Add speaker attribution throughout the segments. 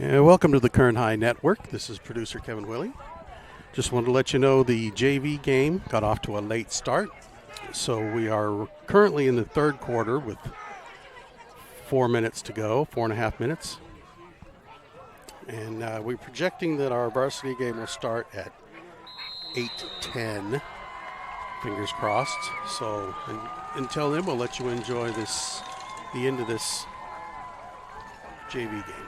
Speaker 1: Welcome to the Kern High Network. This is producer Kevin Willie. Just wanted to let you know the JV game got off to a late start. So we are currently in the third quarter with 4 minutes to go, 4.5 minutes. And we're projecting that our varsity game will start at 8:10. Fingers crossed. So until then, we'll let you enjoy the end of this JV game.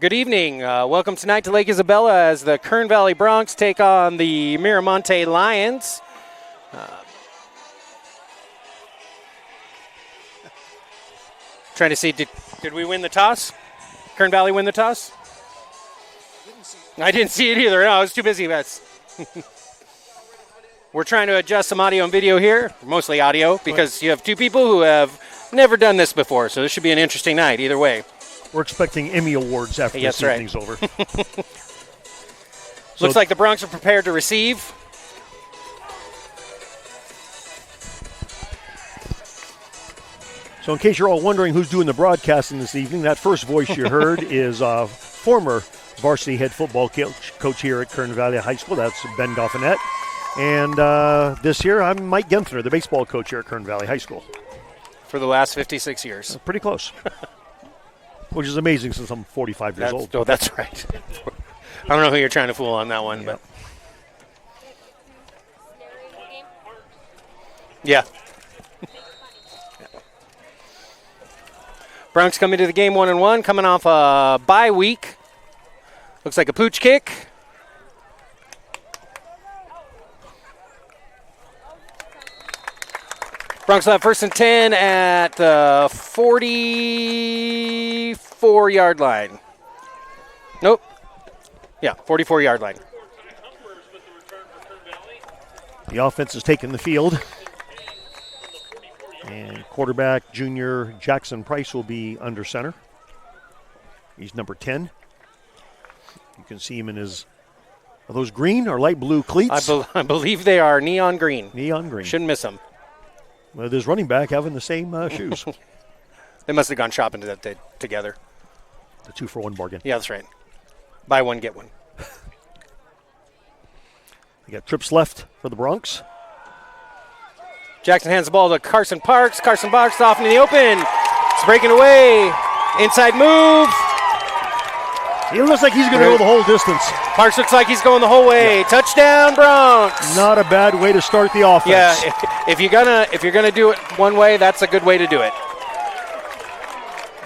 Speaker 2: Good evening. Welcome tonight to Lake Isabella as the Kern Valley Broncs take on the Mira Monte Lions. Trying to see, did we win the toss? Kern Valley win the toss? I didn't see it either. No, I was too busy. We're trying to adjust some audio and video here, mostly audio, because you have two people who have never done this before, so this should be an interesting night either way.
Speaker 3: We're expecting Emmy Awards after this evening's over.
Speaker 2: Looks like the Broncs are prepared to receive.
Speaker 3: So in case you're all wondering who's doing the broadcasting this evening, that first voice you heard is former varsity head football coach here at Kern Valley High School. That's Ben Goffinette. And this year, I'm Mike Gemthner, the baseball coach here at Kern Valley High School.
Speaker 2: For the last 56 years.
Speaker 3: Pretty close. Which is amazing since I'm 45 years old.
Speaker 2: Oh, that's right. I don't know who you're trying to fool on that one, but. Yeah. Broncs come into the game 1-1, coming off a bye week. Looks like a pooch kick. Broncs have first and 10 at the 44-yard line. Nope. Yeah, 44-yard line.
Speaker 3: The offense is taking the field. And quarterback junior Jackson Price will be under center. He's number 10. You can see him in his, are those green or light blue cleats?
Speaker 2: I believe they are neon green.
Speaker 3: Neon green.
Speaker 2: Shouldn't miss them.
Speaker 3: Well, there's running back having the same shoes.
Speaker 2: They must have gone shopping together.
Speaker 3: The 2-for-1 bargain.
Speaker 2: Yeah, that's right. Buy one, get one.
Speaker 3: We got trips left for the Broncs.
Speaker 2: Jackson hands the ball to Carson Parks. Carson Parks off into the open. It's breaking away. Inside move.
Speaker 3: He looks like he's going to go the whole distance.
Speaker 2: Parks looks like he's going the whole way. Yeah. Touchdown, Broncs.
Speaker 3: Not a bad way to start the offense.
Speaker 2: Yeah, if you're gonna do it one way, that's a good way to do it.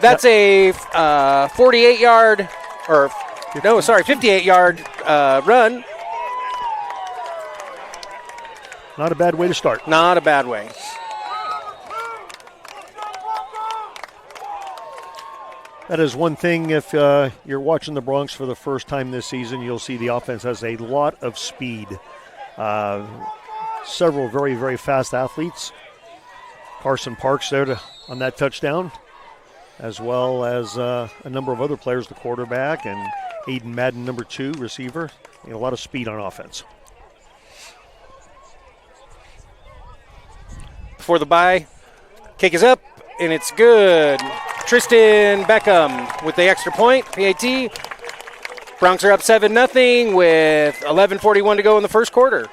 Speaker 2: That's a 58-yard, or no, sorry, 58-yard run.
Speaker 3: Not a bad way to start.
Speaker 2: Not a bad way.
Speaker 3: That is one thing, if you're watching the Broncs for the first time this season, you'll see the offense has a lot of speed. Several very, very fast athletes. Carson Parks there on that touchdown, as well as a number of other players, the quarterback, and Aiden Madden, number 2, receiver. A lot of speed on offense.
Speaker 2: Before the bye, kick is up, and it's good. Tristan Beckham with the extra point, PAT. Broncs are up 7-0 with 11:41 to go in the first quarter.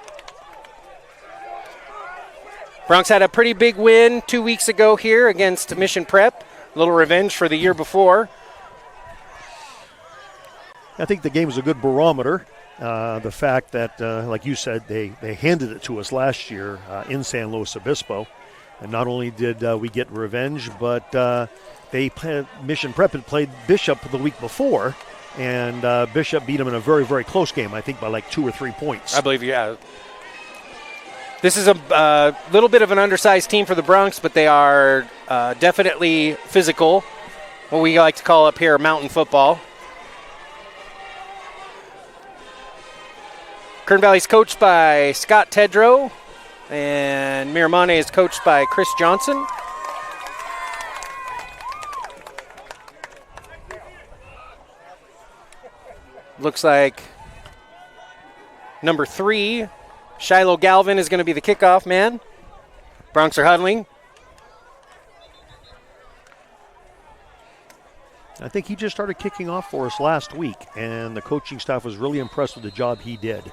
Speaker 2: Broncs had a pretty big win 2 weeks ago here against Mission Prep. A little revenge for the year before.
Speaker 3: I think the game was a good barometer. The fact that, like you said, they handed it to us last year in San Luis Obispo. And not only did we get revenge, but Mission Prep had played Bishop the week before, and Bishop beat them in a very, very close game, I think by like 2 or 3 points.
Speaker 2: I believe, yeah. This is a little bit of an undersized team for the Broncs, but they are definitely physical, what we like to call up here mountain football. Kern Valley's coached by Scott Tedrow, and Miramonte is coached by Chris Johnson. Looks like number 3, Shiloh Galvin, is going to be the kickoff man. Broncs are huddling.
Speaker 3: I think he just started kicking off for us last week, and the coaching staff was really impressed with the job he did.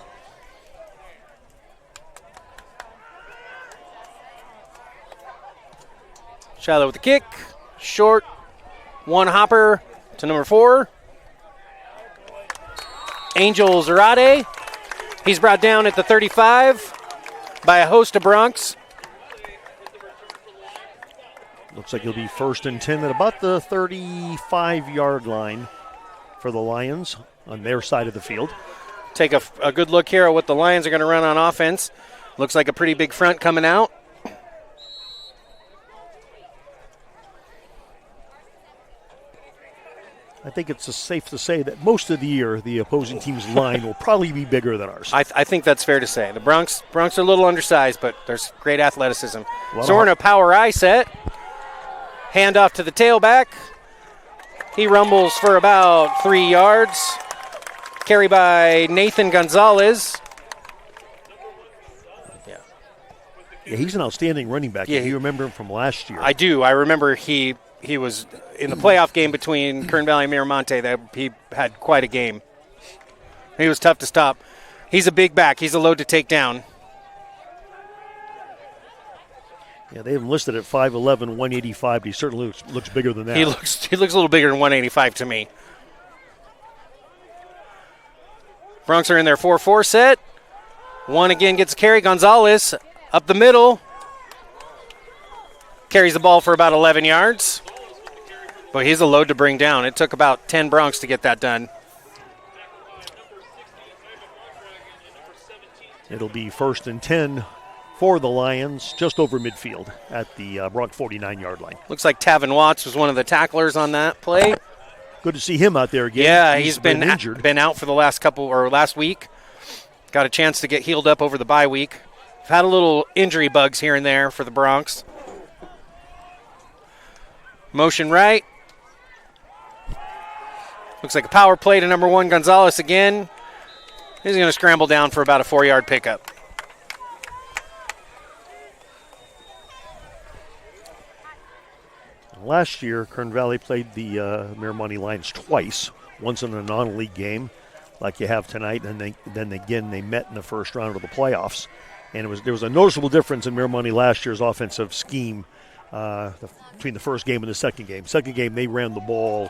Speaker 2: Shiloh with the kick. Short. One hopper to number 4. Angel Zarate. He's brought down at the 35 by a host of Broncs.
Speaker 3: Looks like he'll be 1st and 10 at about the 35-yard line for the Lions on their side of the field.
Speaker 2: Take a good look here at what the Lions are going to run on offense. Looks like a pretty big front coming out.
Speaker 3: I think it's safe to say that most of the year the opposing team's line will probably be bigger than ours.
Speaker 2: I think that's fair to say. The Bronx are a little undersized, but there's great athleticism. So we're in a power I set. Hand off to the tailback. He rumbles for about 3 yards. Carry by Nathan Gonzalez.
Speaker 3: Yeah, he's an outstanding running back.
Speaker 2: Yeah,
Speaker 3: you remember him from last year.
Speaker 2: I do. I remember he was in the playoff game between Kern Valley and Mira Monte. That he had quite a game. He was tough to stop. He's a big back. He's a load to take down.
Speaker 3: Yeah, they have him listed at 5'11", 185, but he certainly looks bigger than that.
Speaker 2: He looks a little bigger than 185 to me. Bronx are in their 4-4 set. One again gets a carry. Gonzalez up the middle. Carries the ball for about 11 yards. But he's a load to bring down. It took about 10 Bronx to get that done.
Speaker 3: It'll be 1st and 10 for the Lions, just over midfield at the Bronx 49-yard line.
Speaker 2: Looks like Tavin Watts was one of the tacklers on that play.
Speaker 3: Good to see him out there again.
Speaker 2: Yeah, he's been
Speaker 3: injured.
Speaker 2: Been out for the last week. Got a chance to get healed up over the bye week. Had a little injury bugs here and there for the Bronx. Motion right. Looks like a power play to number 1 Gonzalez again. He's going to scramble down for about a 4-yard pickup.
Speaker 3: Last year, Kern Valley played the Miramonte Lions twice, once in a non-league game like you have tonight, and then again they met in the first round of the playoffs. And there was a noticeable difference in Miramonte last year's offensive scheme between the first game and the second game. Second game, they ran the ball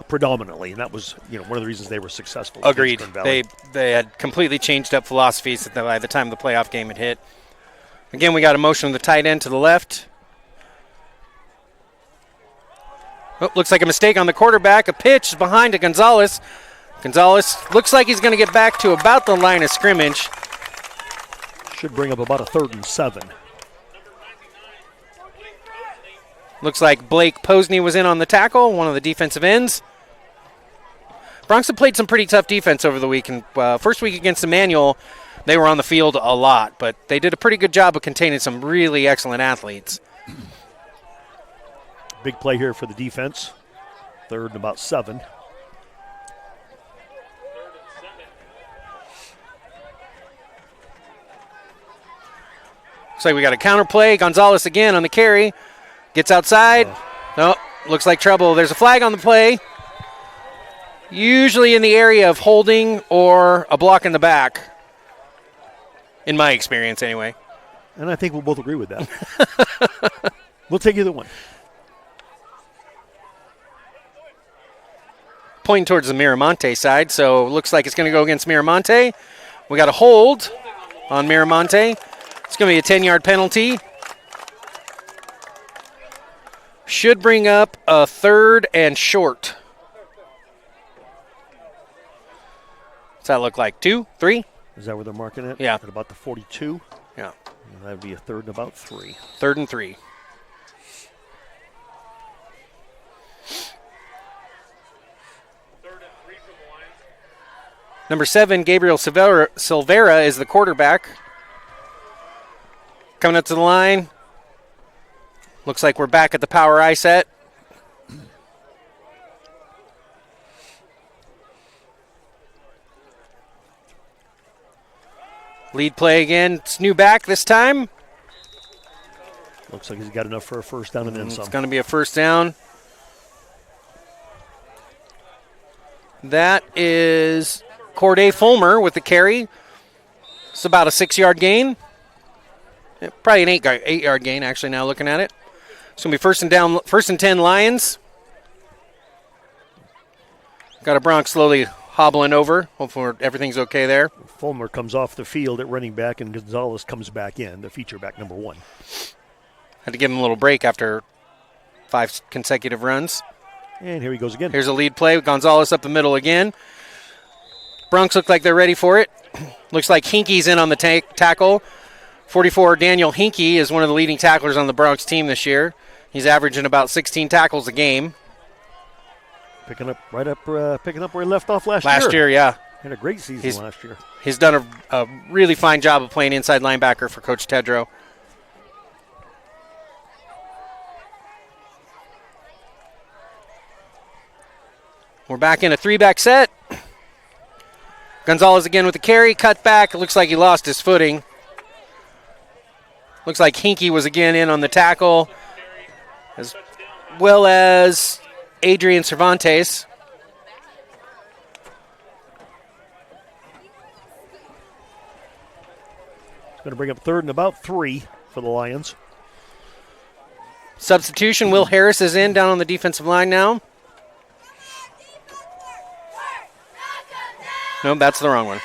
Speaker 3: predominantly, and that was one of the reasons they were successful.
Speaker 2: Agreed. They had completely changed up philosophies by the time the playoff game had hit. Again, we got a motion of the tight end to the left. Oh, looks like a mistake on the quarterback. A pitch behind to Gonzalez. Gonzalez looks like he's going to get back to about the line of scrimmage.
Speaker 3: Should bring up about a 3rd and 7.
Speaker 2: Looks like Blake Posney was in on the tackle, one of the defensive ends. Bronx have played some pretty tough defense over the week. And first week against Emmanuel, they were on the field a lot, but they did a pretty good job of containing some really excellent athletes.
Speaker 3: Big play here for the defense. 3rd and about 7.
Speaker 2: Looks like we got a counter play. Gonzalez again on the carry. Gets outside. No, looks like trouble. There's a flag on the play. Usually in the area of holding or a block in the back. In my experience, anyway.
Speaker 3: And I think we'll both agree with that. We'll take either one.
Speaker 2: Pointing towards the Miramonte side, so looks like it's going to go against Miramonte. We got a hold on Miramonte. It's going to be a 10-yard penalty. Should bring up a 3rd and short. What's that look like? 2, 3?
Speaker 3: Is that where they're marking it?
Speaker 2: Yeah.
Speaker 3: At about the 42?
Speaker 2: Yeah.
Speaker 3: That would be a 3rd and about 3.
Speaker 2: 3rd and 3. Number 7, Gabriel Silvera is the quarterback. Coming up to the line. Looks like we're back at the power I set. Lead play again. It's new back this time.
Speaker 3: Looks like he's got enough for a first down and then some.
Speaker 2: It's going to be a first down. That is Corday Fulmer with the carry. It's about a 6-yard gain. Probably an 8-yard gain, actually, now looking at it. It's going to be first and 10 Lions. Got a Bronx slowly hobbling over. Hopefully everything's okay there.
Speaker 3: Fulmer comes off the field at running back, and Gonzalez comes back in, the feature back number 1.
Speaker 2: Had to give him a little break after 5 consecutive runs.
Speaker 3: And here he goes again.
Speaker 2: Here's a lead play with Gonzalez up the middle again. Bronx look like they're ready for it. Looks like Hinkey's in on the tackle. 44 Daniel Hinkey is one of the leading tacklers on the Bronx team this year. He's averaging about 16 tackles a game.
Speaker 3: Picking up where he left off last
Speaker 2: year. Last year, yeah.
Speaker 3: Had a great season last year.
Speaker 2: He's done a really fine job of playing inside linebacker for Coach Tedrow. We're back in a 3-back set. Gonzalez again with the carry, cut back. It looks like he lost his footing. Looks like Hinkey was again in on the tackle, as well as Adrian Cervantes.
Speaker 3: Going to bring up 3rd and about 3 for the Lions.
Speaker 2: Substitution, Will Harris is in down on the defensive line now. No, that's the wrong one.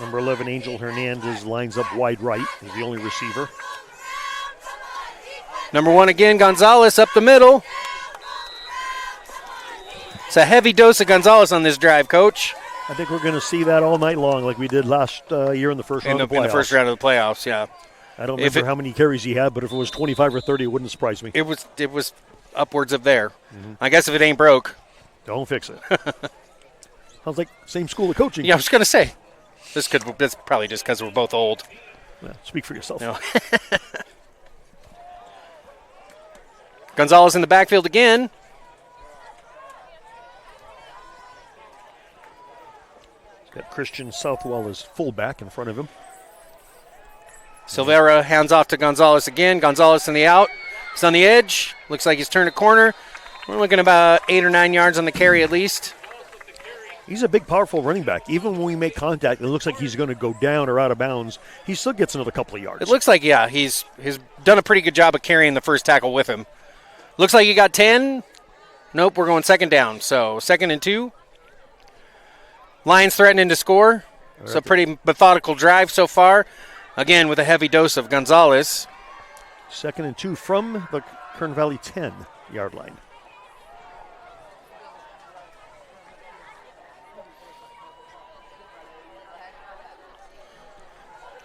Speaker 3: Number 11, Angel Hernandez, lines up wide right. He's the only receiver.
Speaker 2: Number 1 again, Gonzalez up the middle. It's a heavy dose of Gonzalez on this drive, Coach.
Speaker 3: I think we're going to see that all night long like we did last year in the first round of the playoffs.
Speaker 2: In the first round of the playoffs, yeah.
Speaker 3: I don't remember how many carries he had, but if it was 25 or 30, it wouldn't surprise me.
Speaker 2: It was upwards of there. Mm-hmm. I guess if it ain't broke.
Speaker 3: Don't fix it. Sounds like same school of coaching.
Speaker 2: Yeah, I was going to say. That's probably just because we're both old.
Speaker 3: Yeah, speak for yourself.
Speaker 2: No. Gonzalez in the backfield again.
Speaker 3: Got Christian Southwell as fullback in front of him.
Speaker 2: Silvera hands off to Gonzalez again. Gonzalez in the out. He's on the edge. Looks like he's turned a corner. We're looking about 8 or 9 yards on the carry at least.
Speaker 3: He's a big, powerful running back. Even when we make contact, it looks like he's going to go down or out of bounds. He still gets another couple of yards.
Speaker 2: It looks like, yeah, he's done a pretty good job of carrying the first tackle with him. Looks like he got 10. Nope, we're going 2nd down. So 2nd and 2. Lions threatening to score. It's a pretty methodical drive so far. Again, with a heavy dose of Gonzalez.
Speaker 3: 2nd and 2 from the Kern Valley 10-yard line.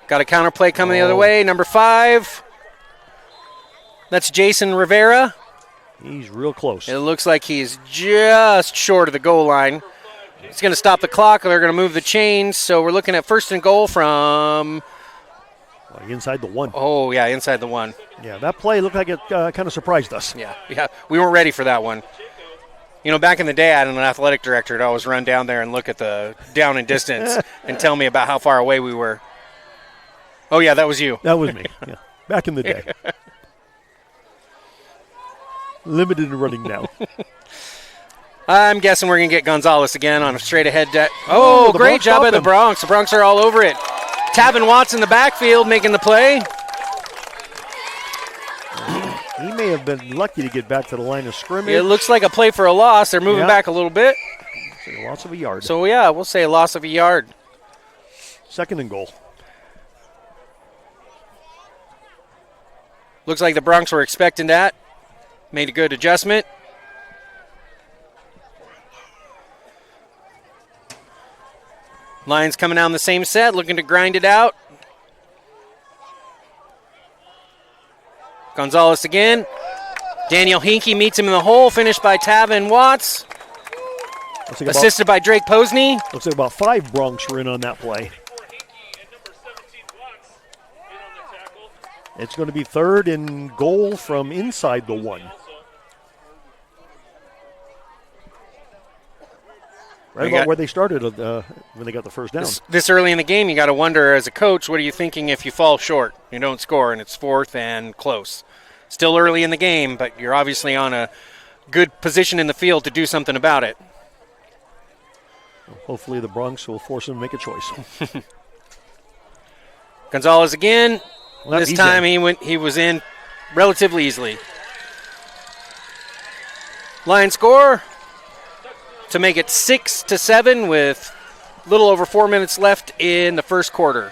Speaker 2: Got a counter play coming the other way. Number 5. That's Jason Rivera.
Speaker 3: He's real close.
Speaker 2: It looks like he's just short of the goal line. It's going to stop the clock. They're going to move the chains. So we're looking at 1st and goal from...
Speaker 3: inside the 1.
Speaker 2: Oh, yeah, inside the 1.
Speaker 3: Yeah, that play looked like it kind of surprised us.
Speaker 2: Yeah. We weren't ready for that one. You know, back in the day, I had an athletic director that always run down there and look at the down and distance and tell me about how far away we were. Oh, yeah, that was you.
Speaker 3: That was me, yeah. Back in the day. Limited in running now.
Speaker 2: I'm guessing we're going to get Gonzalez again on a straight-ahead. Great job by the Bronx. The Bronx are all over it. Tavin Watts in the backfield making the play.
Speaker 3: He may have been lucky to get back to the line of scrimmage.
Speaker 2: It looks like a play for a loss. They're moving back a little bit.
Speaker 3: So a loss of a yard.
Speaker 2: So, yeah, we'll say a loss of a yard.
Speaker 3: 2nd and goal.
Speaker 2: Looks like the Bronx were expecting that. Made a good adjustment. Lions coming down the same set, looking to grind it out. Gonzalez again. Daniel Hinkey meets him in the hole, finished by Tavin Watts. Assisted by Drake Posney.
Speaker 3: Looks like about 5 Bronx were in on that play. It's going to be 3rd and goal from inside the 1. Right about where they started when they got the first down.
Speaker 2: This early in the game, you got to wonder as a coach, what are you thinking if you fall short, you don't score, and it's 4th and close? Still early in the game, but you're obviously on a good position in the field to do something about it.
Speaker 3: Hopefully the Bronx will force him to make a choice.
Speaker 2: Gonzalez again. This time he was in relatively easily. Lions score to make it 6-7 with a little over 4 minutes left in the first quarter.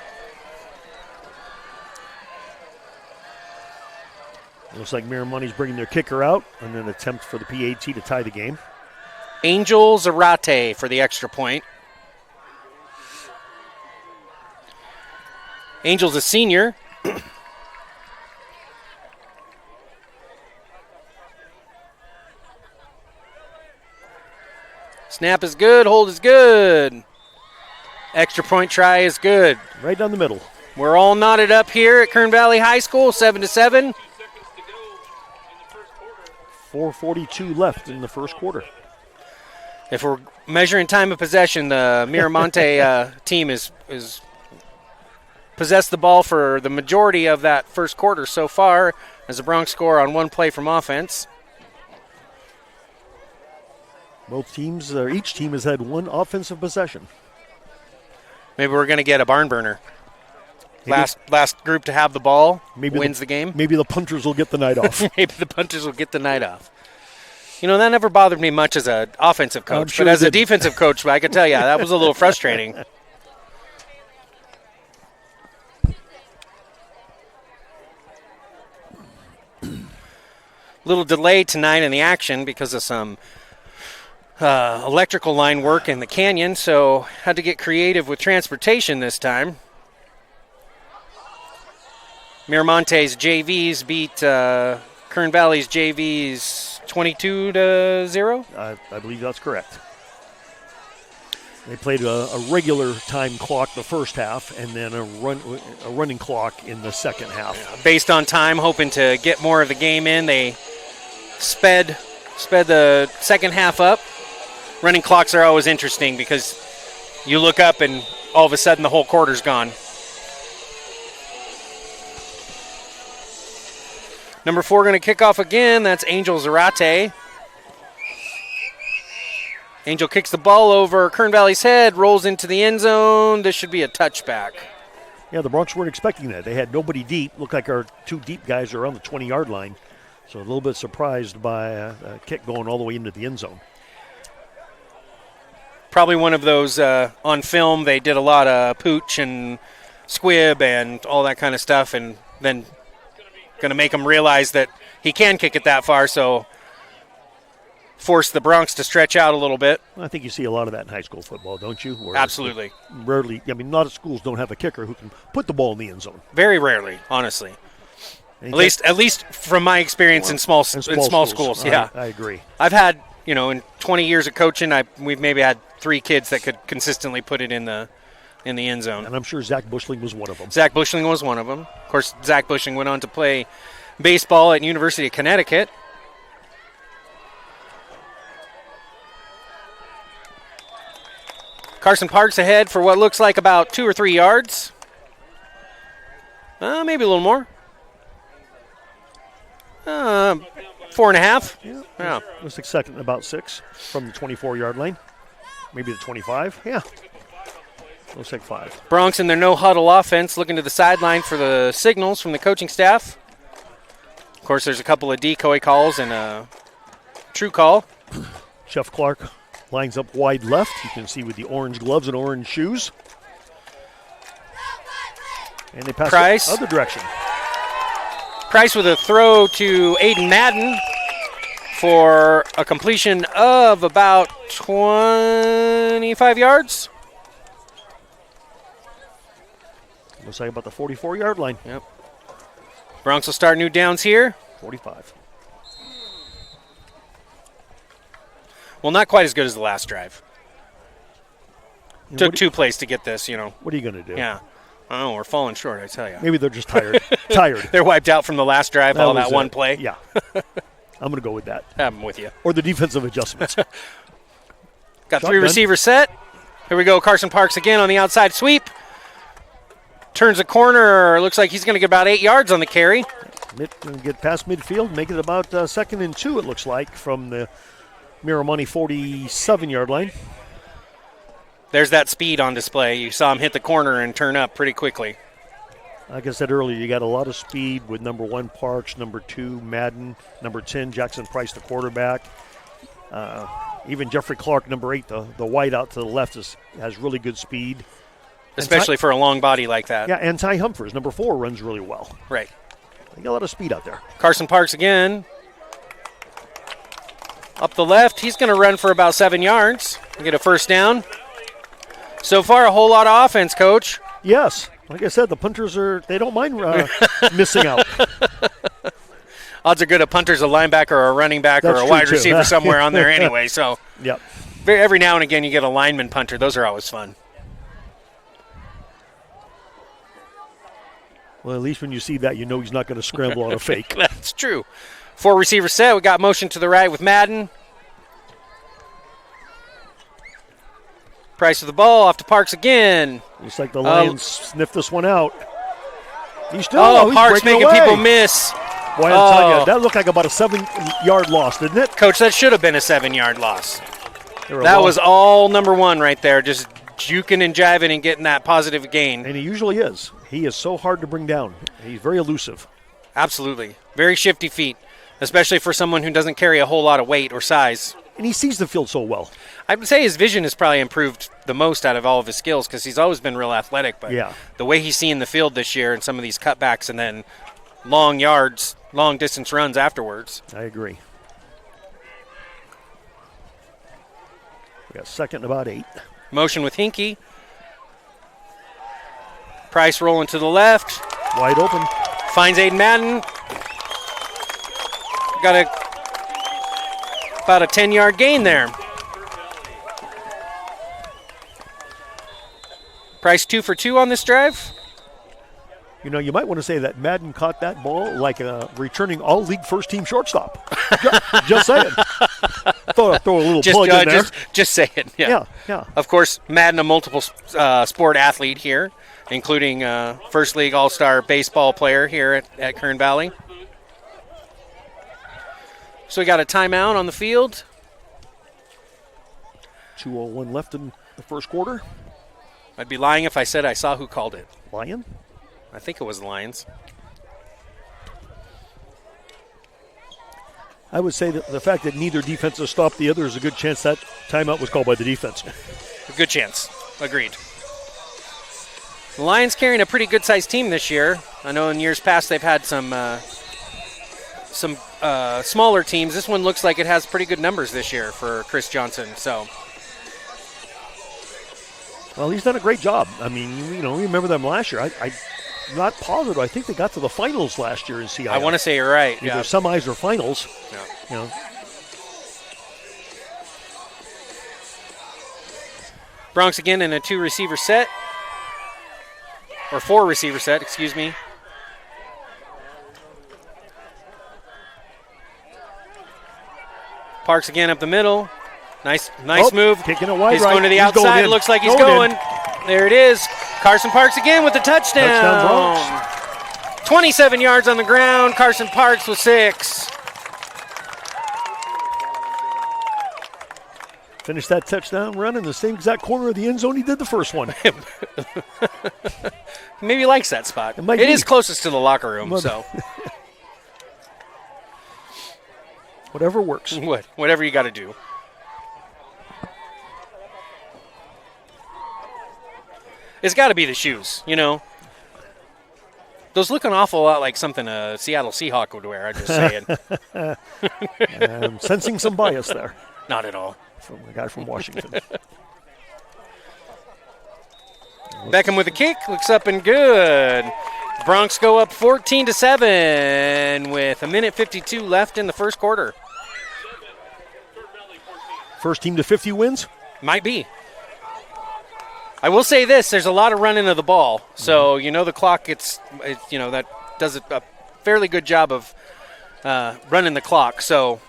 Speaker 3: Looks like Mira Money's bringing their kicker out and an attempt for the PAT to tie the game.
Speaker 2: Angel Zarate for the extra point. Angel's a senior. Snap is good, hold is good. Extra point try is good.
Speaker 3: Right down the middle.
Speaker 2: We're all knotted up here at Kern Valley High School, 7-7.
Speaker 3: 4:42 left in the first quarter.
Speaker 2: If we're measuring time of possession, the Mira Monte team is possessed the ball for the majority of that first quarter so far, as the Bronx score on one play from offense.
Speaker 3: Both teams, each team has had one offensive possession.
Speaker 2: Maybe we're going to get a barn burner. Last group to have the ball wins the game.
Speaker 3: Maybe the punters will get the night off.
Speaker 2: Maybe the punters will get the night off. You know, that never bothered me much as an offensive coach,
Speaker 3: sure
Speaker 2: but as
Speaker 3: it
Speaker 2: a
Speaker 3: didn't.
Speaker 2: defensive coach, I can tell you, that was a little frustrating. Little delay tonight in the action because of some electrical line work in the canyon, so had to get creative with transportation this time. Miramonte's JVs beat Kern Valley's JVs 22-0.
Speaker 3: I believe that's correct. They played a regular time clock the first half, and then a running clock in the second half.
Speaker 2: Based on time, hoping to get more of the game in, they sped the second half up. Running clocks are always interesting because you look up and all of a sudden the whole quarter's gone. Number 4 going to kick off again. That's Angel Zarate. Angel kicks the ball over Kern Valley's head, rolls into the end zone. This should be a touchback.
Speaker 3: Yeah, the Bronx weren't expecting that. They had nobody deep. Looked like our two deep guys are on the 20-yard line. So a little bit surprised by a kick going all the way into the end zone.
Speaker 2: Probably one of those on film. They did a lot of pooch and squib and all that kind of stuff, and then going to make him realize that he can kick it that far, so force the Bronx to stretch out a little bit.
Speaker 3: I think you see a lot of that in high school football, don't you? Where
Speaker 2: Absolutely.
Speaker 3: Rarely. I mean, a lot of schools don't have a kicker who can put the ball in the end zone.
Speaker 2: Very rarely, honestly. At least from my experience in small schools. Yeah,
Speaker 3: I agree.
Speaker 2: I've had, in 20 years of coaching, we've maybe had 3 kids that could consistently put it in the end zone.
Speaker 3: And I'm sure Zach Bushling was one of them.
Speaker 2: Zach Bushling was one of them. Of course, Zach Bushling went on to play baseball at University of Connecticut. Carson Parks ahead for what looks like about 2 or 3 yards. Maybe a little more. 4.5. Yeah.
Speaker 3: Looks like second and about 6 from the 24-yard line. Maybe the 25. Yeah. Looks like 5.
Speaker 2: Bronx in their no-huddle offense, looking to the sideline for the signals from the coaching staff. Of course, there's a couple of decoy calls and a true call.
Speaker 3: Jeff Clark lines up wide left. You can see with the orange gloves and orange shoes. And they pass
Speaker 2: Price.
Speaker 3: the other direction.
Speaker 2: Price with a throw to Aiden Madden for a completion of about 25 yards.
Speaker 3: Looks like about the 44-yard line.
Speaker 2: Yep. Bronx will start new downs here.
Speaker 3: 45.
Speaker 2: Well, not quite as good as the last drive. Took 2 plays to get this,
Speaker 3: What are you going to do?
Speaker 2: Yeah. Oh, we're falling short, I tell you.
Speaker 3: Maybe they're just tired. Tired.
Speaker 2: They're wiped out from the last drive, all that one play.
Speaker 3: Yeah. I'm going to go with that.
Speaker 2: I'm with you.
Speaker 3: Or the defensive adjustments.
Speaker 2: Got 3 receivers set. Here we go. Carson Parks again on the outside sweep. Turns a corner. Looks like he's going to get about 8 yards on the carry.
Speaker 3: Get past midfield. Make it about 2nd and 2, it looks like, from the Miramani 47-yard line.
Speaker 2: There's that speed on display. You saw him hit the corner and turn up pretty quickly.
Speaker 3: Like I said earlier, you got a lot of speed with number 1 Parks, number 2 Madden, number 10 Jackson Price, the quarterback. Even Jeffrey Clark, number 8, the wideout to the left, has really good speed.
Speaker 2: Especially for a long body like that.
Speaker 3: Yeah, and Ty Humphers, number 4, runs really well.
Speaker 2: Right.
Speaker 3: They got a lot of speed out there.
Speaker 2: Carson Parks again. Up the left. He's going to run for about 7 yards and get a first down. So far, a whole lot of offense, Coach.
Speaker 3: Yes. Like I said, the punters they don't mind missing out.
Speaker 2: Odds are good a punter's a linebacker or a running back
Speaker 3: That's
Speaker 2: or a
Speaker 3: true,
Speaker 2: wide
Speaker 3: too.
Speaker 2: receiver somewhere on there anyway. So
Speaker 3: Yep.
Speaker 2: every now and again you get a lineman punter. Those are always fun.
Speaker 3: Well, at least when you see that, you know he's not going to scramble on a fake.
Speaker 2: That's true. 4 receiver set. We got motion to the right with Madden. Price of the ball off to Parks again.
Speaker 3: Looks like the Lions sniffed this one out. He's still he's
Speaker 2: Parks
Speaker 3: breaking
Speaker 2: making
Speaker 3: away.
Speaker 2: people miss.
Speaker 3: Boy, I'll tell you, that looked like about a 7-yard loss, didn't it?
Speaker 2: Coach, that should have been a 7-yard loss. That was all number 1 right there, just juking and jiving and getting that positive gain.
Speaker 3: And he usually is. He is so hard to bring down. He's very elusive.
Speaker 2: Absolutely. Very shifty feet, especially for someone who doesn't carry a whole lot of weight or size.
Speaker 3: And he sees the field so well.
Speaker 2: I would say his vision has probably improved the most out of all of his skills because he's always been real athletic. But the way he's seeing the field this year and some of these cutbacks and then long yards, long distance runs afterwards.
Speaker 3: I agree. We got second and about 8.
Speaker 2: Motion with Hinkie. Price rolling to the left.
Speaker 3: Wide open.
Speaker 2: Finds Aiden Madden. Got about a 10-yard gain there. Price 2 for 2 on this drive.
Speaker 3: You know, you might want to say that Madden caught that ball like a returning all-league first-team shortstop. Just saying. Throw a little plug in there.
Speaker 2: Just say it.
Speaker 3: Yeah.
Speaker 2: Of course, Madden, a multiple sport athlete here, including First League All-Star baseball player here at Kern Valley. So we got a timeout on the field.
Speaker 3: 2:01 left in the first quarter.
Speaker 2: I'd be lying if I said I saw who called it.
Speaker 3: Lion?
Speaker 2: I think it was the Lions.
Speaker 3: I would say that the fact that neither defense has stopped the other is a good chance that timeout was called by the defense.
Speaker 2: A good chance. Agreed. The Lions carrying a pretty good-sized team this year. I know in years past they've had some smaller teams. This one looks like it has pretty good numbers this year for Chris Johnson. So,
Speaker 3: well, he's done a great job. I mean, you know, remember them last year. I'm not positive. I think they got to the finals last year in CIF.
Speaker 2: I want to say you're right.
Speaker 3: Either semis or finals.
Speaker 2: Yeah.
Speaker 3: You know.
Speaker 2: Bronx again in a 2-receiver set. Or 4-receiver set, excuse me. Parks again up the middle. Nice move.
Speaker 3: Kicking it wide
Speaker 2: He's
Speaker 3: right.
Speaker 2: going to the
Speaker 3: He's
Speaker 2: outside.
Speaker 3: going
Speaker 2: It
Speaker 3: in.
Speaker 2: looks like he's going. There it is. Carson Parks again with the touchdown.
Speaker 3: Touchdown, Bronx.
Speaker 2: 27 yards on the ground. Carson Parks with 6.
Speaker 3: Finished that touchdown run in the same exact corner of the end zone he did the first one.
Speaker 2: Maybe he likes that spot. It is closest to the locker room, so.
Speaker 3: Whatever works.
Speaker 2: Whatever you got to do. It's got to be the shoes, you know. Those look an awful lot like something a Seattle Seahawk would wear, I'm just saying.
Speaker 3: I'm sensing some bias there.
Speaker 2: Not at all.
Speaker 3: From the guy from Washington.
Speaker 2: Beckham with a kick. Looks up and good. Bronx go up 14-7 with 1:52 left in the first quarter.
Speaker 3: First team to 50 wins?
Speaker 2: Might be. I will say this, there's a lot of running of the ball. So, you know, the clock that does a fairly good job of running the clock. So,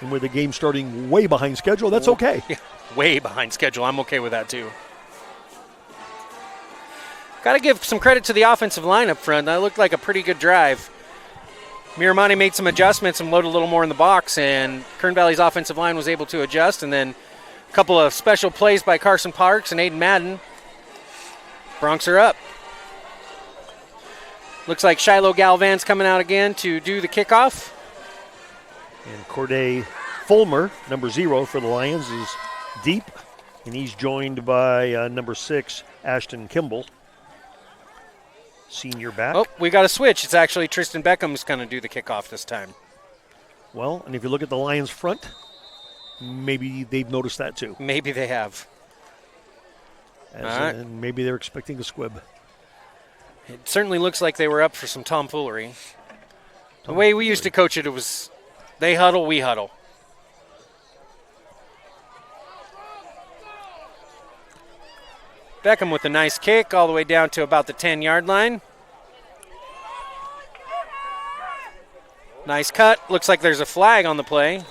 Speaker 3: and with the game starting way behind schedule, that's okay.
Speaker 2: Yeah, way behind schedule. I'm okay with that, too. Got to give some credit to the offensive line up front. That looked like a pretty good drive. Miramani made some adjustments and loaded a little more in the box, and Kern Valley's offensive line was able to adjust. And then a couple of special plays by Carson Parks and Aiden Madden. Bronx are up. Looks like Shiloh Galvan's coming out again to do the kickoff.
Speaker 3: And Corday Fulmer, number 0 for the Lions, is deep, and he's joined by number 6, Ashton Kimball, senior back.
Speaker 2: Oh, we got a switch. It's actually Tristan Beckham's going to do the kickoff this time.
Speaker 3: Well, and if you look at the Lions' front, maybe they've noticed that too.
Speaker 2: Maybe they have.
Speaker 3: And maybe they're expecting a squib.
Speaker 2: It certainly looks like they were up for some tomfoolery. The way we used to coach it, it was they huddle, we huddle. Beckham with a nice kick all the way down to about the 10-yard line. Nice cut. Looks like there's a flag on the play.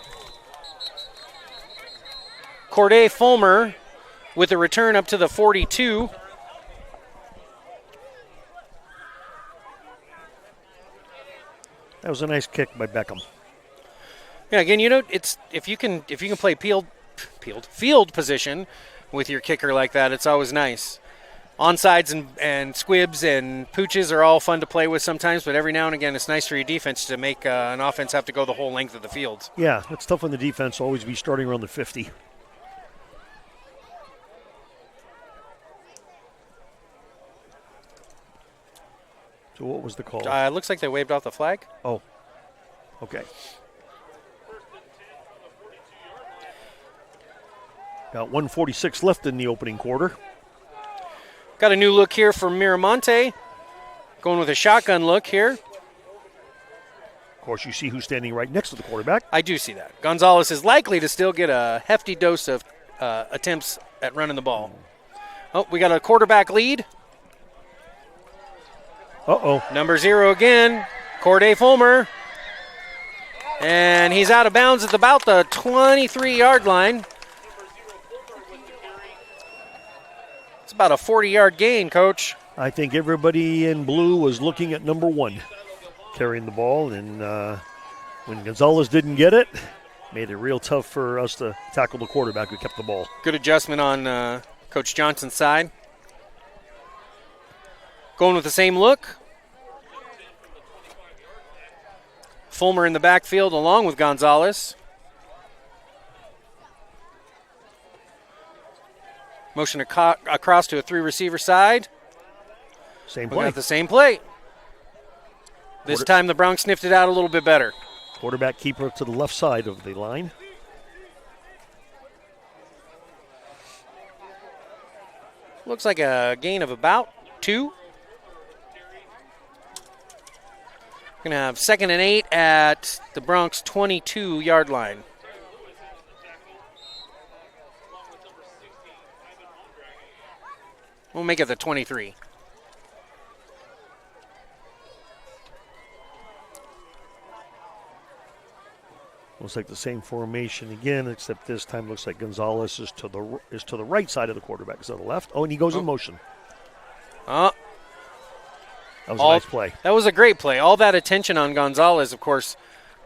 Speaker 2: Corday Fulmer with a return up to the 42.
Speaker 3: That was a nice kick by Beckham.
Speaker 2: Yeah, again, it's if you can play field position with your kicker like that, it's always nice. Onside and squibs and pooches are all fun to play with sometimes, but every now and again it's nice for your defense to make an offense have to go the whole length of the field.
Speaker 3: Yeah, it's tough on the defense to always be starting around the 50. So what was the call?
Speaker 2: It looks like they waved off the flag.
Speaker 3: Oh, okay. Got 1:46 left in the opening quarter.
Speaker 2: Got a new look here for Mira Monte. Going with a shotgun look here.
Speaker 3: Of course, you see who's standing right next to the quarterback.
Speaker 2: I do see that. Gonzalez is likely to still get a hefty dose of attempts at running the ball. Oh, we got a quarterback lead.
Speaker 3: Uh-oh.
Speaker 2: Number 0 again, Corday Fulmer. And he's out of bounds at about the 23-yard line. It's about a 40-yard gain, Coach.
Speaker 3: I think everybody in blue was looking at number 1 carrying the ball, and when Gonzalez didn't get it, made it real tough for us to tackle the quarterback who kept the ball.
Speaker 2: Good adjustment on Coach Johnson's side. Going with the same look. Fulmer in the backfield along with Gonzalez. Motion across to a 3-receiver side.
Speaker 3: Same
Speaker 2: We
Speaker 3: play.
Speaker 2: got the same play. This time the Bronx sniffed it out a little bit better.
Speaker 3: Quarterback keeper to the left side of the line.
Speaker 2: Looks like a gain of about 2. Going to have 2nd and 8 at the Bronx 22-yard line. We'll make it the 23.
Speaker 3: Looks like the same formation again, except this time looks like Gonzalez is to the right side of the quarterback instead of the left. Oh, and he goes in motion. That was a nice play.
Speaker 2: That was a great play. All that attention on Gonzalez, of course.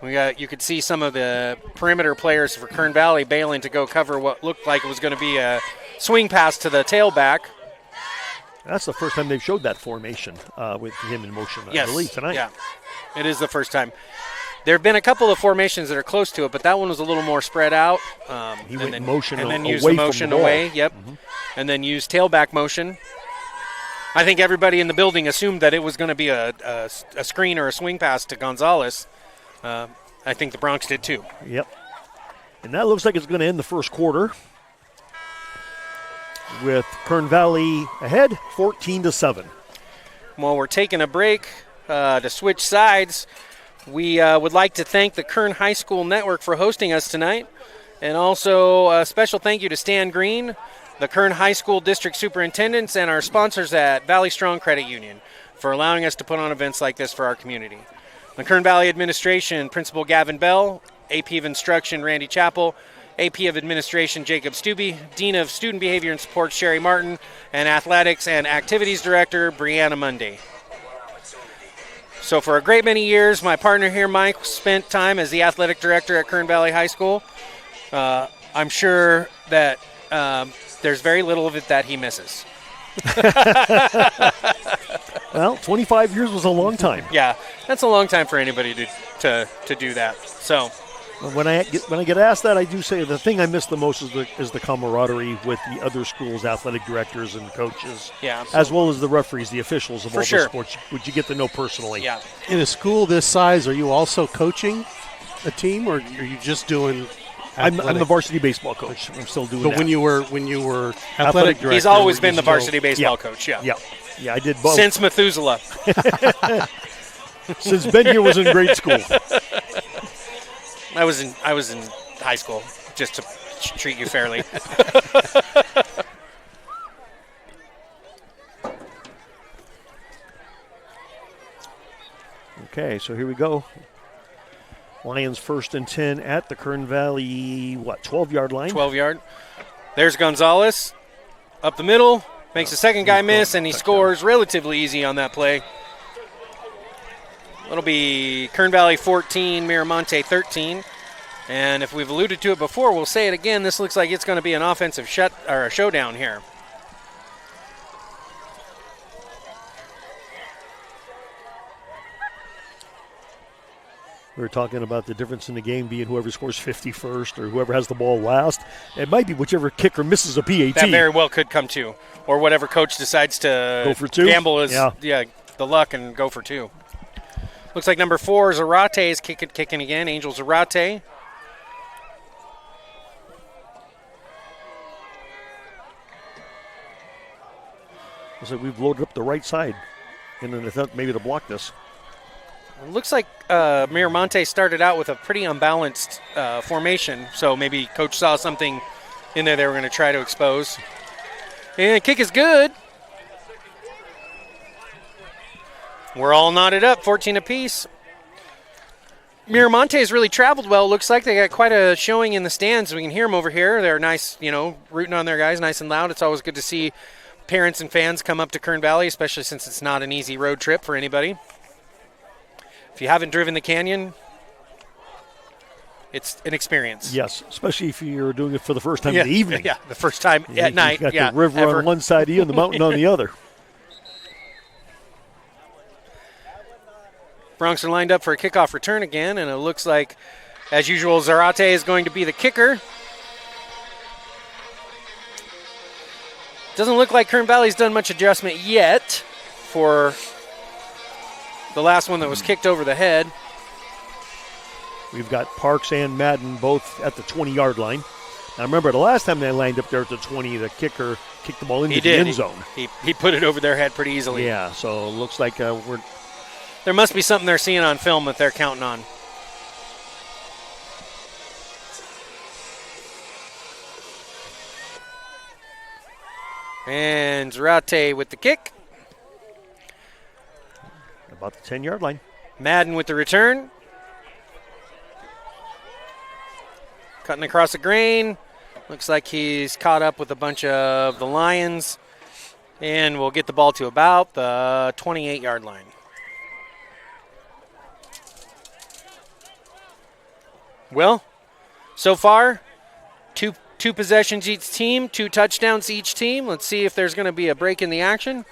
Speaker 2: You could see some of the perimeter players for Kern Valley bailing to go cover what looked like it was going to be a swing pass to the tailback.
Speaker 3: That's the first time they've showed that formation with him in motion, I believe, tonight.
Speaker 2: Yeah, it is the first time. There have been a couple of formations that are close to it, but that one was a little more spread out.
Speaker 3: He went in motion
Speaker 2: and then
Speaker 3: away
Speaker 2: used the
Speaker 3: from
Speaker 2: motion
Speaker 3: the ball.
Speaker 2: away, and then used tailback motion. I think everybody in the building assumed that it was going to be a screen or a swing pass to Gonzalez. I think the Bronx did too.
Speaker 3: Yep. And that looks like it's going to end the first quarter with Kern Valley ahead, 14-7.
Speaker 2: While we're taking a break to switch sides, we would like to thank the Kern High School Network for hosting us tonight. And also a special thank you to Stan Green, the Kern High School District Superintendents, and our sponsors at Valley Strong Credit Union for allowing us to put on events like this for our community. The Kern Valley Administration, Principal Gavin Bell, AP of Instruction Randy Chappell, AP of Administration Jacob Stubbe, Dean of Student Behavior and Support Sherry Martin, and Athletics and Activities Director Brianna Munday. So for a great many years, my partner here, Mike, spent time as the athletic director at Kern Valley High School. I'm sure that there's very little of it that he misses.
Speaker 3: Well, 25 years was a long time.
Speaker 2: Yeah, that's a long time for anybody to do that. So
Speaker 3: when I get asked that, I do say the thing I miss the most is the camaraderie with the other schools' athletic directors and coaches, as well as the referees, the officials of all the sports, which you get to know personally.
Speaker 2: Yeah.
Speaker 1: In a school this size, are you also coaching? a team, or are you just doing?
Speaker 3: I'm the varsity baseball coach. I'm still doing
Speaker 1: But
Speaker 3: that.
Speaker 1: when you were athletic director,
Speaker 2: He's always
Speaker 1: you
Speaker 2: been the
Speaker 1: used to go-
Speaker 2: varsity baseball coach. Yeah.
Speaker 3: Yeah, I did both.
Speaker 2: Since Methuselah.
Speaker 3: Since Ben here was in grade school.
Speaker 2: I was in high school, just to treat you fairly.
Speaker 3: Okay, so here we go. Lions 1st and 10 at the Kern Valley, 12-yard line?
Speaker 2: 12-yard. There's Gonzalez up the middle, makes the second guy miss, and he scores relatively easy on that play. It'll be Kern Valley 14, Monte 13. And if we've alluded to it before, we'll say it again. This looks like it's going to be an offensive showdown here.
Speaker 3: We were talking about the difference in the game being whoever scores 50 first or whoever has the ball last. It might be whichever kicker misses a PAT.
Speaker 2: That very well could come to. Or whatever coach decides to
Speaker 3: go for two.
Speaker 2: Gamble is the luck and go for two. Looks like number 4, Zarate, is kicking again. Angel Zarate.
Speaker 3: So we've loaded up the right side in an attempt maybe to block this.
Speaker 2: It looks like Miramonte started out with a pretty unbalanced formation, so maybe coach saw something in there they were going to try to expose. And kick is good. We're all knotted up, 14 apiece. Miramonte has really traveled well. Looks like they got quite a showing in the stands. We can hear them over here. They're nice, rooting on their guys, nice and loud. It's always good to see parents and fans come up to Kern Valley, especially since it's not an easy road trip for anybody. If you haven't driven the canyon, it's an experience.
Speaker 3: Yes, especially if you're doing it for the first time in the evening.
Speaker 2: Yeah, the first time at night.
Speaker 3: You've got the river on one side of you and the mountain on the other.
Speaker 2: Broncs are lined up for a kickoff return again, and it looks like, as usual, Zarate is going to be the kicker. Doesn't look like Kern Valley's done much adjustment yet for the last one that was kicked over the head.
Speaker 3: We've got Parks and Madden both at the 20-yard line. Now, remember, the last time they lined up there at the 20, the kicker kicked the ball into the end zone.
Speaker 2: He put it over their head pretty easily.
Speaker 3: Yeah, so it looks like
Speaker 2: there must be something they're seeing on film that they're counting on. And Zarate with the kick.
Speaker 3: About the 10-yard line.
Speaker 2: Madden with the return. Cutting across the grain. Looks like he's caught up with a bunch of the Lions. And we'll get the ball to about the 28-yard line. Well, so far, two possessions each team, 2 touchdowns each team. Let's see if there's going to be a break in the action.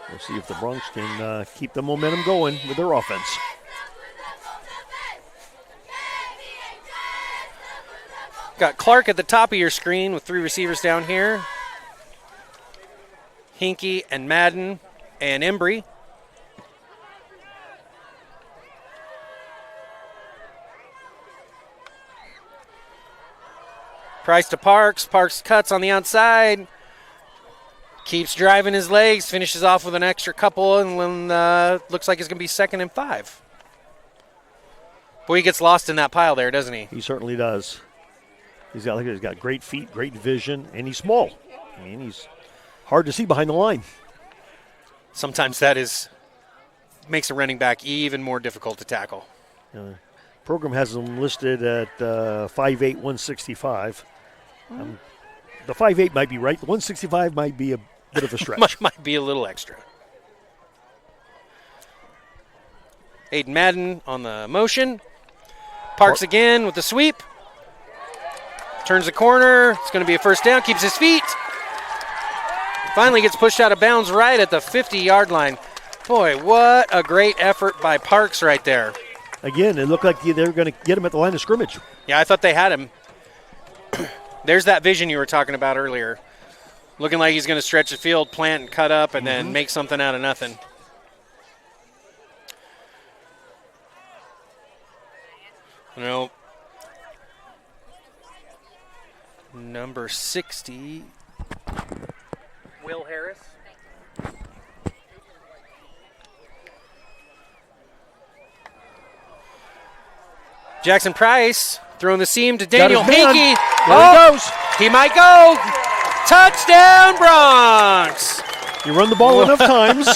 Speaker 3: We'll see if the Broncs can keep the momentum going with their offense.
Speaker 2: Got Clark at the top of your screen with 3 receivers down here. Hinkie and Madden and Embry. Price to Parks. Parks cuts on the outside. Keeps driving his legs. Finishes off with an extra couple, and then looks like it's going to be 2nd and 5. Boy, he gets lost in that pile there, doesn't he?
Speaker 3: He certainly does. He's got great feet, great vision, and he's small. I mean, he's hard to see behind the line.
Speaker 2: Sometimes that makes a running back even more difficult to tackle.
Speaker 3: Program has him listed at 5'8", 165. The 5'8" might be right. The 165 might be a bit of a stretch.
Speaker 2: might be a little extra. Aiden Madden on the motion. Parks again with the sweep. Turns the corner. It's going to be a first down. Keeps his feet. Finally gets pushed out of bounds right at the 50-yard line. Boy, what a great effort by Parks right there.
Speaker 3: Again, it looked like they were going to get him at the line of scrimmage.
Speaker 2: Yeah, I thought they had him. There's that vision you were talking about earlier. Looking like he's going to stretch the field, plant, and cut up, and then make something out of nothing. No. Number 60, Will Harris. Jackson Price throwing the seam to Daniel
Speaker 3: Got his man.
Speaker 2: Hinkey.
Speaker 3: There he goes.
Speaker 2: He might go. Touchdown, Bronx.
Speaker 3: You run the ball enough times.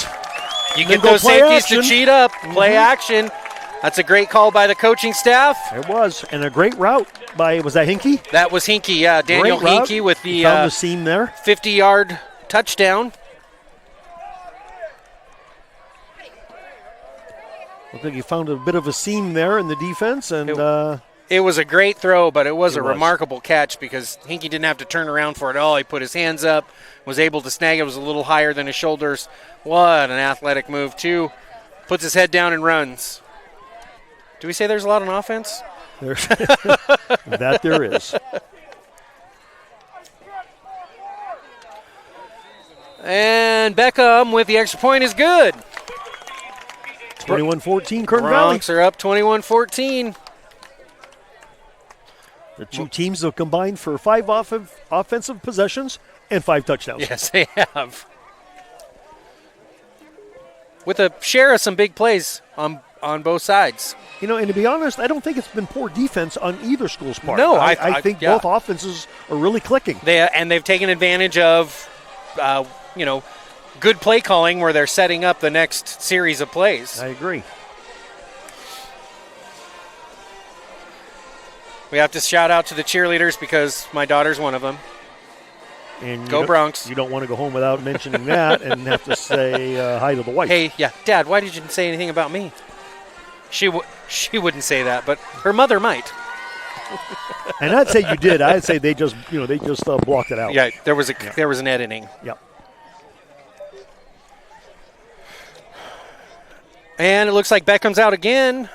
Speaker 2: You
Speaker 3: then
Speaker 2: get
Speaker 3: go
Speaker 2: those
Speaker 3: play
Speaker 2: safeties
Speaker 3: action.
Speaker 2: to cheat up, play action. That's a great call by the coaching staff.
Speaker 3: It was, and a great route by, was that Hinkey?
Speaker 2: That was Hinkey, yeah. Daniel
Speaker 3: Great route.
Speaker 2: Hinkey with
Speaker 3: He found the
Speaker 2: the
Speaker 3: seam there.
Speaker 2: 50-yard touchdown.
Speaker 3: Looked like he found a bit of a seam there in the defense, and
Speaker 2: It was a great throw, but it was
Speaker 3: It
Speaker 2: a
Speaker 3: was.
Speaker 2: remarkable catch because Hinkey didn't have to turn around for it at all. He put his hands up, was able to snag it. It was a little higher than his shoulders. What an athletic move, too. Puts his head down and runs. Do we say there's a lot on offense?
Speaker 3: there's that there is.
Speaker 2: And Beckham with the extra point is good.
Speaker 3: 21-14, Kern Valley.
Speaker 2: Bronx are up 21-14.
Speaker 3: The two teams have combined for 5 offensive possessions and 5 touchdowns.
Speaker 2: Yes, they have. With a share of some big plays on both sides.
Speaker 3: You know, and to be honest, I don't think it's been poor defense on either school's part.
Speaker 2: No,
Speaker 3: I think
Speaker 2: yeah.
Speaker 3: both offenses are really clicking.
Speaker 2: They've taken advantage of, good play calling where they're setting up the next series of plays.
Speaker 3: I agree.
Speaker 2: We have to shout out to the cheerleaders because my daughter's one of them.
Speaker 3: And
Speaker 2: Go Bronx.
Speaker 3: You don't want to go home without mentioning that and have to say hi to the wife.
Speaker 2: Hey, yeah, Dad, why did you say anything about me? She wouldn't say that, but her mother might.
Speaker 3: And I'd say you did. I'd say they just blocked it out.
Speaker 2: Yeah, there was an editing.
Speaker 3: Yep.
Speaker 2: And it looks like Beckham's out again.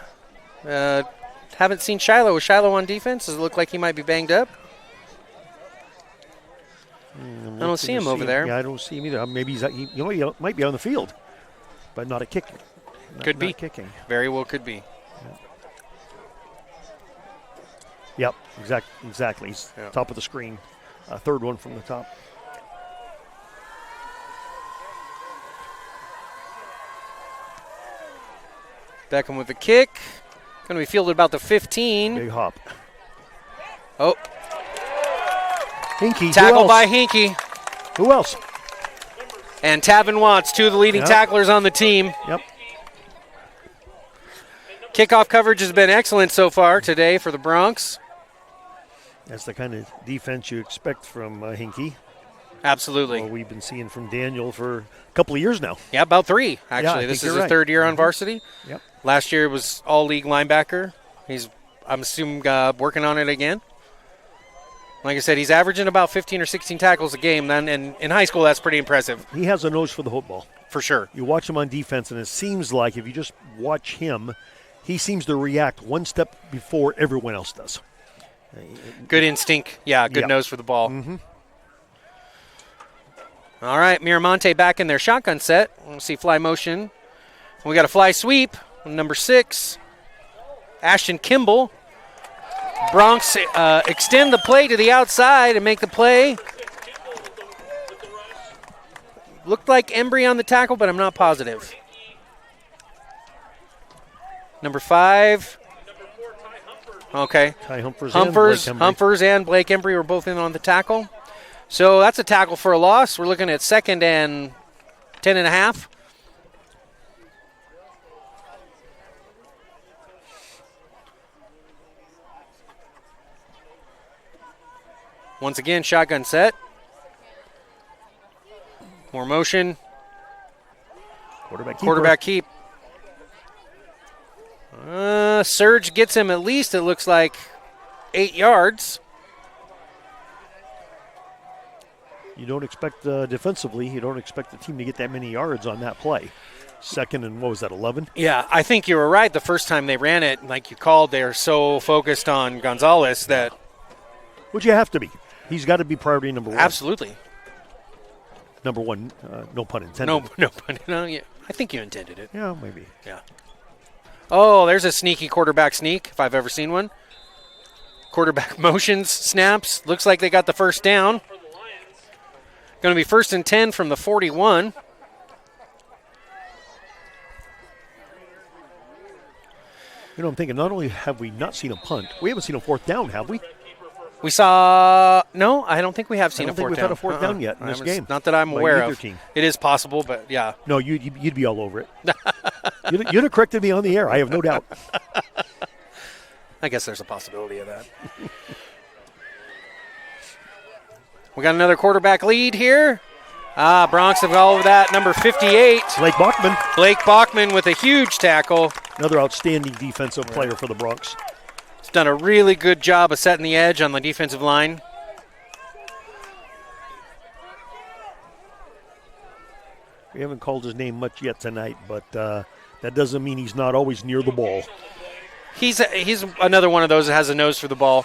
Speaker 2: Haven't seen Shiloh. Is Shiloh on defense? Does it look like he might be banged up? I don't see him over there.
Speaker 3: Yeah, I don't see him either. Maybe he might be on the field, but not a kicker.
Speaker 2: Could be.
Speaker 3: Not kicking.
Speaker 2: Very well could be.
Speaker 3: Yep, exactly. He's top of the screen. Third one from the top.
Speaker 2: Beckham with the kick. Going to be fielded about the 15.
Speaker 3: Big hop.
Speaker 2: Oh,
Speaker 3: Hinkey.
Speaker 2: tackle by Hinkey.
Speaker 3: Who else?
Speaker 2: And Tavin Watts, two of the leading tacklers on the team.
Speaker 3: Yep.
Speaker 2: Kickoff coverage has been excellent so far today for the Bronx.
Speaker 3: That's the kind of defense you expect from Hinkey.
Speaker 2: Absolutely.
Speaker 3: Well, we've been seeing from Daniel for a couple of years now.
Speaker 2: Yeah, about 3, actually.
Speaker 3: Yeah, I
Speaker 2: this
Speaker 3: think
Speaker 2: is
Speaker 3: you're
Speaker 2: his third year on
Speaker 3: Mhm.
Speaker 2: varsity.
Speaker 3: Yep.
Speaker 2: Last year was all-league linebacker. I'm assuming, working on it again. Like I said, he's averaging about 15 or 16 tackles a game. Then, and in high school, that's pretty impressive.
Speaker 3: He has a nose for the football.
Speaker 2: For sure.
Speaker 3: You watch him on defense, and it seems like if you just watch him, he seems to react one step before everyone else does.
Speaker 2: Good instinct. Yeah, good
Speaker 3: Yep.
Speaker 2: nose for the ball.
Speaker 3: Mm-hmm.
Speaker 2: All right, Mira Monte back in their shotgun set. We'll see fly motion. We got a fly sweep. Number 6, Ashton Kimball. Bronx extend the play to the outside and make the play. Looked like Embry on the tackle, but I'm not positive. Number 5. Okay.
Speaker 3: Ty
Speaker 2: Humphers and Blake Embry were both in on the tackle. So that's a tackle for a loss. We're looking at 2nd and 10.5. Once again, shotgun set. More motion. Quarterback keep. Surge gets him at least, it looks like, 8 yards.
Speaker 3: You don't expect defensively, you don't expect the team to get that many yards on that play. 2nd and, 11?
Speaker 2: Yeah, I think you were right. The first time they ran it, like you called, they are so focused on Gonzalez that...
Speaker 3: Would you have to be? He's got to be priority number 1.
Speaker 2: Absolutely.
Speaker 3: Number 1, no pun intended.
Speaker 2: No pun. No, yeah, I think you intended it.
Speaker 3: Yeah, maybe.
Speaker 2: Yeah. Oh, there's a sneaky quarterback sneak, if I've ever seen one. Quarterback motions, snaps. Looks like they got the first down. Going to be 1st and 10 from the 41.
Speaker 3: You know, I'm thinking, not only have we not seen a punt, we haven't seen a 4th down, have we?
Speaker 2: We saw no. I don't think we have seen a 4th down.
Speaker 3: I don't think we've had a 4th down yet in this game.
Speaker 2: Not that I'm
Speaker 3: by
Speaker 2: aware
Speaker 3: either
Speaker 2: of.
Speaker 3: Team.
Speaker 2: It is possible, but yeah.
Speaker 3: No, you'd be all over it. You'd have corrected me on the air. I have no doubt.
Speaker 2: I guess there's a possibility of that. We got another quarterback lead here. Bronx have all of that. Number 58. Blake Bachman with a huge tackle.
Speaker 3: Another outstanding defensive player for the Bronx.
Speaker 2: He's done a really good job of setting the edge on the defensive line.
Speaker 3: We haven't called his name much yet tonight, but that doesn't mean he's not always near the ball.
Speaker 2: He's another one of those that has a nose for the ball.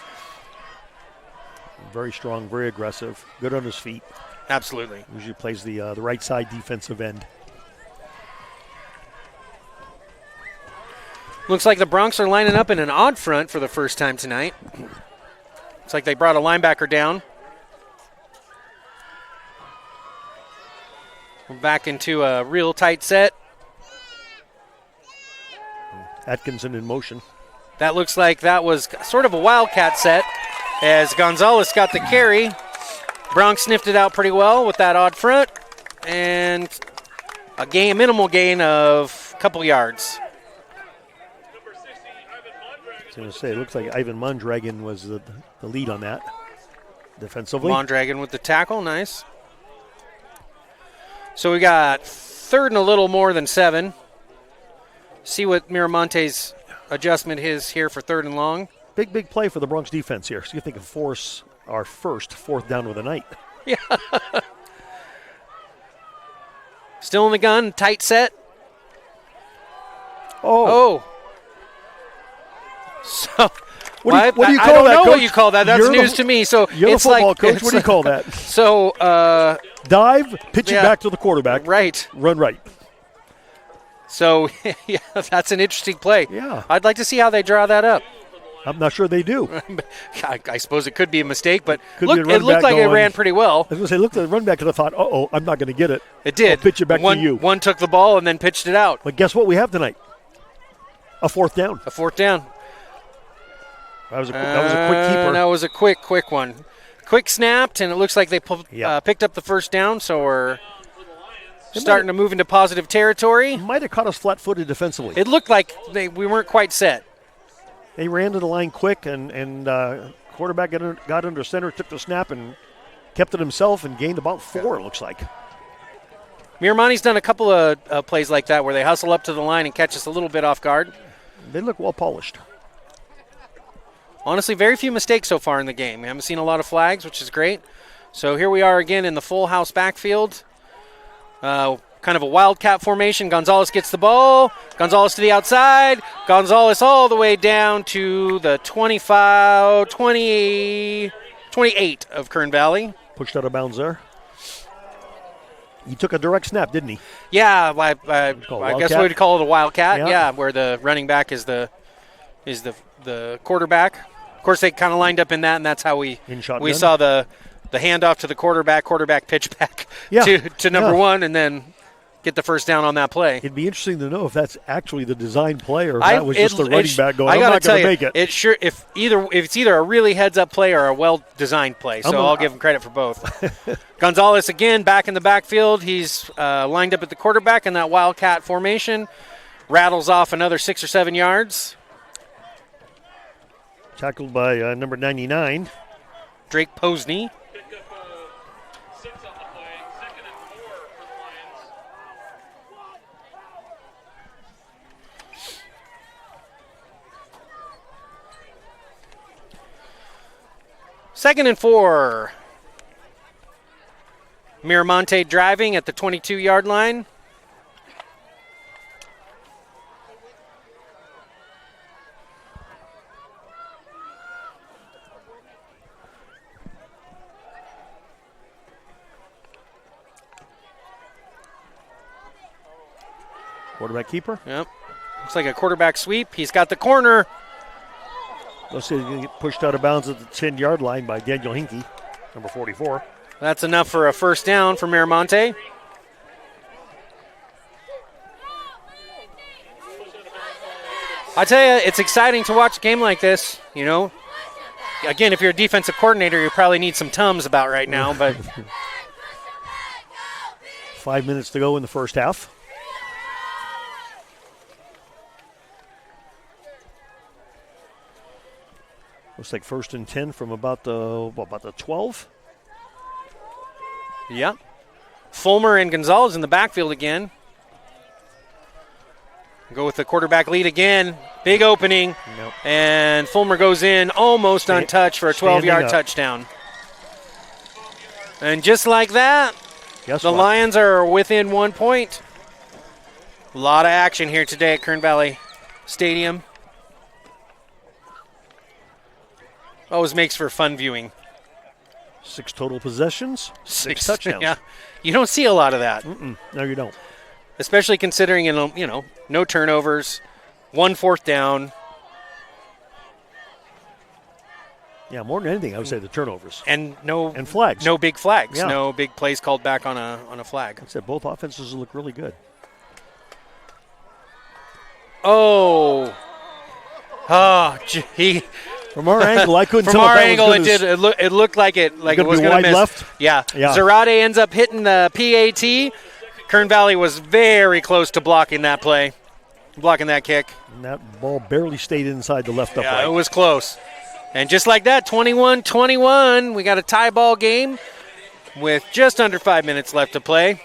Speaker 3: Very strong, very aggressive, good on his feet.
Speaker 2: Absolutely.
Speaker 3: Usually plays the right side defensive end.
Speaker 2: Looks like the Bronx are lining up in an odd front for the first time tonight. Looks like they brought a linebacker down. We're back into a real tight set.
Speaker 3: Atkinson in motion.
Speaker 2: That looks like that was sort of a wildcat set as Gonzalez got the carry. Bronx sniffed it out pretty well with that odd front, and a minimal gain of a couple yards.
Speaker 3: I was going to say, it looks like Ivan Mondragon was the lead on that defensively.
Speaker 2: Mondragon with the tackle, nice. So we got 3rd and a little more than 7. See what Miramonte's adjustment is here for 3rd and long.
Speaker 3: Big play for the Bronx defense here. See if they can force our first 4th down of the night.
Speaker 2: Yeah. Still in the gun, tight set.
Speaker 3: Oh.
Speaker 2: So
Speaker 3: what do you call that,
Speaker 2: I don't know
Speaker 3: Coach?
Speaker 2: what you call that. That's news to me. So
Speaker 3: you're
Speaker 2: it's
Speaker 3: the football
Speaker 2: like,
Speaker 3: coach. What do you call that?
Speaker 2: So
Speaker 3: dive, pitch it back to the quarterback.
Speaker 2: Right.
Speaker 3: Run right.
Speaker 2: So yeah, that's an interesting play.
Speaker 3: Yeah.
Speaker 2: I'd like to see how they draw that up.
Speaker 3: I'm not sure they do.
Speaker 2: I suppose it could be a mistake, but it
Speaker 3: Could be a
Speaker 2: looked like
Speaker 3: going,
Speaker 2: it ran pretty well.
Speaker 3: I was going to say, looked at the run back and I thought, I'm not going to get it.
Speaker 2: It did.
Speaker 3: I'll pitch it back to you.
Speaker 2: One took the ball and then pitched it out.
Speaker 3: But guess what we have tonight? A 4th down.
Speaker 2: A 4th down.
Speaker 3: That was a quick keeper.
Speaker 2: That was a quick one. Quick snapped, and it looks like they picked up the first down, so we're starting to move into positive territory.
Speaker 3: Might have caught us flat-footed defensively.
Speaker 2: It looked like we weren't quite set.
Speaker 3: They ran to the line quick, and quarterback got under center, took the snap, and kept it himself and gained about 4, it looks like.
Speaker 2: Miramonte's done a couple of plays like that where they hustle up to the line and catch us a little bit off guard.
Speaker 3: They look well polished.
Speaker 2: Honestly, very few mistakes so far in the game. We haven't seen a lot of flags, which is great. So here we are again in the full house backfield. Kind of a wildcat formation. Gonzalez gets the ball. Gonzalez to the outside. Gonzalez all the way down to the 28 of Kern Valley.
Speaker 3: Pushed out of bounds there. He took a direct snap, didn't he?
Speaker 2: Yeah, I guess we would call it a wildcat. Yeah, where the running back is the quarterback. Of course, they kind of lined up in that, and that's how we saw the handoff to the quarterback pitch back to number 1, and then get the first down on that play.
Speaker 3: It'd be interesting to know if that's actually the design play or if that was just the running back going, I'm not going to make it.
Speaker 2: If it's either a really heads-up play or a well-designed play, so I'll give him credit for both. Gonzalez, again, back in the backfield. He's lined up at the quarterback in that wildcat formation. Rattles off another 6 or 7 yards.
Speaker 3: Tackled by number 99.
Speaker 2: Drake Posney. Second and 4. Miramonte driving at the 22-yard line.
Speaker 3: Quarterback keeper.
Speaker 2: Yep. Looks like a quarterback sweep. He's got the corner.
Speaker 3: Looks like he's going to get pushed out of bounds at the 10-yard line by Daniel Hinkie, number 44.
Speaker 2: That's enough for a first down for Mira Monte. I tell you, it's exciting to watch a game like this, you know. Again, if you're a defensive coordinator, you probably need some Tums about right now, but
Speaker 3: 5 minutes to go in the first half. Looks like 1st and 10 from about the 12.
Speaker 2: yeah. Fulmer and Gonzalez in the backfield again. Go with the quarterback lead again. Big opening.
Speaker 3: Nope.
Speaker 2: And Fulmer goes in almost untouched for a 12-yard touchdown. And just like that, the Lions are within 1 point. A lot of action here today at Kern Valley Stadium. Always makes for fun viewing.
Speaker 3: 6 total possessions, 6 touchdowns.
Speaker 2: Yeah, you don't see a lot of that.
Speaker 3: No, you don't.
Speaker 2: Especially considering, no turnovers, 1 4th down.
Speaker 3: Yeah, more than anything, I would say the turnovers.
Speaker 2: And
Speaker 3: flags.
Speaker 2: No big flags.
Speaker 3: Yeah.
Speaker 2: No big plays called back on a flag.
Speaker 3: I said both offenses look really good.
Speaker 2: Oh, gee.
Speaker 3: From our angle, I couldn't
Speaker 2: From
Speaker 3: tell.
Speaker 2: our
Speaker 3: if that
Speaker 2: angle,
Speaker 3: was
Speaker 2: it looked like it was going to miss.
Speaker 3: Left?
Speaker 2: Yeah.
Speaker 3: Yeah.
Speaker 2: Zarate ends up hitting the PAT. Kern Valley was very close to blocking that play, blocking that kick.
Speaker 3: And that ball barely stayed inside the left upright.
Speaker 2: Yeah, it was close. And just like that, 21-21, we got a tie ball game with just under 5 minutes left to play.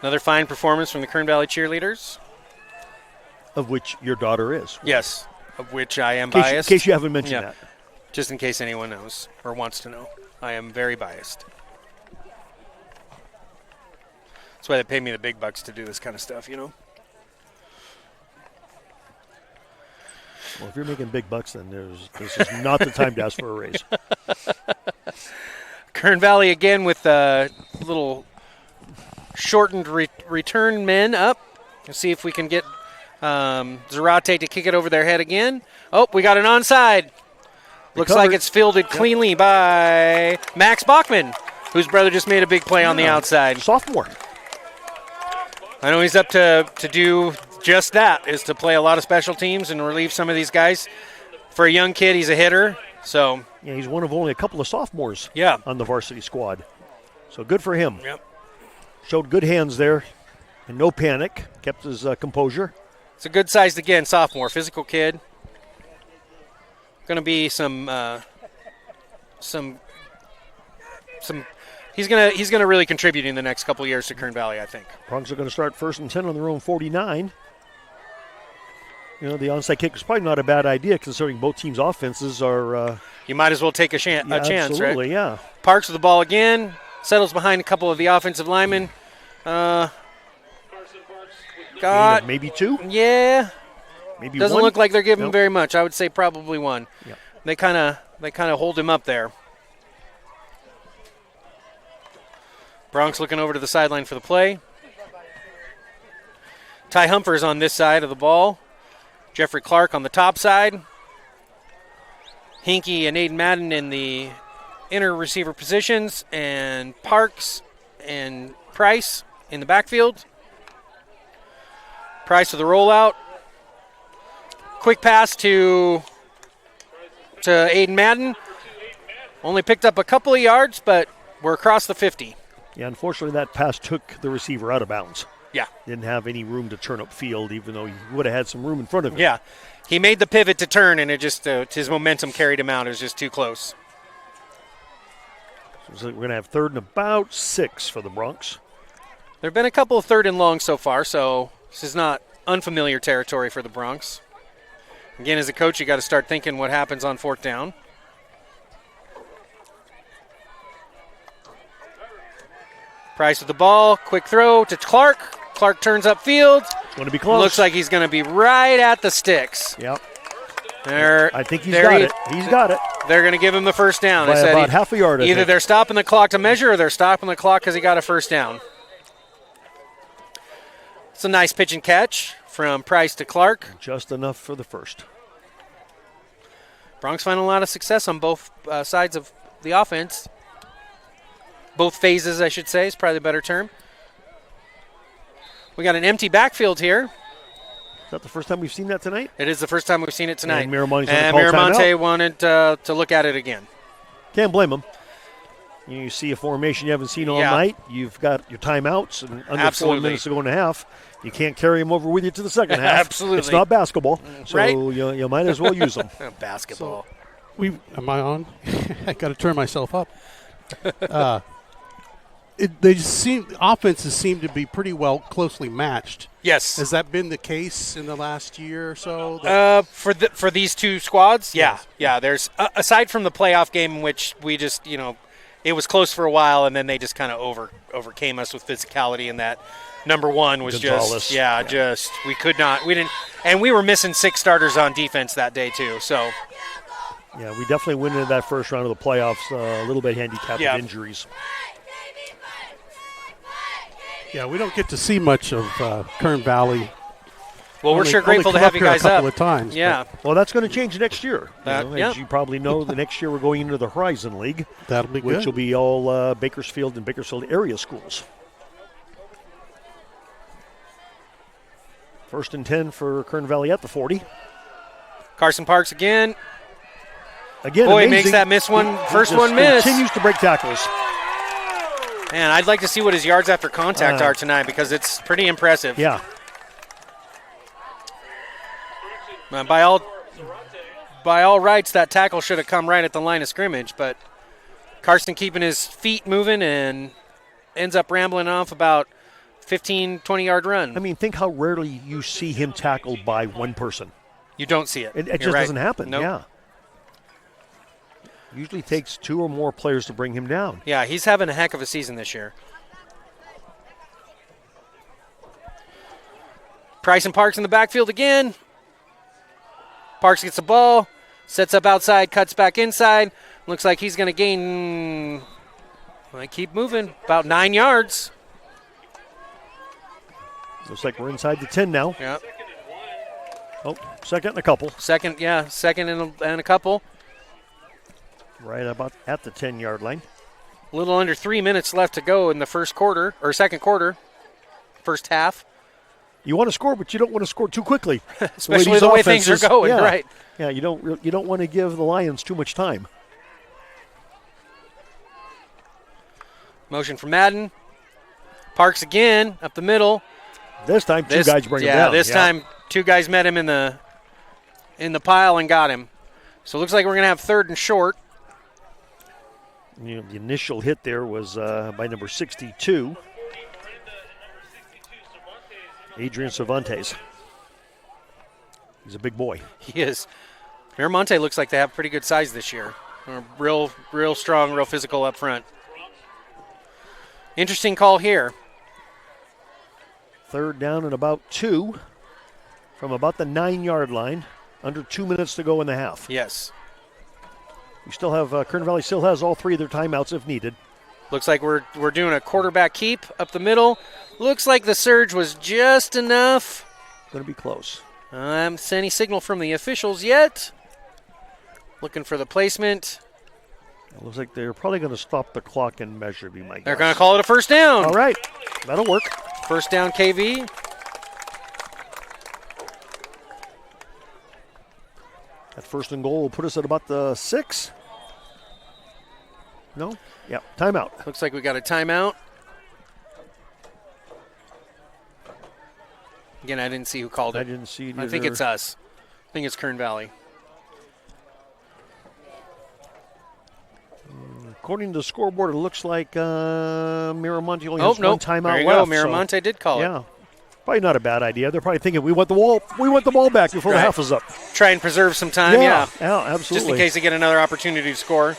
Speaker 2: Another fine performance from the Kern Valley cheerleaders.
Speaker 3: Of which your daughter is.
Speaker 2: Yes, of which I am
Speaker 3: In
Speaker 2: biased.
Speaker 3: case you haven't mentioned that.
Speaker 2: Just in case anyone knows or wants to know. I am very biased. That's why they pay me the big bucks to do this kind of stuff, you know?
Speaker 3: Well, if you're making big bucks, then this is not the time to ask for a raise.
Speaker 2: Kern Valley again with a little shortened return men up. Let's see if we can get Zarate to kick it over their head again. Oh, we got an onside. Looks like it's fielded cleanly by Max Bachman, whose brother just made a big play on the outside.
Speaker 3: Sophomore.
Speaker 2: I know he's up to do just that, is to play a lot of special teams and relieve some of these guys. For a young kid, he's a hitter. So
Speaker 3: yeah, he's one of only a couple of sophomores on the varsity squad. So good for him.
Speaker 2: Yep.
Speaker 3: Showed good hands there and no panic. Kept his composure.
Speaker 2: It's a good sized, again, sophomore, physical kid. Going to be some. He's gonna really contribute in the next couple of years to Kern Valley, I think.
Speaker 3: Broncs are going to start 1st and 10 on their own 49. You know, the onside kick is probably not a bad idea considering both teams' offenses are.
Speaker 2: You might as well take a chance,
Speaker 3: absolutely,
Speaker 2: right?
Speaker 3: Yeah.
Speaker 2: Parks with the ball again, settles behind a couple of the offensive linemen. Got
Speaker 3: maybe 2.
Speaker 2: Yeah.
Speaker 3: Maybe
Speaker 2: doesn't
Speaker 3: 1?
Speaker 2: look like they're giving him very much. I would say probably 1.
Speaker 3: Yep.
Speaker 2: They kind of hold him up there. Broncs looking over to the sideline for the play. Ty Humphers on this side of the ball. Jeffrey Clark on the top side. Hinkie and Aiden Madden in the inner receiver positions, and Parks and Price in the backfield. Price with the rollout. Quick pass to Aiden Madden. Only picked up a couple of yards, but we're across the 50.
Speaker 3: Yeah, unfortunately, that pass took the receiver out of bounds.
Speaker 2: Yeah.
Speaker 3: Didn't have any room to turn up field, even though he would have had some room in front of him.
Speaker 2: Yeah. He made the pivot to turn, and it just his momentum carried him out. It was just too close.
Speaker 3: So we're going to have 3rd and about 6 for the Broncs.
Speaker 2: There have been a couple of 3rd and long so far, so this is not unfamiliar territory for the Broncs. Again, as a coach, you got to start thinking what happens on 4th down. Price with the ball, quick throw to Clark. Clark turns upfield.
Speaker 3: It's going to be close.
Speaker 2: Looks like he's going to be right at the sticks.
Speaker 3: Yep. I think he's got it. He's got it.
Speaker 2: They're going to give him the first down.
Speaker 3: By about half a yard, I
Speaker 2: either
Speaker 3: think.
Speaker 2: they're stopping the clock to measure or they're stopping the clock because he got a first down. It's a nice pitch and catch from Price to Clark.
Speaker 3: Just enough for the first.
Speaker 2: Bronx finding a lot of success on both sides of the offense. Both phases, I should say, is probably the better term. We got an empty backfield here.
Speaker 3: Is that the first time we've seen that tonight?
Speaker 2: It is the first time we've seen it tonight.
Speaker 3: And Miramonte
Speaker 2: wanted to look at it again.
Speaker 3: Can't blame him. You see a formation you haven't seen all night. You've got your timeouts and under 4 minutes to go in a half. You can't carry them over with you to the second half.
Speaker 2: Absolutely.
Speaker 3: It's not basketball, so
Speaker 2: right?
Speaker 3: you might as well use them.
Speaker 2: Basketball.
Speaker 1: So am I on? I got to turn myself up. Offenses seem to be pretty well closely matched.
Speaker 2: Yes.
Speaker 1: Has that been the case in the last year or so?
Speaker 2: For these two squads,
Speaker 1: Yes.
Speaker 2: yeah. There's aside from the playoff game in which we just it was close for a while and then they just kind of overcame us with physicality, and that number one was
Speaker 3: Gonzalez.
Speaker 2: we didn't, and we were missing 6 starters on defense that day too. So
Speaker 3: yeah, we definitely went into that first round of the playoffs a little bit handicapped with injuries.
Speaker 1: Yeah, we don't get to see much of Kern Valley.
Speaker 2: Well, we're sure grateful to have you guys
Speaker 1: a couple
Speaker 2: up.
Speaker 1: Of times,
Speaker 2: yeah.
Speaker 3: Well, that's going to change next year.
Speaker 2: As
Speaker 3: you probably know, the next year we're going into the Horizon League.
Speaker 1: That'll be good.
Speaker 3: Which will be all Bakersfield and Bakersfield area schools. 1st and 10 for Kern Valley at the 40.
Speaker 2: Carson Parks again.
Speaker 3: Again,
Speaker 2: boy,
Speaker 3: amazing.
Speaker 2: Makes that first one miss.
Speaker 3: Continues to break tackles.
Speaker 2: Man, I'd like to see what his yards after contact are tonight because it's pretty impressive.
Speaker 3: Yeah.
Speaker 2: By all rights, that tackle should have come right at the line of scrimmage, but Carson keeping his feet moving and ends up rambling off about 15, 20-yard run.
Speaker 3: I mean, think how rarely you see him tackled by one person.
Speaker 2: You don't see it.
Speaker 3: It just doesn't happen.
Speaker 2: Nope.
Speaker 3: Yeah. Usually takes 2 or more players to bring him down.
Speaker 2: Yeah, he's having a heck of a season this year. Price and Parks in the backfield again. Parks gets the ball, sets up outside, cuts back inside. Looks like he's going to gain, keep moving, about 9 yards.
Speaker 3: Looks like we're inside the 10 now.
Speaker 2: Yeah.
Speaker 3: Oh, second and a couple.
Speaker 2: Second and a couple.
Speaker 3: Right about at the 10-yard line.
Speaker 2: A little under 3 minutes left to go in the second quarter, first half.
Speaker 3: You want to score, but you don't want to score too quickly.
Speaker 2: Especially the way things are going, right?
Speaker 3: Yeah, you don't want to give the Lions too much time.
Speaker 2: Motion for Madden. Parks again, up the middle.
Speaker 3: This time, two guys bring him down.
Speaker 2: Yeah, this time 2 guys met him in the pile and got him. So it looks like we're going to have 3rd and short.
Speaker 3: The initial hit there was by number 62, Adrian Cervantes. He's a big boy.
Speaker 2: He is. Monte looks like they have pretty good size this year. Real strong, real physical up front. Interesting call here.
Speaker 3: 3rd down and about 2 from about the 9-yard line. Under 2 minutes to go in the half.
Speaker 2: Yes.
Speaker 3: We still have Kern Valley still has all 3 of their timeouts if needed.
Speaker 2: Looks like we're doing a quarterback keep up the middle. Looks like the surge was just enough.
Speaker 3: Going to be close.
Speaker 2: I haven't seen any signal from the officials yet. Looking for the placement.
Speaker 3: It looks like they're probably going to stop the clock and measure, be my guess.
Speaker 2: They're going to call it a first down.
Speaker 3: All right. That'll work.
Speaker 2: First down, KV.
Speaker 3: That 1st and goal will put us at about the 6. No? Yeah, timeout.
Speaker 2: Looks like we got a timeout. Again, I didn't see who called it.
Speaker 3: I didn't see it either.
Speaker 2: I think it's us. I think it's Kern Valley.
Speaker 3: According to the scoreboard, it looks like Miramonte only has one timeout
Speaker 2: there you
Speaker 3: left.
Speaker 2: Go. Miramonte did call it.
Speaker 3: Probably not a bad idea. They're probably thinking we want the ball back before the half is up.
Speaker 2: Try and preserve some time. Yeah,
Speaker 3: absolutely.
Speaker 2: Just in case they get another opportunity to score.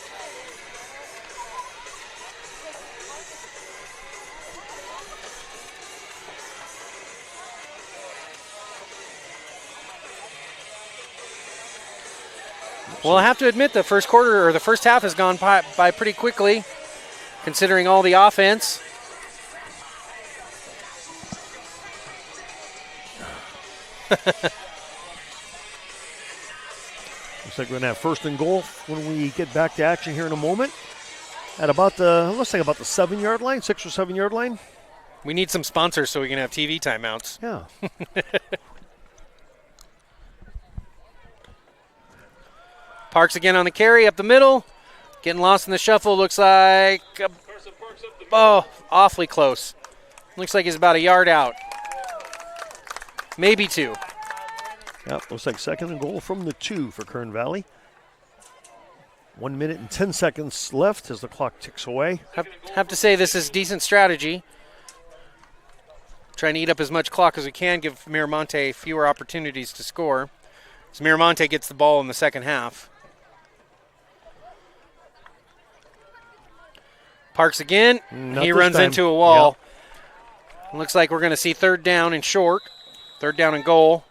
Speaker 2: Well, I have to admit the first quarter or the first half has gone by pretty quickly, considering all the offense.
Speaker 3: Looks like we're going to have first and goal when we get back to action here in a moment. At about the, let's say about the 7-yard line, 6 or 7 yard line.
Speaker 2: We need some sponsors so we can have TV timeouts.
Speaker 3: Yeah.
Speaker 2: Parks again on the carry up the middle. Getting lost in the shuffle. Looks like, awfully close. Looks like he's about a yard out. Maybe 2.
Speaker 3: Yep, looks like second and goal from the 2 for Kern Valley. 1 minute and 10 seconds left as the clock ticks away.
Speaker 2: Have to say this is decent strategy. Trying to eat up as much clock as we can, give Monte fewer opportunities to score. So Monte gets the ball in the second half. Parks again. He runs into a wall. Yep. Looks like we're going to see third down and short. Third down and goal.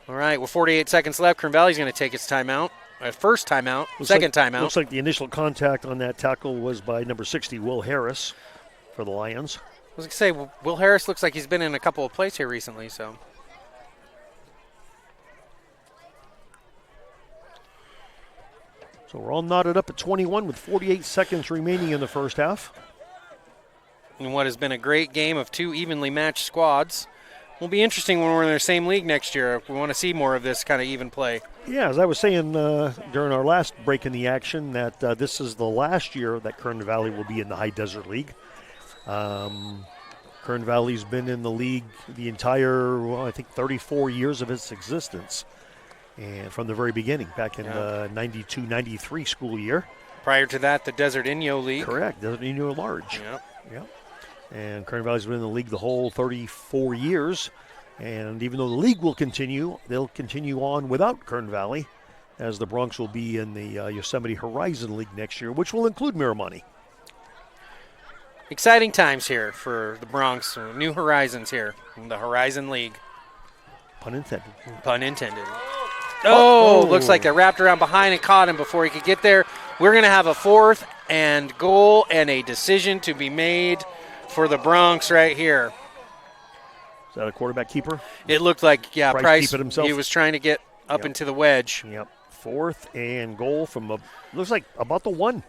Speaker 2: All right, with 48 seconds left, Kern Valley's going to take its timeout. First timeout, second timeout.
Speaker 3: Looks like the initial contact on that tackle was by number 60, Will Harris, for the Lions.
Speaker 2: I was going to say, Will Harris looks like he's been in a couple of plays here recently, so.
Speaker 3: So we're all knotted up at 21 with 48 seconds remaining in the first half.
Speaker 2: In what has been a great game of 2 evenly matched squads. Will be interesting when we're in the same league next year. We want to see more of this kind of even play.
Speaker 3: Yeah, as I was saying during our last break in the action, that this is the last year that Kern Valley will be in the High Desert League. Kern Valley's been in the league the entire, I think 34 years of its existence. And from the very beginning, back in the 92-93 school year.
Speaker 2: Prior to that, the Desert Inyo League.
Speaker 3: Correct, Desert Inyo Large.
Speaker 2: Yep.
Speaker 3: And Kern Valley's been in the league the whole 34 years. And even though the league will continue, they'll continue on without Kern Valley, as the Bronx will be in the Yosemite Horizon League next year, which will include Miramonte.
Speaker 2: Exciting times here for the Bronx. New horizons here in the Horizon League.
Speaker 3: Pun intended.
Speaker 2: Pun intended. Oh, looks like they wrapped around behind and caught him before he could get there. We're going to have a fourth and goal and a decision to be made for the Bronx right here.
Speaker 3: Is that a quarterback keeper?
Speaker 2: It looked like, Price
Speaker 3: keep it himself?
Speaker 2: He was trying to get up into the wedge.
Speaker 3: Yep. Fourth and goal from looks like about the 1.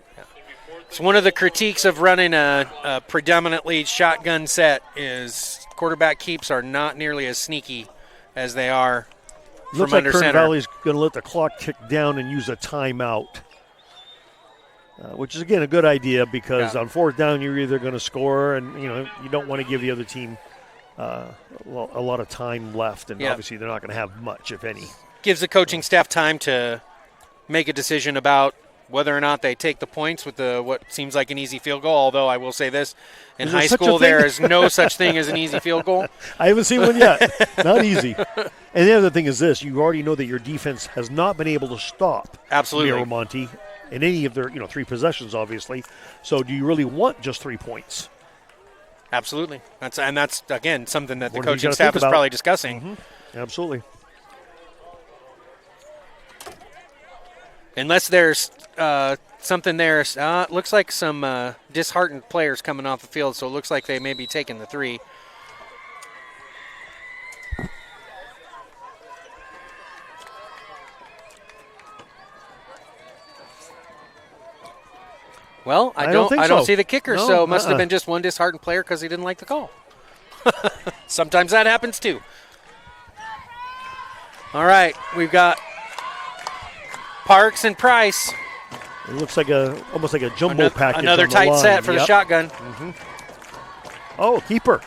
Speaker 2: It's one of the critiques of running a predominantly shotgun set is quarterback keeps are not nearly as sneaky as they are
Speaker 3: looks
Speaker 2: from
Speaker 3: like
Speaker 2: under
Speaker 3: Kern
Speaker 2: center.
Speaker 3: Valley's going to let the clock tick down and use a timeout. Which is, again, a good idea because on fourth down you're either going to score and, you don't want to give the other team a lot of time left. And obviously they're not going to have much, if any.
Speaker 2: Gives the coaching staff time to make a decision about whether or not they take the points with what seems like an easy field goal, although I will say this, in high school there is no such thing as an easy field goal.
Speaker 3: I haven't seen one yet. Not easy. And the other thing is this, you already know that your defense has not been able to stop Miramonte in any of their 3 possessions, obviously. So do you really want just 3 points?
Speaker 2: Absolutely. That's again, something that the coaching staff is probably discussing.
Speaker 3: Mm-hmm. Absolutely.
Speaker 2: Unless there's something there. It looks like some disheartened players coming off the field, so it looks like they may be taking the 3. Well, I don't see the kicker, so it must have been just one disheartened player because he didn't like the call. Sometimes that happens too. All right, we've got Parks and Price.
Speaker 3: It looks like almost like a jumbo package.
Speaker 2: Another tight set for the shotgun.
Speaker 3: Mm-hmm. Oh, keeper.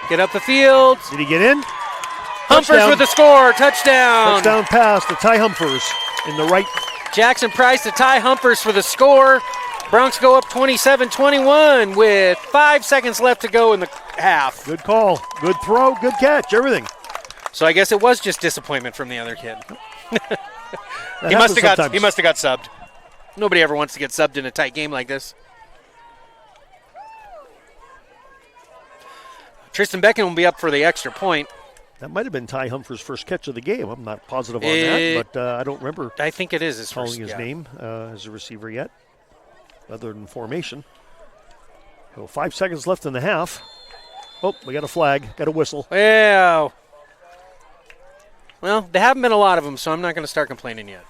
Speaker 2: Get up the field.
Speaker 3: Did he get in?
Speaker 2: Humphers with the score. Touchdown.
Speaker 3: Touchdown pass to Ty Humphers in the right.
Speaker 2: Jackson Price to Ty Humphers for the score. Bronx go up 27-21 with 5 seconds left to go in the half.
Speaker 3: Good call. Good throw. Good catch. Everything.
Speaker 2: So I guess it was just disappointment from the other kid. He must have got subbed. Nobody ever wants to get subbed in a tight game like this. Tristan Becken will be up for the extra point.
Speaker 3: That might have been Ty Humphreys' first catch of the game. I'm not positive on that, but I don't remember
Speaker 2: I think it is his
Speaker 3: calling
Speaker 2: first.
Speaker 3: his name as a receiver yet, other than formation. So 5 seconds left in the half. Oh, we got a flag, got a whistle.
Speaker 2: Wow. Well, there haven't been a lot of them, so I'm not going to start complaining yet.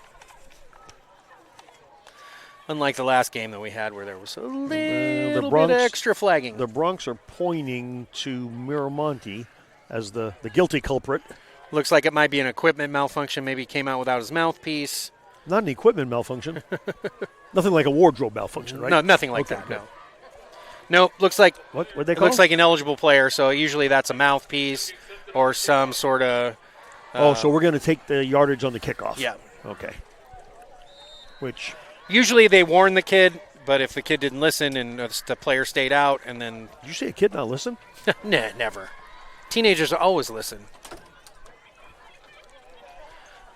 Speaker 2: Unlike the last game that we had where there was a little bit of extra flagging.
Speaker 3: The Bronx are pointing to Monte as the guilty culprit.
Speaker 2: Looks like it might be an equipment malfunction. Maybe he came out without his mouthpiece.
Speaker 3: Not an equipment malfunction. Nothing like a wardrobe malfunction, right?
Speaker 2: No, nothing like that, no. Nope, looks like
Speaker 3: what they call
Speaker 2: looks like an eligible player, so usually that's a mouthpiece or some sort of
Speaker 3: so we're going to take the yardage on the kickoff.
Speaker 2: Yeah.
Speaker 3: Okay. Which
Speaker 2: usually they warn the kid, but if the kid didn't listen and the player stayed out and then
Speaker 3: did you say a kid not listen?
Speaker 2: Nah, never. Teenagers always listen.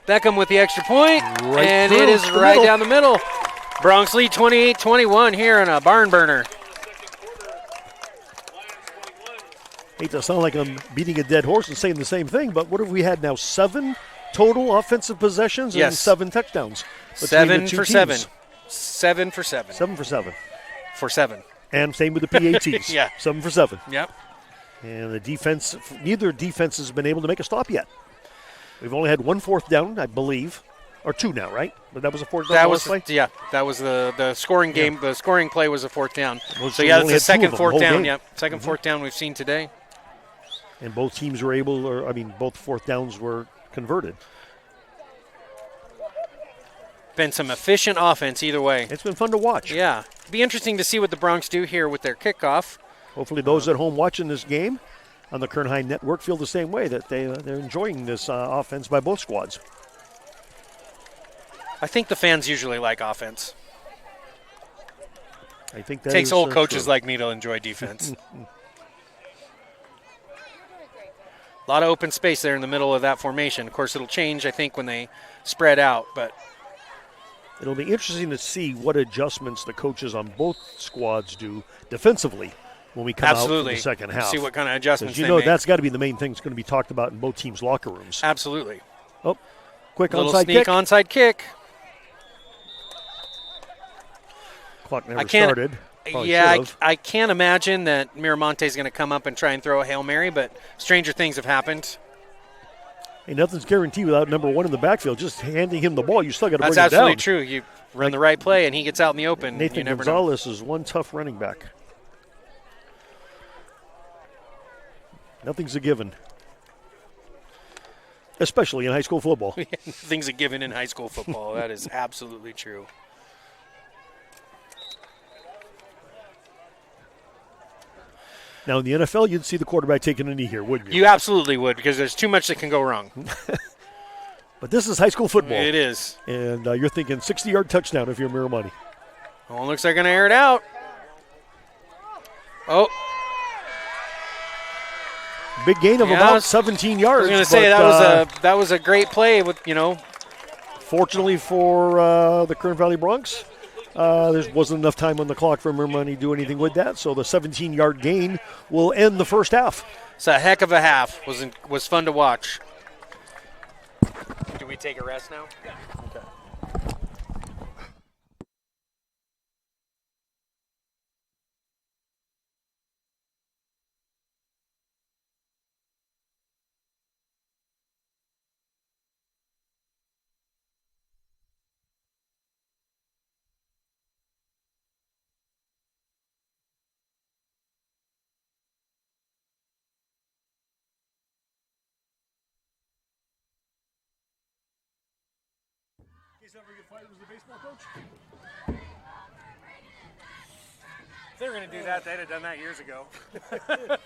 Speaker 2: Beckham with the extra point, and it is right down the middle. Bronx lead 28-21 here in a barn burner.
Speaker 3: Hate to sound like I'm beating a dead horse and saying the same thing, but what have we had now? 7 total offensive possessions and 7 touchdowns.
Speaker 2: 7 for 7. 7 for 7.
Speaker 3: 7 for 7.
Speaker 2: For 7.
Speaker 3: And same with the PATs.
Speaker 2: Yeah.
Speaker 3: 7 for 7.
Speaker 2: Yep.
Speaker 3: And the defense, neither defense has been able to make a stop yet. We've only had 1 fourth down, I believe, or 2 now, right? But that was a fourth down.
Speaker 2: That was that was the scoring game. Yeah. The scoring play was a 4th down.
Speaker 3: So
Speaker 2: that's the second 4th down. Yep, second 4th down we've seen today.
Speaker 3: And both teams were both 4th downs were converted.
Speaker 2: Been some efficient offense either way.
Speaker 3: It's been fun to watch.
Speaker 2: Yeah. Be interesting to see what the Bronx do here with their kickoff.
Speaker 3: Hopefully those at home watching this game on the Kern High Network feel the same way, that they're enjoying this offense by both squads.
Speaker 2: I think the fans usually like offense.
Speaker 3: I think that
Speaker 2: takes old coaches
Speaker 3: true.
Speaker 2: like me to enjoy defense. A lot of open space there in the middle of that formation. Of course, it'll change, I think, when they spread out. But
Speaker 3: it'll be interesting to see what adjustments the coaches on both squads do defensively when we come out for the second half.
Speaker 2: See what kind of adjustments
Speaker 3: they make. That's got to be the main thing that's going to be talked about in both teams' locker rooms.
Speaker 2: Absolutely.
Speaker 3: Oh, quick
Speaker 2: little
Speaker 3: onside
Speaker 2: sneak
Speaker 3: kick.
Speaker 2: Onside kick.
Speaker 3: Clock never started.
Speaker 2: I can't imagine that Mira Monte is going to come up and try and throw a Hail Mary, but stranger things have happened.
Speaker 3: Hey, nothing's guaranteed without number 1 in the backfield. Just handing him the ball, you still got to bring it down.
Speaker 2: That's absolutely true. You run the right play, and he gets out in the open.
Speaker 3: Nathan
Speaker 2: you never
Speaker 3: Gonzalez
Speaker 2: know.
Speaker 3: is one tough running back. Nothing's a given, especially in high school football.
Speaker 2: Things are given in high school football. That is absolutely true.
Speaker 3: Now, in the NFL, you'd see the quarterback taking a knee here, wouldn't you?
Speaker 2: You absolutely would, because there's too much that can go wrong.
Speaker 3: But this is high school football.
Speaker 2: It is.
Speaker 3: And you're thinking 60-yard touchdown if you're Mira Monte.
Speaker 2: Oh, looks like they're going to air it out. Oh.
Speaker 3: Big gain of about 17 yards.
Speaker 2: I was going to say that was a great play with,
Speaker 3: Fortunately for the Kern Valley Bronx, there wasn't enough time on the clock for Mira Monte to do anything with that, so the 17-yard gain will end the first half.
Speaker 2: It's a heck of a half. Was fun to watch. Do we take a rest now? Yeah. Okay.
Speaker 3: Ever get fired as the baseball coach?
Speaker 2: If they were going to do that, they'd have done that years ago.
Speaker 3: I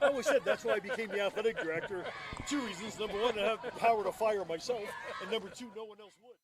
Speaker 3: always said that's why I became the athletic director. 2 reasons. Number 1, I have the power to fire myself. And number 2, no one else would.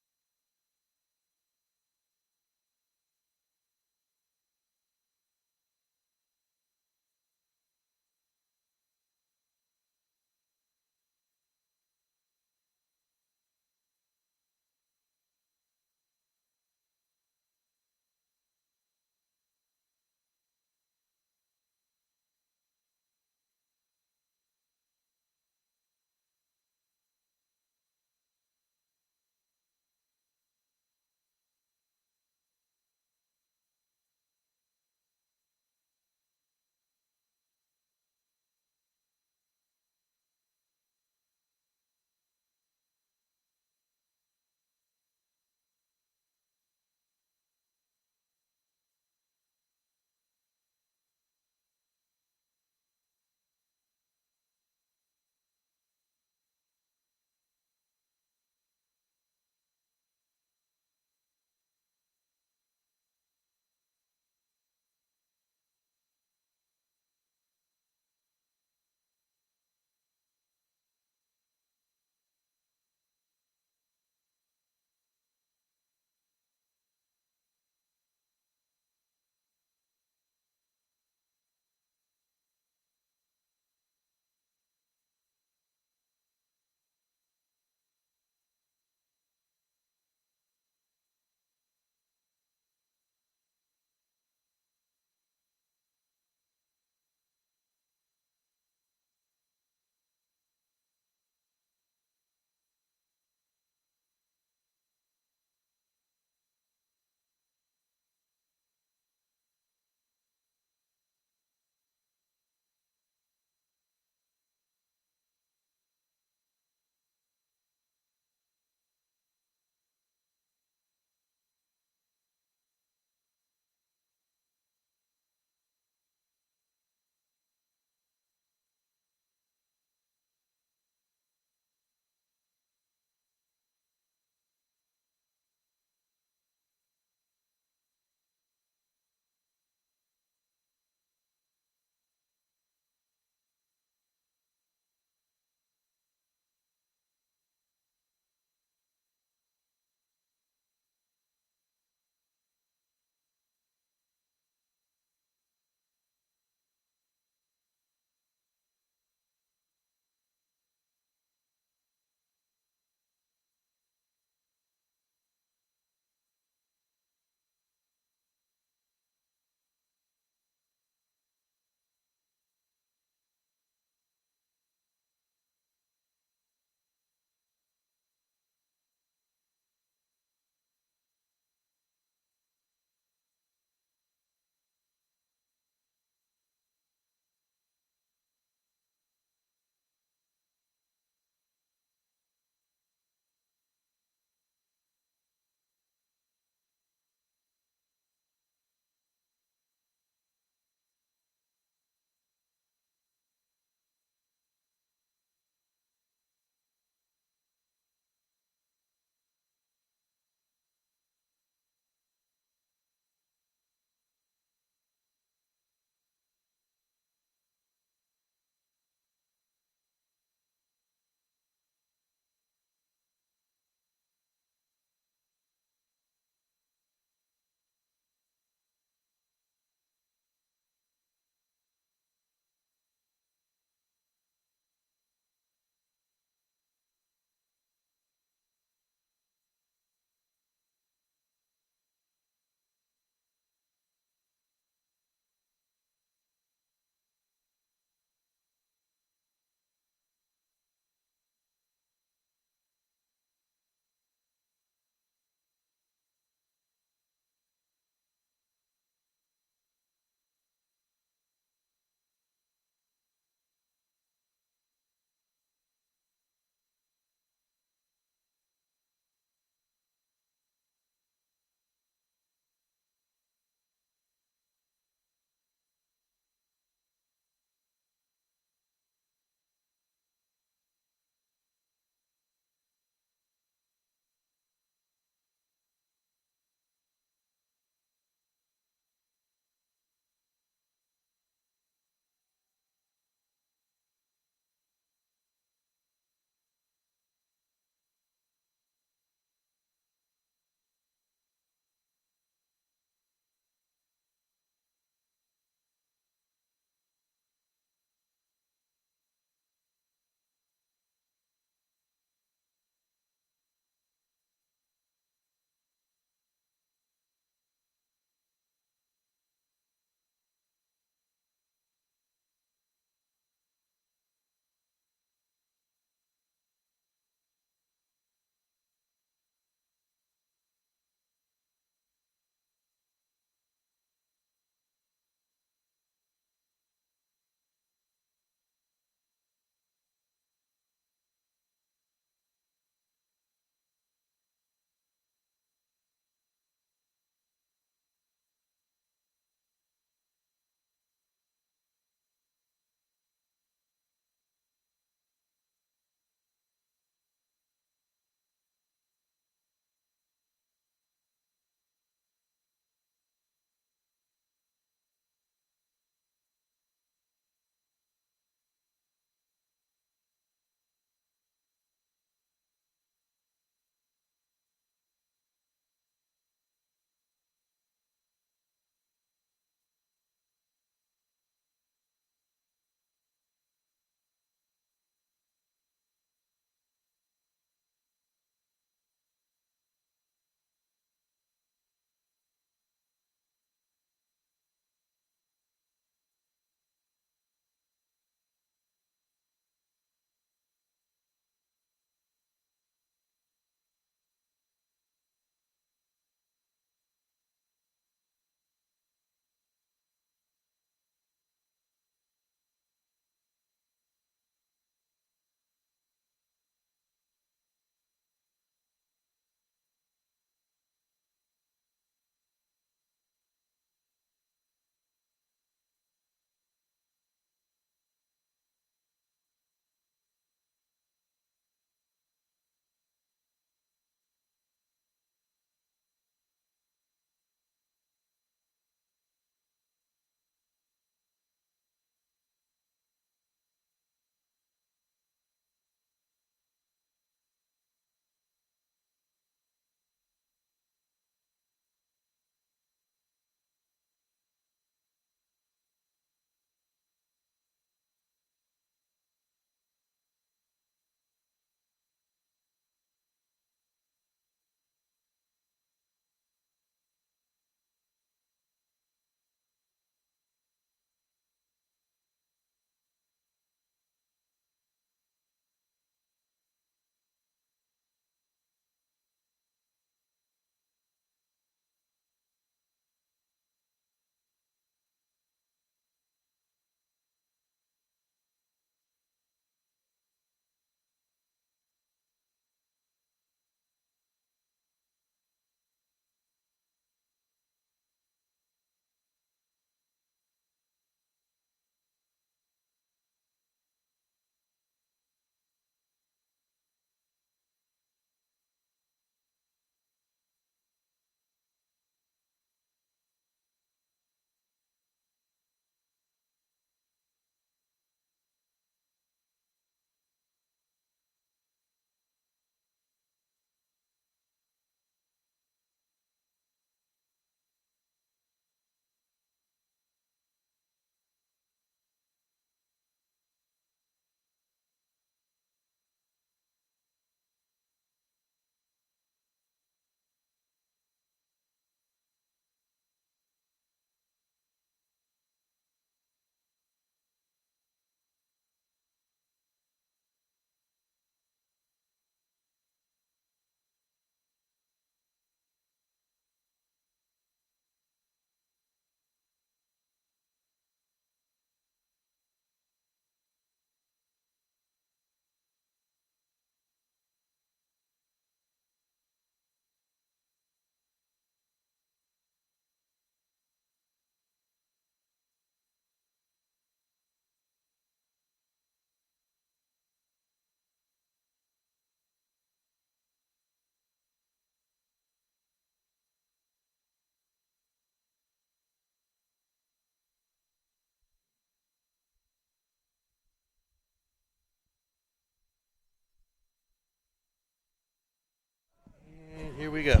Speaker 1: we go.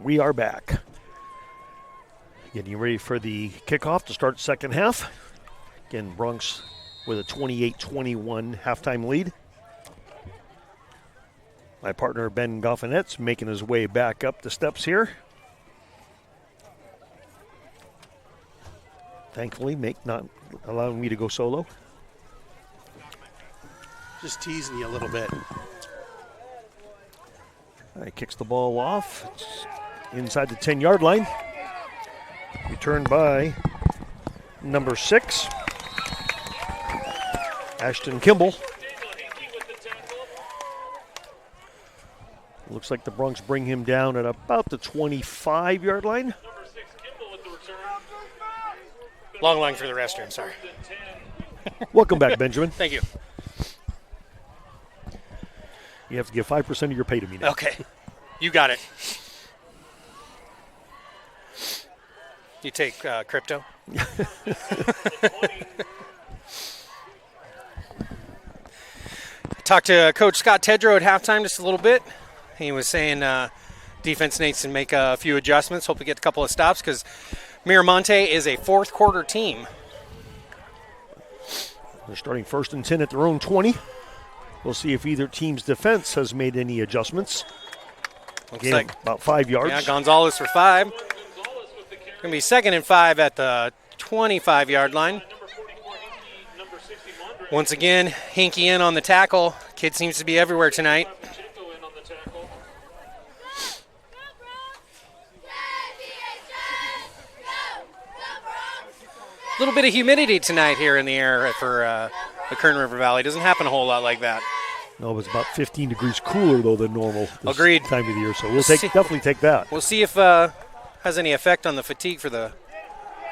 Speaker 3: We are back. Getting ready for the kickoff to start second half. Again, Bronx with a 28-21 halftime lead. My partner, Ben Goffinette's making his way back up the steps here. Thankfully, not allowing me to go solo.
Speaker 1: Just teasing you a little bit.
Speaker 3: He kicks the ball off. It's inside the 10-yard line. Returned by number 6, Ashton Kimball. Looks like the Bronx bring him down at about the 25-yard line.
Speaker 2: Long line for the restroom, sorry.
Speaker 3: Welcome back, Benjamin.
Speaker 2: Thank you.
Speaker 3: You have to give 5% of your pay to me now.
Speaker 2: Okay. You got it. You take crypto? Talked to Coach Scott Tedrow at halftime just a little bit. He was saying defense needs to make a few adjustments. Hope to get a couple of stops because Mira Monte is a fourth quarter team.
Speaker 3: They're starting 1st and 10 at their own 20. We'll see if either team's defense has made any adjustments.
Speaker 2: Looks
Speaker 3: Gain
Speaker 2: like
Speaker 3: about 5 yards.
Speaker 2: Yeah, Gonzalez for 5. Going to be 2nd and 5 at the 25-yard line. Once again, Hinkie in on the tackle. Kid seems to be everywhere tonight. A little bit of humidity tonight here in the air for the Kern River Valley. Doesn't happen a whole lot like that.
Speaker 3: No, it's about 15 degrees cooler, though, than normal this
Speaker 2: Agreed.
Speaker 3: time of the year. So we'll definitely take that.
Speaker 2: We'll see if has any effect on the fatigue for the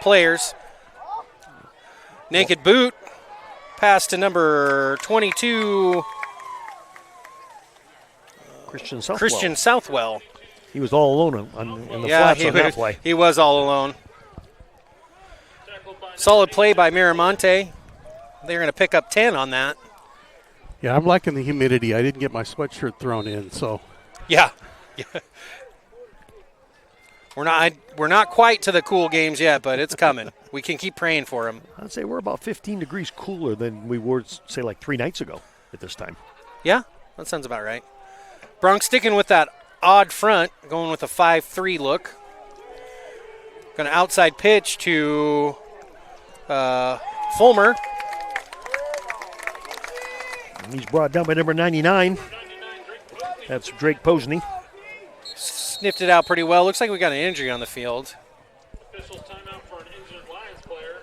Speaker 2: players. Naked boot. Pass to number 22, Christian Southwell.
Speaker 3: He was all alone in the flats on that play.
Speaker 2: He was all alone. Solid play by Miramonte. They're going to pick up 10 on that.
Speaker 1: Yeah, I'm liking the humidity. I didn't get my sweatshirt thrown in, so.
Speaker 2: Yeah. We're not quite to the cool games yet, but it's coming. We can keep praying for them.
Speaker 3: I'd say we're about 15 degrees cooler than we were, say, like 3 nights ago at this time.
Speaker 2: Yeah, that sounds about right. Bronx sticking with that odd front, going with a 5-3 look. Going to outside pitch to Fulmer.
Speaker 3: And he's brought down by number 99. That's Drake Posney.
Speaker 2: Sniffed it out pretty well. Looks like we got an injury on the field.
Speaker 4: Officials timeout for an injured Lions player.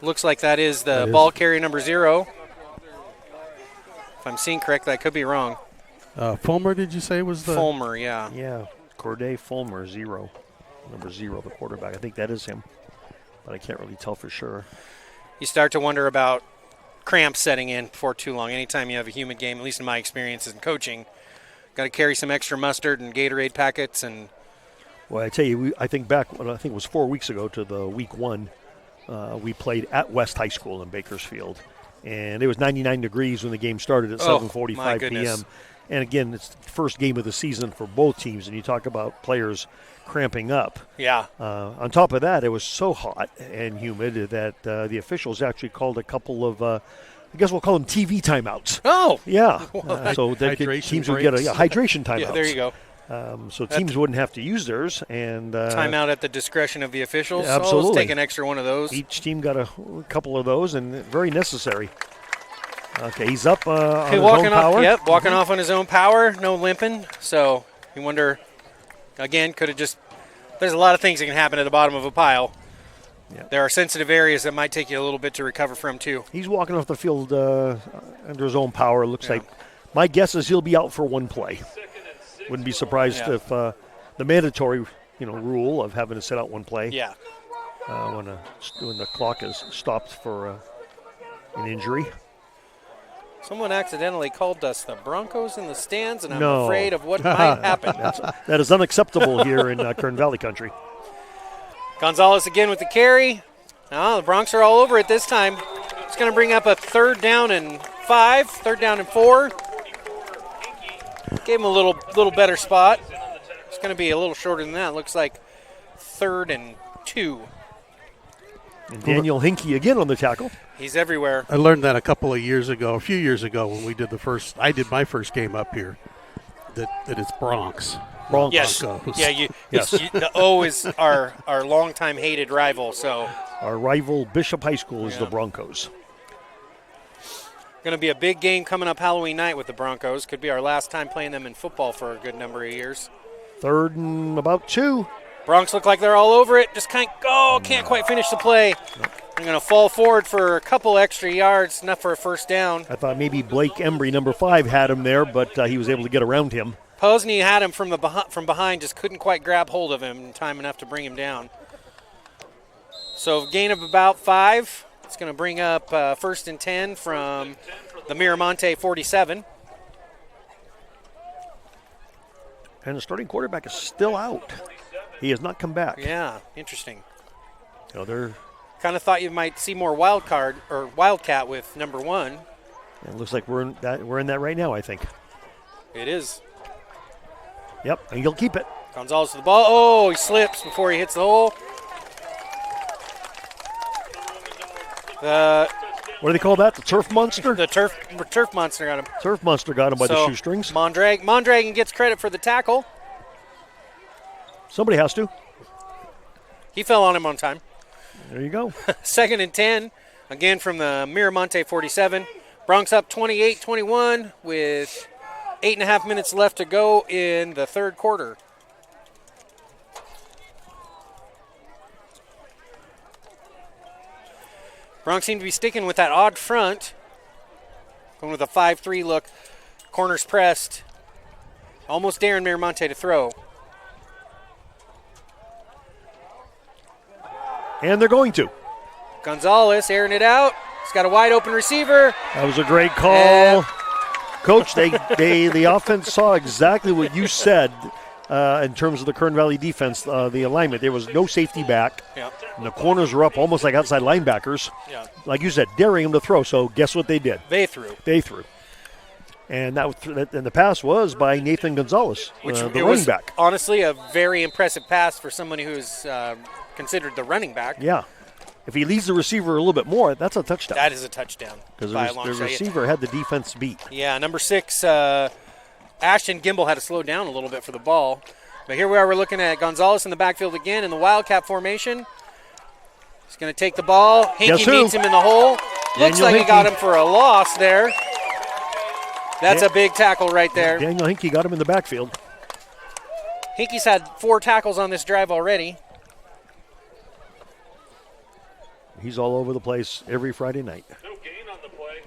Speaker 2: Looks like that is the ball carrier number 0. If I'm seeing correct, I could be wrong.
Speaker 1: Fulmer, did you say was the?
Speaker 2: Fulmer, yeah.
Speaker 3: Yeah, Corday Fulmer, 0. Number 0, the quarterback. I think that is him, but I can't really tell for sure.
Speaker 2: You start to wonder about cramps setting in before too long. Anytime you have a humid game, at least in my experience in coaching, got to carry some extra mustard and Gatorade packets. And
Speaker 3: well, I tell you, I think back, I think it was 4 weeks ago to the week 1, we played at West High School in Bakersfield, and it was 99 degrees when the game started at 7:45 p.m. And again, it's the first game of the season for both teams, and you talk about players cramping up.
Speaker 2: Yeah.
Speaker 3: On top of that, it was so hot and humid that the officials actually called a couple of, I guess we'll call them TV timeouts.
Speaker 2: Oh.
Speaker 3: Yeah. So that teams would get a hydration timeout.
Speaker 2: Yeah, there you go.
Speaker 3: So teams wouldn't have to use theirs. And
Speaker 2: timeout at the discretion of the officials.
Speaker 3: Yeah, absolutely.
Speaker 2: So let's take an extra one of those.
Speaker 3: Each team got a couple of those, and very necessary. Okay, he's up on his own power.
Speaker 2: Yep, walking off on his own power, no limping. So you wonder, again, could have just – there's a lot of things that can happen at the bottom of a pile.
Speaker 3: Yep.
Speaker 2: There are sensitive areas that might take you a little bit to recover from, too.
Speaker 3: He's walking off the field under his own power. Looks like – my guess is he'll be out for one play. Wouldn't be surprised if the mandatory rule of having to sit out one play when the clock is stopped for an injury.
Speaker 2: Someone accidentally called us the Broncos in the stands, and I'm afraid of what might happen.
Speaker 3: That is unacceptable here in Kern Valley country.
Speaker 2: Gonzalez again with the carry. Oh, the Bronx are all over it this time. It's going to bring up a 3rd down and 5, 3rd down and 4. Gave him a little better spot. It's going to be a little shorter than that. Looks like 3rd and 2.
Speaker 3: And Daniel Hinkie again on the tackle.
Speaker 2: He's everywhere.
Speaker 1: I learned that a few years ago when we did I did my first game up here, that it's Bronx.
Speaker 2: Yes.
Speaker 1: Broncos.
Speaker 2: Yeah,
Speaker 3: Yes.
Speaker 2: the O is our longtime hated rival, so.
Speaker 3: Our rival Bishop High School is the Broncos.
Speaker 2: Going to be a big game coming up Halloween night with the Broncos. Could be our last time playing them in football for a good number of years.
Speaker 3: 3rd and about 2.
Speaker 2: Bronx look like they're all over it. Just can't quite finish the play. They're going to fall forward for a couple extra yards, enough for a 1st down.
Speaker 3: I thought maybe Blake Embry, number 5, had him there, but he was able to get around him.
Speaker 2: Posney had him from behind, just couldn't quite grab hold of him in time enough to bring him down. So gain of about 5. It's going to bring up 1st and 10 from the Mira Monte 47.
Speaker 3: And the starting quarterback is still out. He has not come back.
Speaker 2: Yeah, interesting.
Speaker 3: They're
Speaker 2: Kind of thought you might see more Wildcat with number 1.
Speaker 3: It looks like we're in that right now, I think.
Speaker 2: It is.
Speaker 3: Yep, and he'll keep it.
Speaker 2: Gonzalez to the ball. Oh, he slips before he hits the hole.
Speaker 3: What do they call that? The turf monster?
Speaker 2: The turf monster got him.
Speaker 3: Turf monster got him by the
Speaker 2: So,
Speaker 3: shoestrings.
Speaker 2: Mondragon gets credit for the tackle.
Speaker 3: Somebody has to.
Speaker 2: He fell on him on time.
Speaker 3: There you go.
Speaker 2: 2nd and 10, again from the Miramonte 47. Bronx up 28-21 with 8.5 minutes left to go in the 3rd quarter. Bronx seem to be sticking with that odd front. Going with a 5-3 look. Corners pressed. Almost daring Miramonte to throw.
Speaker 3: And they're going to.
Speaker 2: Gonzalez airing it out. He's got a wide open receiver.
Speaker 3: That was a great call.
Speaker 2: And
Speaker 3: Coach, the offense saw exactly what you said in terms of the Kern Valley defense, the alignment. There was no safety back.
Speaker 2: Yeah.
Speaker 3: And the corners were up almost like outside linebackers.
Speaker 2: Yeah.
Speaker 3: Like you said, daring them to throw. So guess what they did?
Speaker 2: They threw.
Speaker 3: And and the pass was by Nathan Gonzalez, the running back.
Speaker 2: Honestly, a very impressive pass for somebody who's considered the running back.
Speaker 3: Yeah. If he leads the receiver a little bit more, that's a touchdown.
Speaker 2: That is a touchdown.
Speaker 3: Because the receiver had the defense beat.
Speaker 2: Yeah, number 6, Ashton Gimbel had to slow down a little bit for the ball. But here we are, we're looking at Gonzalez in the backfield again in the Wildcat formation. He's going to take the ball. Hinkie meets him in the hole. Looks like he got him for a loss there. That's a big tackle right there.
Speaker 3: Daniel Hinkie got him in the backfield.
Speaker 2: Hinkie's had 4 tackles on this drive already.
Speaker 3: He's all over the place every Friday night.
Speaker 4: No gain on the play.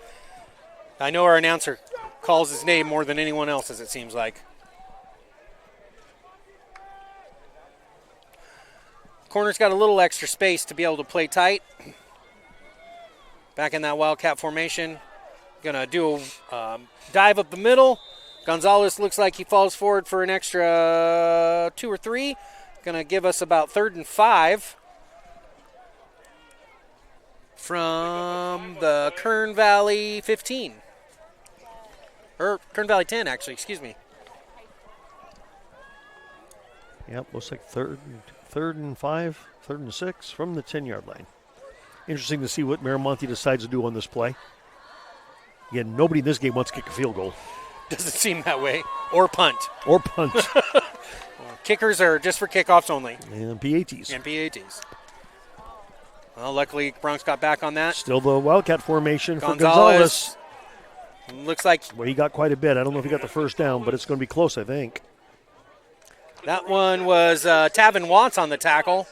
Speaker 2: I know our announcer calls his name more than anyone else's, it seems like. Corner's got a little extra space to be able to play tight. Back in that Wildcat formation. Gonna do a dive up the middle. Gonzalez looks like he falls forward for an extra 2 or 3. Gonna give us about 3rd and 5 from the Kern Valley 15. Or Kern Valley 10, actually, excuse me.
Speaker 3: Yep, looks like third and 5, 3rd and 6 from the 10-yard line. Interesting to see what Miramonte decides to do on this play. Again, nobody in this game wants to kick a field goal.
Speaker 2: Doesn't seem that way. Or punt.
Speaker 3: Or punt.
Speaker 2: Kickers are just for kickoffs only.
Speaker 3: And PATs.
Speaker 2: And PATs. Well, luckily, Bronx got back on that.
Speaker 3: Still the Wildcat formation for Gonzalez.
Speaker 2: Looks like
Speaker 3: Well, he got quite a bit. I don't know if he got the first down, but it's going to be close, I think.
Speaker 2: that one was Tavin Watts on the tackle.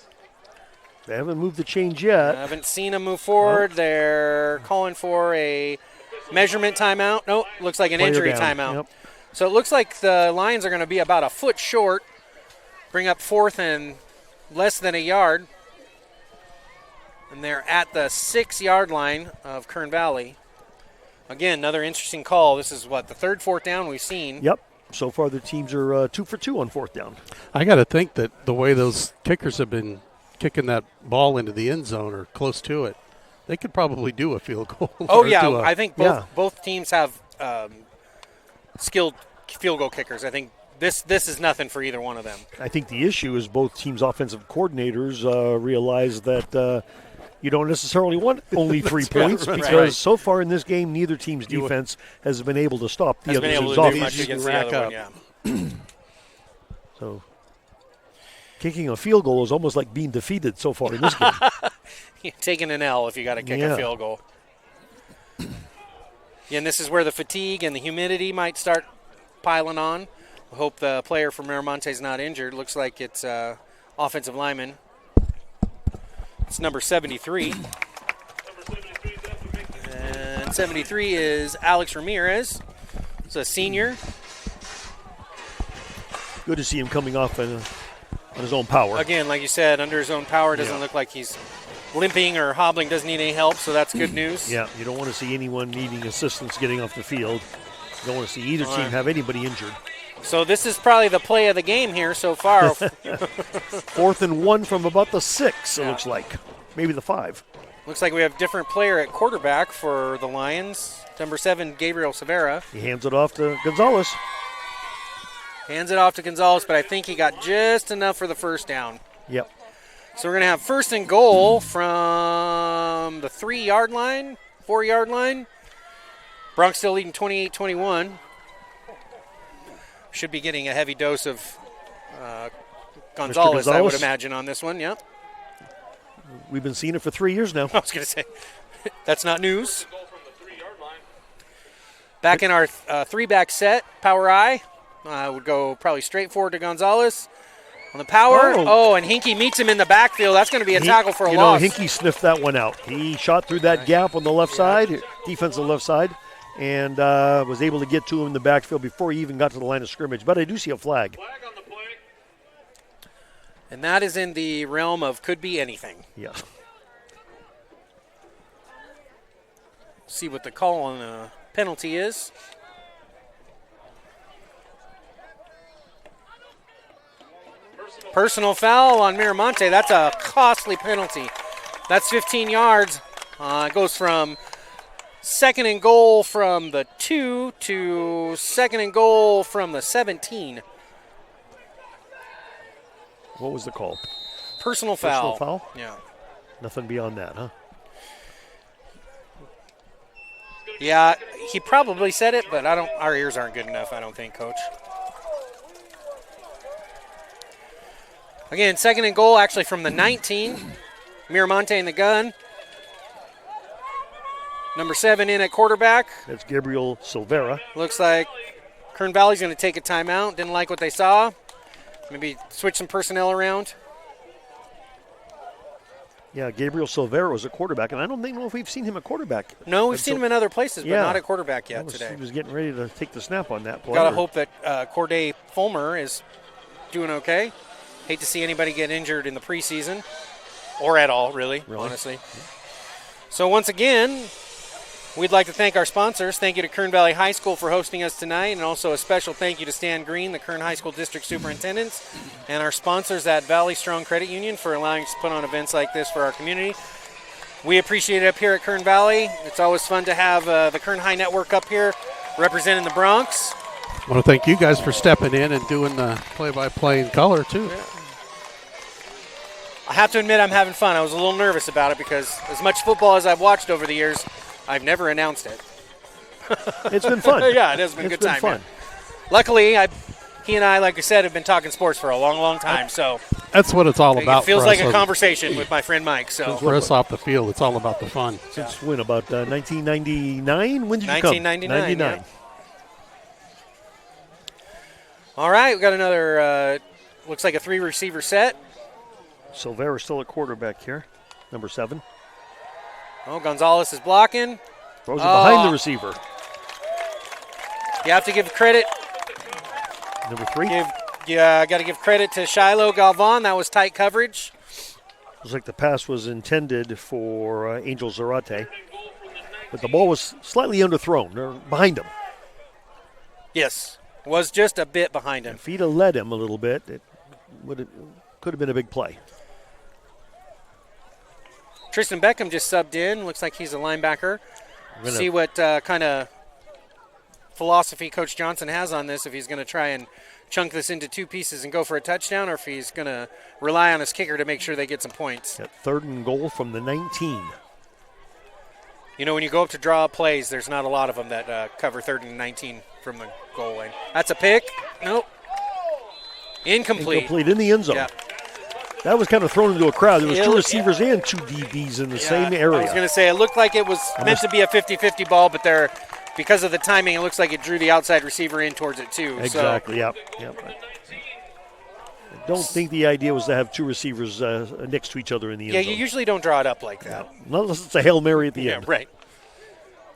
Speaker 3: They haven't moved the change yet.
Speaker 2: I haven't seen him move forward. They're calling for a measurement timeout. Nope, looks like an
Speaker 3: Player
Speaker 2: injury
Speaker 3: down.
Speaker 2: timeout.
Speaker 3: Yep.
Speaker 2: So it looks like the Lions are going to be about a foot short. Bring up 4th and less than a yard. And they're at the 6-yard line of Kern Valley. Again, another interesting call. This is, the 3rd, 4th down we've seen.
Speaker 3: Yep. So far, the teams are 2 for 2 on 4th down.
Speaker 1: I got to think that the way those kickers have been kicking that ball into the end zone or close to it, They could probably do a field goal.
Speaker 2: Oh,
Speaker 1: or
Speaker 2: yeah.
Speaker 1: do a-
Speaker 2: I think both teams have skilled field goal kickers. I think this is nothing for either one of them.
Speaker 3: I think the issue is both teams' offensive coordinators realize that you don't necessarily want only 3 points because so far in this game, neither team's defense has been able to stop the other team's offense.
Speaker 2: Much against the other one, yeah.
Speaker 3: So kicking a field goal is almost like being defeated so far in this game.
Speaker 2: You're taking an L if you got to kick a field goal. Yeah, and this is where the fatigue and the humidity might start piling on. I hope the player from Miramonte is not injured. Looks like it's offensive lineman. It's number 73. And 73 is Alex Ramirez. It's a senior.
Speaker 3: Good to see him coming off on his own power.
Speaker 2: Again, like you said, under his own power. Doesn't look like he's limping or hobbling, doesn't need any help, so that's good news.
Speaker 3: Yeah, you don't want to see anyone needing assistance getting off the field. You don't want to see either team have anybody injured.
Speaker 2: So this is probably the play of the game here so far.
Speaker 3: 4th and 1 from about the 6, it looks like. Maybe the 5.
Speaker 2: Looks like we have a different player at quarterback for the Lions. Number 7, Gabriel Severa.
Speaker 3: He hands it off to Gonzalez.
Speaker 2: Hands it off to Gonzalez, but I think he got just enough for the first down.
Speaker 3: Yep.
Speaker 2: So we're going to have 1st and goal from the 3-yard line, 4-yard line. Bronx still leading 28-21. Should be getting a heavy dose of Gonzalez, I would imagine, on this one. Yep.
Speaker 3: We've been seeing it for 3 years now.
Speaker 2: I was going to say, that's not news. Back in our 3-back set, power I would go probably straight forward to Gonzalez. On the power, and Hinkie meets him in the backfield. That's going to be a tackle for a loss.
Speaker 3: Hinkie sniffed that one out. He shot through that gap on the left side, defensive left side, and was able to get to him in the backfield before he even got to the line of scrimmage. But I do see a flag.
Speaker 4: Flag on the play.
Speaker 2: And that is in the realm of could be anything.
Speaker 3: Yeah.
Speaker 2: See what the call on the penalty is. Personal foul on Miramonte. That's a costly penalty. That's 15 yards. It goes from 2nd and goal from the 2 to 2nd and goal from the 17.
Speaker 3: What was the call?
Speaker 2: Personal foul.
Speaker 3: Personal foul?
Speaker 2: Yeah.
Speaker 3: Nothing beyond that, huh?
Speaker 2: Yeah, he probably said it, but our ears aren't good enough, I don't think, Coach. Again, 2nd and goal actually from the 19. Miramonte in the gun. Number 7 in at quarterback.
Speaker 3: That's Gabriel Silvera.
Speaker 2: Looks like Kern Valley's going to take a timeout. Didn't like what they saw. Maybe switch some personnel around.
Speaker 3: Yeah, Gabriel Silvera was a quarterback, and I don't know if we've seen him at quarterback.
Speaker 2: No, we've seen him in other places, but not at quarterback yet today.
Speaker 3: He was getting ready to take the snap on that play.
Speaker 2: Got to hope that Corday Fulmer is doing okay. Hate to see anybody get injured in the preseason, or at all, really? Honestly. So once again, we'd like to thank our sponsors. Thank you to Kern Valley High School for hosting us tonight, and also a special thank you to Stan Green, the Kern High School District Superintendent, and our sponsors at Valley Strong Credit Union for allowing us to put on events like this for our community. We appreciate it up here at Kern Valley. It's always fun to have the Kern High Network up here representing the Bronx.
Speaker 1: I want to thank you guys for stepping in and doing the play-by-play in color, too.
Speaker 2: Yeah. I have to admit I'm having fun. I was a little nervous about it because as much football as I've watched over the years, I've never announced it.
Speaker 3: It's been fun.
Speaker 2: Yeah, it has been a good time.
Speaker 3: Fun.
Speaker 2: Yeah. Luckily, he and I, like I said, have been talking sports for a long, long time. So
Speaker 1: that's what it's all about.
Speaker 2: It feels like a conversation with my friend Mike. So
Speaker 1: for us off the field, it's all about the fun.
Speaker 3: Since when? About 1999? When did you come?
Speaker 2: 1999. Yeah. All right, we got another. Looks like a 3-receiver set.
Speaker 3: Silvera still at quarterback here, number 7.
Speaker 2: Oh, Gonzalez is blocking.
Speaker 3: Throws it behind the receiver.
Speaker 2: You have to give credit.
Speaker 3: Number 3.
Speaker 2: Got to give credit to Shiloh Galvan. That was tight coverage.
Speaker 3: Looks like the pass was intended for Angel Zarate, but the ball was slightly underthrown, or behind him.
Speaker 2: Yes, was just a bit behind him.
Speaker 3: If he'd have led him a little bit, it could have been a big play.
Speaker 2: Tristan Beckham just subbed in. Looks like he's a linebacker. See what kind of philosophy Coach Johnson has on this, if he's going to try and chunk this into two pieces and go for a touchdown, or if he's going to rely on his kicker to make sure they get some points.
Speaker 3: At 3rd and goal from the 19.
Speaker 2: You know, when you go up to draw plays, there's not a lot of them that cover 3rd and 19 from the goal line. That's a pick. Nope. Incomplete.
Speaker 3: Incomplete in the end zone.
Speaker 2: Yeah.
Speaker 3: That was kind of thrown into a crowd. There was two receivers and two DBs in the same area.
Speaker 2: I was going to say, it looked like it was meant to be a 50-50 ball, but because of the timing, it looks like it drew the outside receiver in towards it too.
Speaker 3: Exactly, yep. I don't think the idea was to have two receivers next to each other in the end zone.
Speaker 2: Yeah, you usually don't draw it up like that.
Speaker 3: No, unless it's a Hail Mary at the end.
Speaker 2: Right.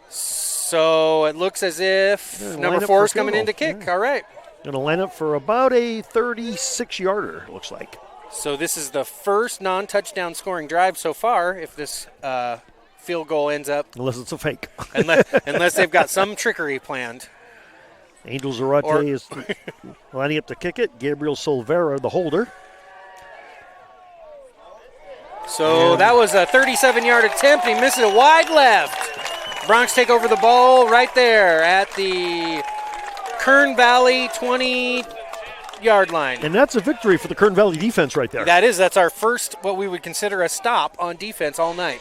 Speaker 2: So it looks as if number 4 is coming in to kick. Yeah. All right.
Speaker 3: Going to line up for about a 36-yarder, looks like.
Speaker 2: So this is the first non-touchdown scoring drive so far, if this field goal ends up.
Speaker 3: Unless it's a fake.
Speaker 2: unless they've got some trickery planned.
Speaker 3: Angel Zarate is lining up to kick it. Gabriel Silvera, the holder.
Speaker 2: So that was a 37-yard attempt. He missed it a wide left. Bronx take over the ball right there at the Kern Valley 20-yard line.
Speaker 3: And that's a victory for the Kern Valley defense right there.
Speaker 2: That is. That's our first, what we would consider a stop on defense all night.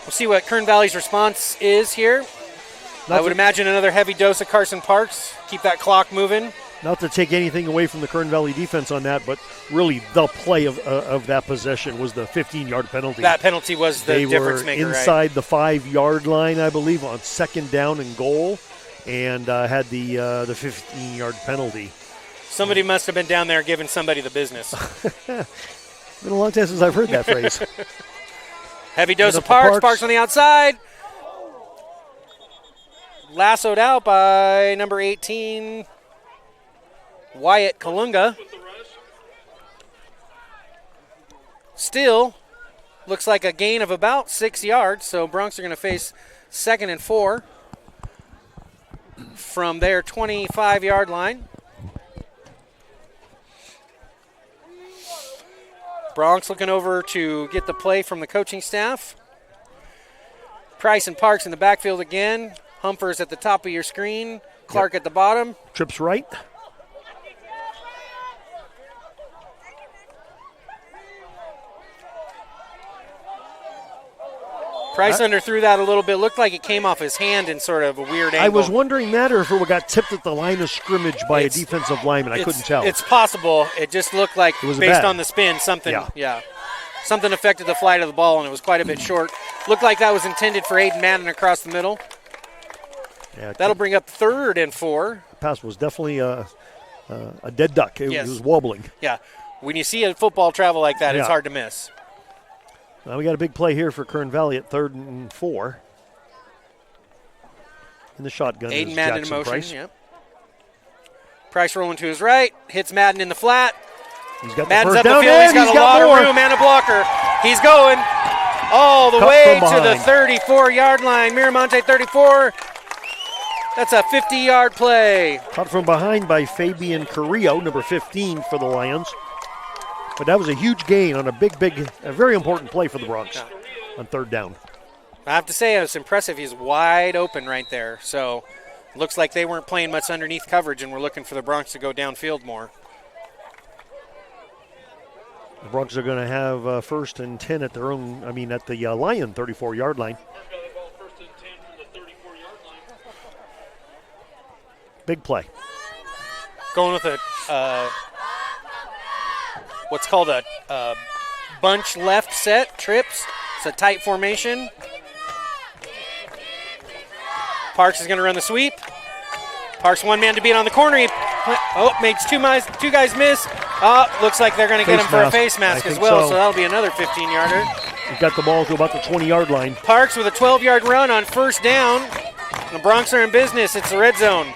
Speaker 2: We'll see what Kern Valley's response is here. I would imagine another heavy dose of Carson Parks. Keep that clock moving.
Speaker 3: Not to take anything away from the Kern Valley defense on that, but really the play of that possession was the 15-yard penalty.
Speaker 2: That penalty was the difference maker.
Speaker 3: They were inside the 5-yard line, I believe, on 2nd down and goal, and had the 15-yard penalty.
Speaker 2: Somebody must have been down there giving somebody the business.
Speaker 3: Been a long time since I've heard that phrase.
Speaker 2: Heavy dose of Parks. Parks on the outside. Lassoed out by number 18, Wyatt Kalunga. Still looks like a gain of about 6 yards, so Bronx are going to face 2nd and 4 from their 25-yard line. Bronx looking over to get the play from the coaching staff. Price and Parks in the backfield again. Humphers at the top of your screen. Clark at the bottom.
Speaker 3: Trips right.
Speaker 2: Price underthrew that a little bit. Looked like it came off his hand in sort of a weird angle.
Speaker 3: I was wondering that, or if it got tipped at the line of scrimmage by a defensive lineman. I couldn't tell.
Speaker 2: It's possible. It just looked like, based on the spin, something affected the flight of the ball, and it was quite a bit short. Looked like that was intended for Aiden Madden across the middle. Yeah, that'll bring up 3rd and 4.
Speaker 3: The pass was definitely a dead duck. It was wobbling.
Speaker 2: Yeah. When you see a football travel like that, it's hard to miss.
Speaker 3: Now we got a big play here for Kern Valley at 3rd and 4. In the shotgun
Speaker 2: Aiden
Speaker 3: is
Speaker 2: Madden
Speaker 3: Jackson
Speaker 2: in motion.
Speaker 3: Price.
Speaker 2: Yep. Price rolling to his right. Hits Madden in the flat.
Speaker 3: He's got
Speaker 2: Madden's
Speaker 3: the
Speaker 2: up
Speaker 3: first
Speaker 2: the
Speaker 3: down,
Speaker 2: field. He's got a lot
Speaker 3: more.
Speaker 2: of room and a blocker. He's going all the way to the 34-yard line. Miramonte 34. That's a 50-yard play.
Speaker 3: Caught from behind by Fabian Carrillo, number 15 for the Lions. But that was a huge gain on a very important play for the Bronx on 3rd down.
Speaker 2: I have to say, it was impressive. He's wide open right there. So looks like they weren't playing much underneath coverage, and we're looking for the Bronx to go downfield more.
Speaker 3: The Bronx are going to have 1st and 10 at their own, at the Lion 34-yard line. Big play.
Speaker 2: Going with a what's called a bunch left set, trips. It's a tight formation. Parks is going to run the sweep. Parks one man to beat on the corner. Makes two guys miss. Looks like they're going to get him for a face mask as well, so that'll be another 15-yarder.
Speaker 3: He's got the ball to about the 20-yard line.
Speaker 2: Parks with a 12-yard run on 1st down. The Bronx are in business. It's the red zone.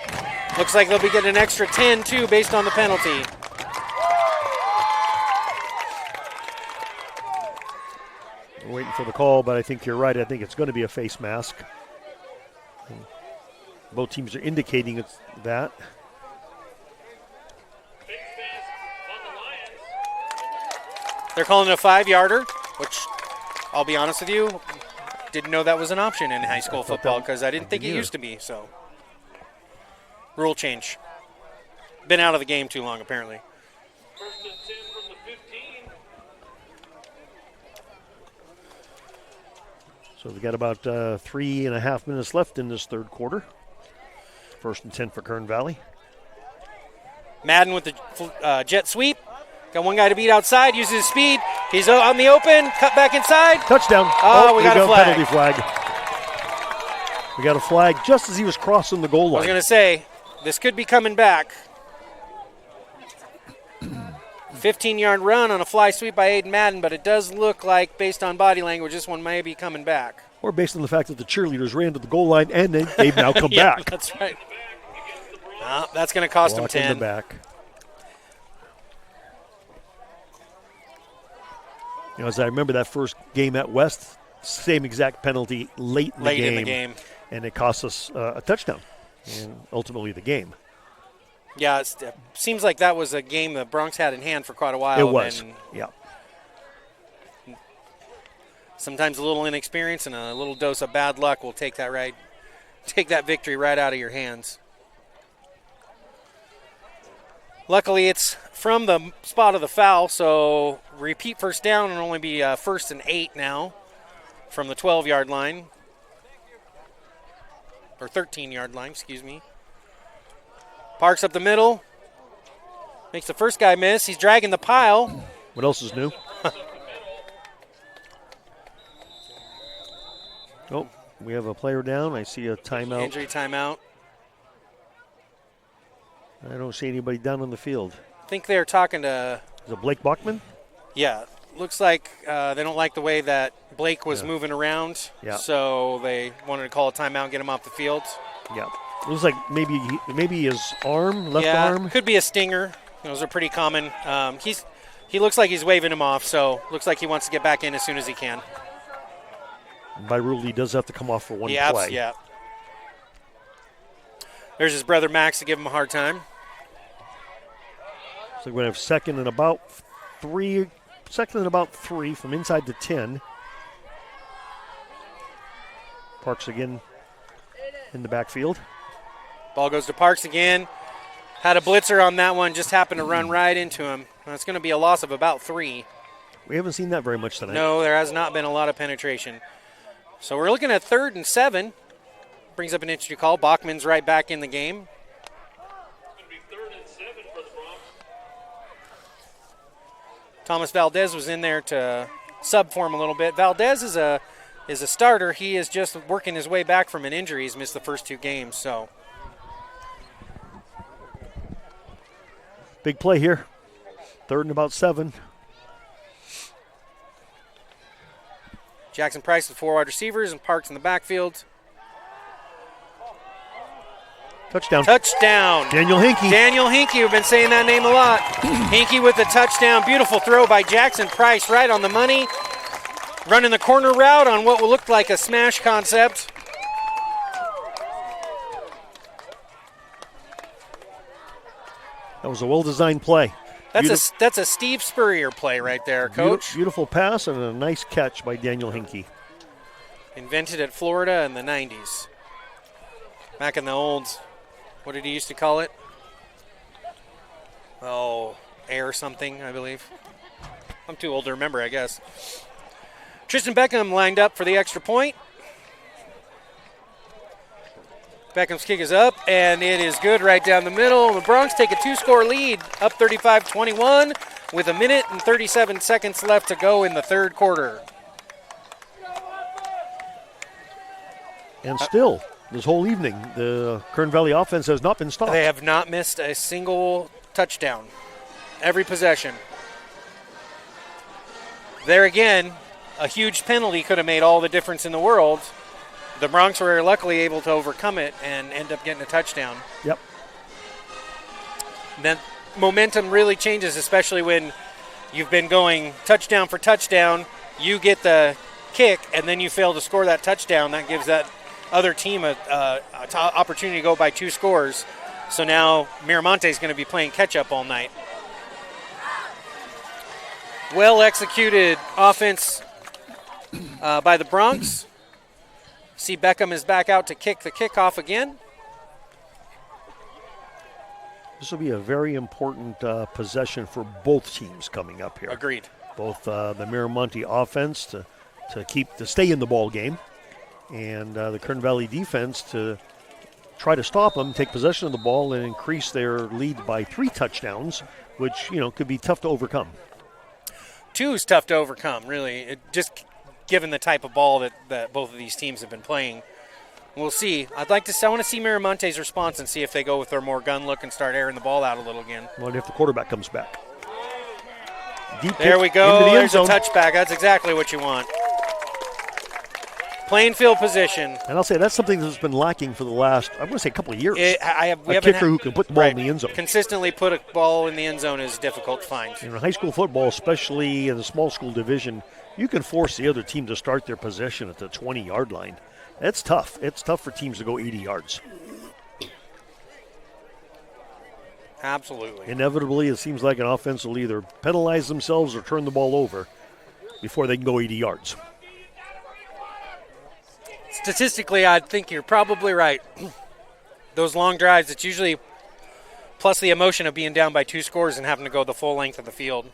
Speaker 2: Looks like they'll be getting an extra 10, too, based on the penalty.
Speaker 3: We're waiting for the call, but I think you're right. I think it's going to be a face mask. Both teams are indicating it's that.
Speaker 2: They're calling it a 5-yarder, which I'll be honest with you, didn't know that was an option in high school football because I didn't think it used to be. So, rule change. Been out of the game too long, apparently.
Speaker 4: First and 10 from the 15.
Speaker 3: So we've got about 3.5 minutes left in this third quarter. First and 10 for Kern Valley.
Speaker 2: Madden with the jet sweep. Got one guy to beat outside, uses his speed. He's on the open, cut back inside.
Speaker 3: Touchdown.
Speaker 2: Oh, we got a flag.
Speaker 3: Penalty flag. We got a flag just as he was crossing the goal line.
Speaker 2: I was going to say, this could be coming back. 15-yard run on a fly sweep by Aiden Madden, but it does look like, based on body language, this one may be coming back.
Speaker 3: Or based on the fact that the cheerleaders ran to the goal line and they've now come
Speaker 2: Yeah,
Speaker 3: back.
Speaker 2: that's right. That's going to cost them
Speaker 3: Block
Speaker 2: 10.
Speaker 3: in the back. You know, as I remember that first game at West, same exact penalty late in the game. And it cost us a touchdown and ultimately the game.
Speaker 2: Yeah, it seems like that was a game the Bronx had in hand for quite a while.
Speaker 3: It was, yeah.
Speaker 2: Sometimes a little inexperience and a little dose of bad luck will take that victory right out of your hands. Luckily, it's from the spot of the foul, so repeat first down and only be 1st and 8 now from the 12-yard line. Or 13-yard line, excuse me. Parks up the middle. Makes the first guy miss. He's dragging the pile.
Speaker 3: What else is new? Oh, we have a player down. I see a timeout.
Speaker 2: Injury timeout.
Speaker 3: I don't see anybody down on the field.
Speaker 2: I think they're talking to...
Speaker 3: Is it Blake Bachman?
Speaker 2: Yeah. Looks like they don't like the way that Blake was moving around.
Speaker 3: Yeah. So
Speaker 2: they wanted to call a timeout and get him off the field.
Speaker 3: Yeah. It looks like maybe his arm, left arm.
Speaker 2: Could be a stinger. Those are pretty common. He looks like he's waving him off, so looks like he wants to get back in as soon as he can.
Speaker 3: By rule, he does have to come off for one play.
Speaker 2: Yeah. There's his brother Max to give him a hard time.
Speaker 3: So we're going to have second and about three from inside the 10. Parks again in the backfield.
Speaker 2: Ball goes to Parks again. Had a blitzer on that one, just happened to run right into him. That's going to be a loss of about 3.
Speaker 3: We haven't seen that very much tonight.
Speaker 2: No, there has not been a lot of penetration. So we're looking at 3rd and 7. Brings up an interesting call. Bachman's right back in the game.
Speaker 4: It's going to be 3rd and 7 for the Bronx.
Speaker 2: Thomas Valdez was in there to sub for him a little bit. Valdez is a starter. He is just working his way back from an injury. He's missed the first 2 games. So
Speaker 3: big play here. 3rd and about 7.
Speaker 2: Jackson Price with 4 wide receivers and Parks in the backfield.
Speaker 3: Touchdown.
Speaker 2: Daniel Hinkie. We've been saying that name a lot. Hinkie with the touchdown. Beautiful throw by Jackson Price, right on the money. Running the corner route on what will look like a smash concept.
Speaker 3: That was a well-designed play.
Speaker 2: That's a Steve Spurrier play right there, Coach.
Speaker 3: Beautiful pass and a nice catch by Daniel Hinkie.
Speaker 2: Invented at Florida in the 90s. Back in the old, what did he used to call it? Oh, air something, I believe. I'm too old to remember, I guess. Tristan Beckham lined up for the extra point. Beckham's kick is up, and it is good right down the middle. The Bronx take a 2-score lead, up 35-21, with 1 minute and 37 seconds left to go in the third quarter.
Speaker 3: And still, this whole evening, the Kern Valley offense has not been stopped.
Speaker 2: They have not missed a single touchdown. Every possession. There again, a huge penalty could have made all the difference in the world. The Bronx were luckily able to overcome it and end up getting a touchdown.
Speaker 3: Yep.
Speaker 2: Then momentum really changes, especially when you've been going touchdown for touchdown. You get the kick, and then you fail to score that touchdown. That gives that other team an opportunity to go by 2 scores. So now Mira Monte is going to be playing catch-up all night. Well executed offense by the Bronx. See Beckham is back out to kick the kickoff again.
Speaker 3: This will be a very important possession for both teams coming up here.
Speaker 2: Agreed.
Speaker 3: Both the Miramonte offense to stay in the ball game, and the Kern Valley defense to try to stop them, take possession of the ball, and increase their lead by 3 touchdowns, which could be tough to overcome.
Speaker 2: 2 is tough to overcome, really. Just given the type of ball that both of these teams have been playing. We'll see. I want to see Miramonte's response and see if they go with their more gun look and start airing the ball out a little again.
Speaker 3: Well, if the quarterback comes back. Deep
Speaker 2: there we go.
Speaker 3: into the end
Speaker 2: There's
Speaker 3: zone.
Speaker 2: A touchback. That's exactly what you want. Plain field position.
Speaker 3: And I'll say that's something that's been lacking for the last, I'm going to say, a couple of years.
Speaker 2: A
Speaker 3: kicker who can put the ball in the end zone.
Speaker 2: Consistently put a ball in the end zone is difficult to find.
Speaker 3: In high school football, especially in the small school division, you can force the other team to start their possession at the 20-yard line. That's tough. It's tough for teams to go 80 yards.
Speaker 2: Absolutely.
Speaker 3: Inevitably, it seems like an offense will either penalize themselves or turn the ball over before they can go 80 yards.
Speaker 2: Statistically, I think you're probably right. Those long drives, it's usually plus the emotion of being down by 2 scores and having to go the full length of the field.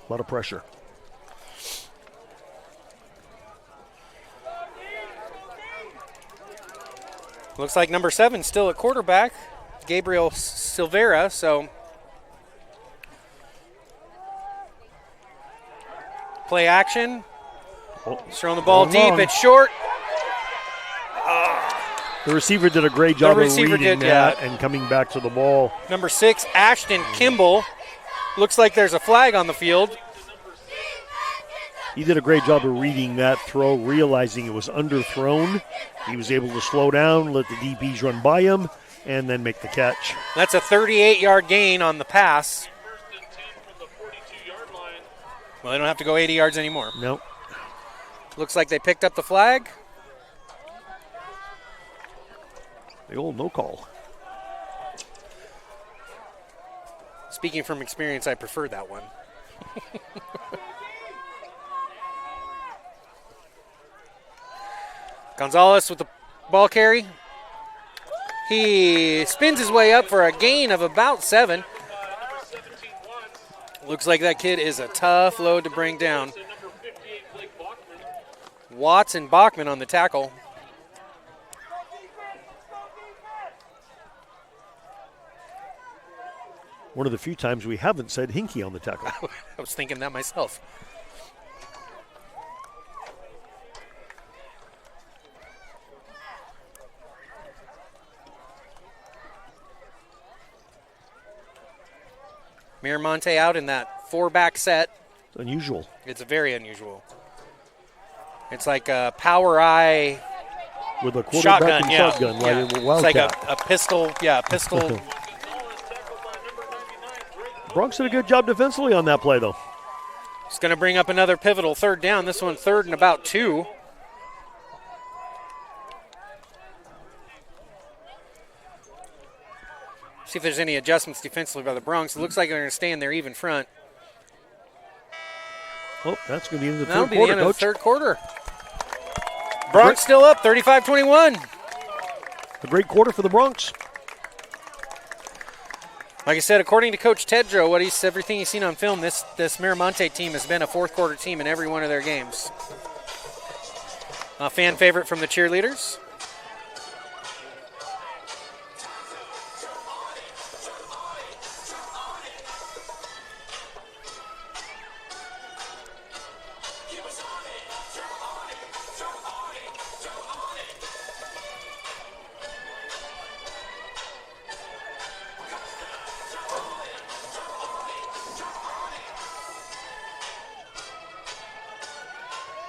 Speaker 3: A lot of pressure.
Speaker 2: Looks like number 7 still at quarterback, Gabriel Silvera. So play action. He's throwing the ball deep.
Speaker 3: Long.
Speaker 2: It's short.
Speaker 3: The receiver did a great job of reading that
Speaker 2: yeah.
Speaker 3: and coming back to the ball.
Speaker 2: Number 6, Ashton Kimball. Looks like there's a flag on the field.
Speaker 3: He did a great job of reading that throw, realizing it was underthrown. He was able to slow down, let the DBs run by him, and then make the catch.
Speaker 2: That's a 38-yard gain on the pass.
Speaker 4: First and 10 from the 42-yard line.
Speaker 2: Well, they don't have to go 80 yards anymore.
Speaker 3: Nope.
Speaker 2: Looks like they picked up the flag.
Speaker 3: The old no call.
Speaker 2: Speaking from experience, I prefer that one. Gonzalez with the ball carry. He spins his way up for a gain of about 7.
Speaker 4: Number 17 Watts.
Speaker 2: Looks like that kid is a tough load to bring down.
Speaker 4: And number 58 Blake Bachman.
Speaker 2: Watts and Bachman on the tackle.
Speaker 3: One of the few times we haven't said Hinkie on the tackle.
Speaker 2: I was thinking that myself. Miramonte out in that 4-back set.
Speaker 3: It's unusual.
Speaker 2: It's very unusual. It's like a power eye
Speaker 3: With a quarterback
Speaker 2: shotgun.
Speaker 3: and
Speaker 2: Yeah,
Speaker 3: shotgun.
Speaker 2: yeah.
Speaker 3: Like a
Speaker 2: It's
Speaker 3: wildcat.
Speaker 2: like a pistol. Yeah, a pistol.
Speaker 4: Tackled by number 99 Drake.
Speaker 3: Bronx did a good job defensively on that play, though.
Speaker 2: It's going to bring up another pivotal 3rd down. This one 3rd and about 2. See if there's any adjustments defensively by the Bronx. It looks like they're going to stay in their even front.
Speaker 3: Oh, that's going to be in the
Speaker 2: That'll
Speaker 3: third
Speaker 2: be
Speaker 3: quarter,
Speaker 2: the end of
Speaker 3: Coach.
Speaker 2: the 3rd quarter. Bronx still up, 35-21.
Speaker 3: A great quarter for the Bronx.
Speaker 2: Like I said, according to Coach Tedrow, everything he's seen on film, this Miramonte team has been a 4th quarter team in every one of their games. A fan favorite from the cheerleaders.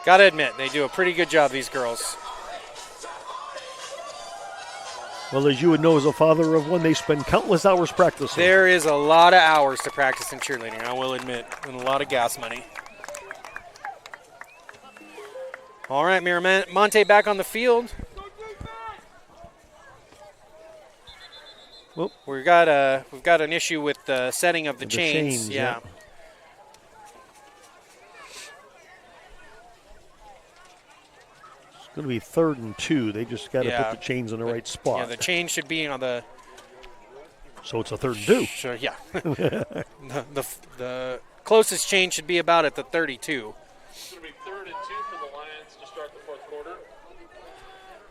Speaker 2: Got to admit, they do a pretty good job, these girls.
Speaker 3: Well, as you would know as a father of one, they spend countless hours practicing.
Speaker 2: There is a lot of hours to practice in cheerleading, I will admit, and a lot of gas money. All right, Miramonte back on the field.
Speaker 3: Whoop.
Speaker 2: We've got an issue with the setting of the chains.
Speaker 3: chains,
Speaker 2: Yeah.
Speaker 3: yeah. Going to be 3rd and 2. They just got to
Speaker 2: Yeah.
Speaker 3: put the chains in the right spot.
Speaker 2: Yeah, the chain should be on the.
Speaker 3: So it's a 3rd and 2.
Speaker 2: Sure, yeah. the closest chain should be about at the 32.
Speaker 4: It's going to be 3rd and 2 for the Lions to start the 4th quarter.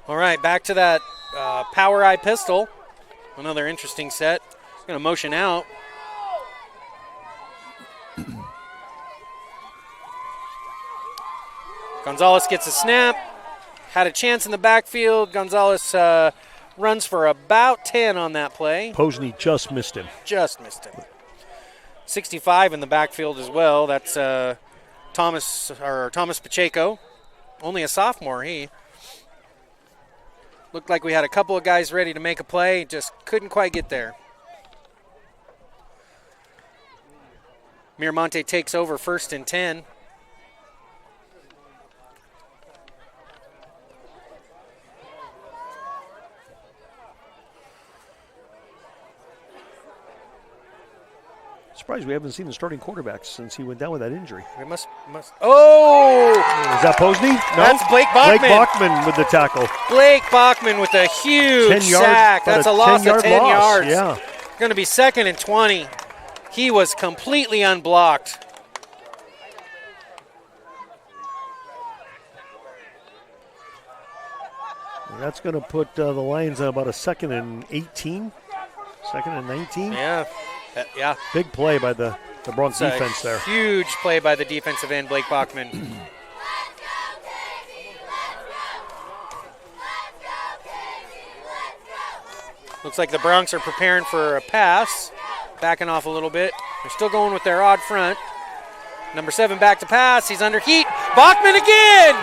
Speaker 2: All right, back to that power eye pistol. Another interesting set. Going to motion out. Gonzalez gets a snap. Had a chance in the backfield. Gonzalez runs for about 10 on that play.
Speaker 3: Posney just missed him.
Speaker 2: Just missed him. 65 in the backfield as well. That's Thomas Pacheco. Only a sophomore, he. Looked like we had a couple of guys ready to make a play, just couldn't quite get there. Monte takes over 1st and 10.
Speaker 3: Surprised we haven't seen the starting quarterback since he went down with that injury.
Speaker 2: We must. Oh!
Speaker 3: Is that Posney? No.
Speaker 2: That's Blake Bachman.
Speaker 3: Blake Bachman with the tackle.
Speaker 2: Blake Bachman with a huge
Speaker 3: 10 yards,
Speaker 2: sack. That's a loss of 10 yards.
Speaker 3: Yeah.
Speaker 2: Going to be 2nd and 20. He was completely unblocked.
Speaker 3: That's going to put the Lions on about a 2nd and 18, 2nd and 19.
Speaker 2: Yeah. Yeah.
Speaker 3: Big play by the Bronx defense there.
Speaker 2: Huge play by the defensive end, Blake Bachman. Looks like the Bronx are preparing for a pass. Backing off a little bit. They're still going with their odd front. Number 7 back to pass. He's under heat. Bachman again!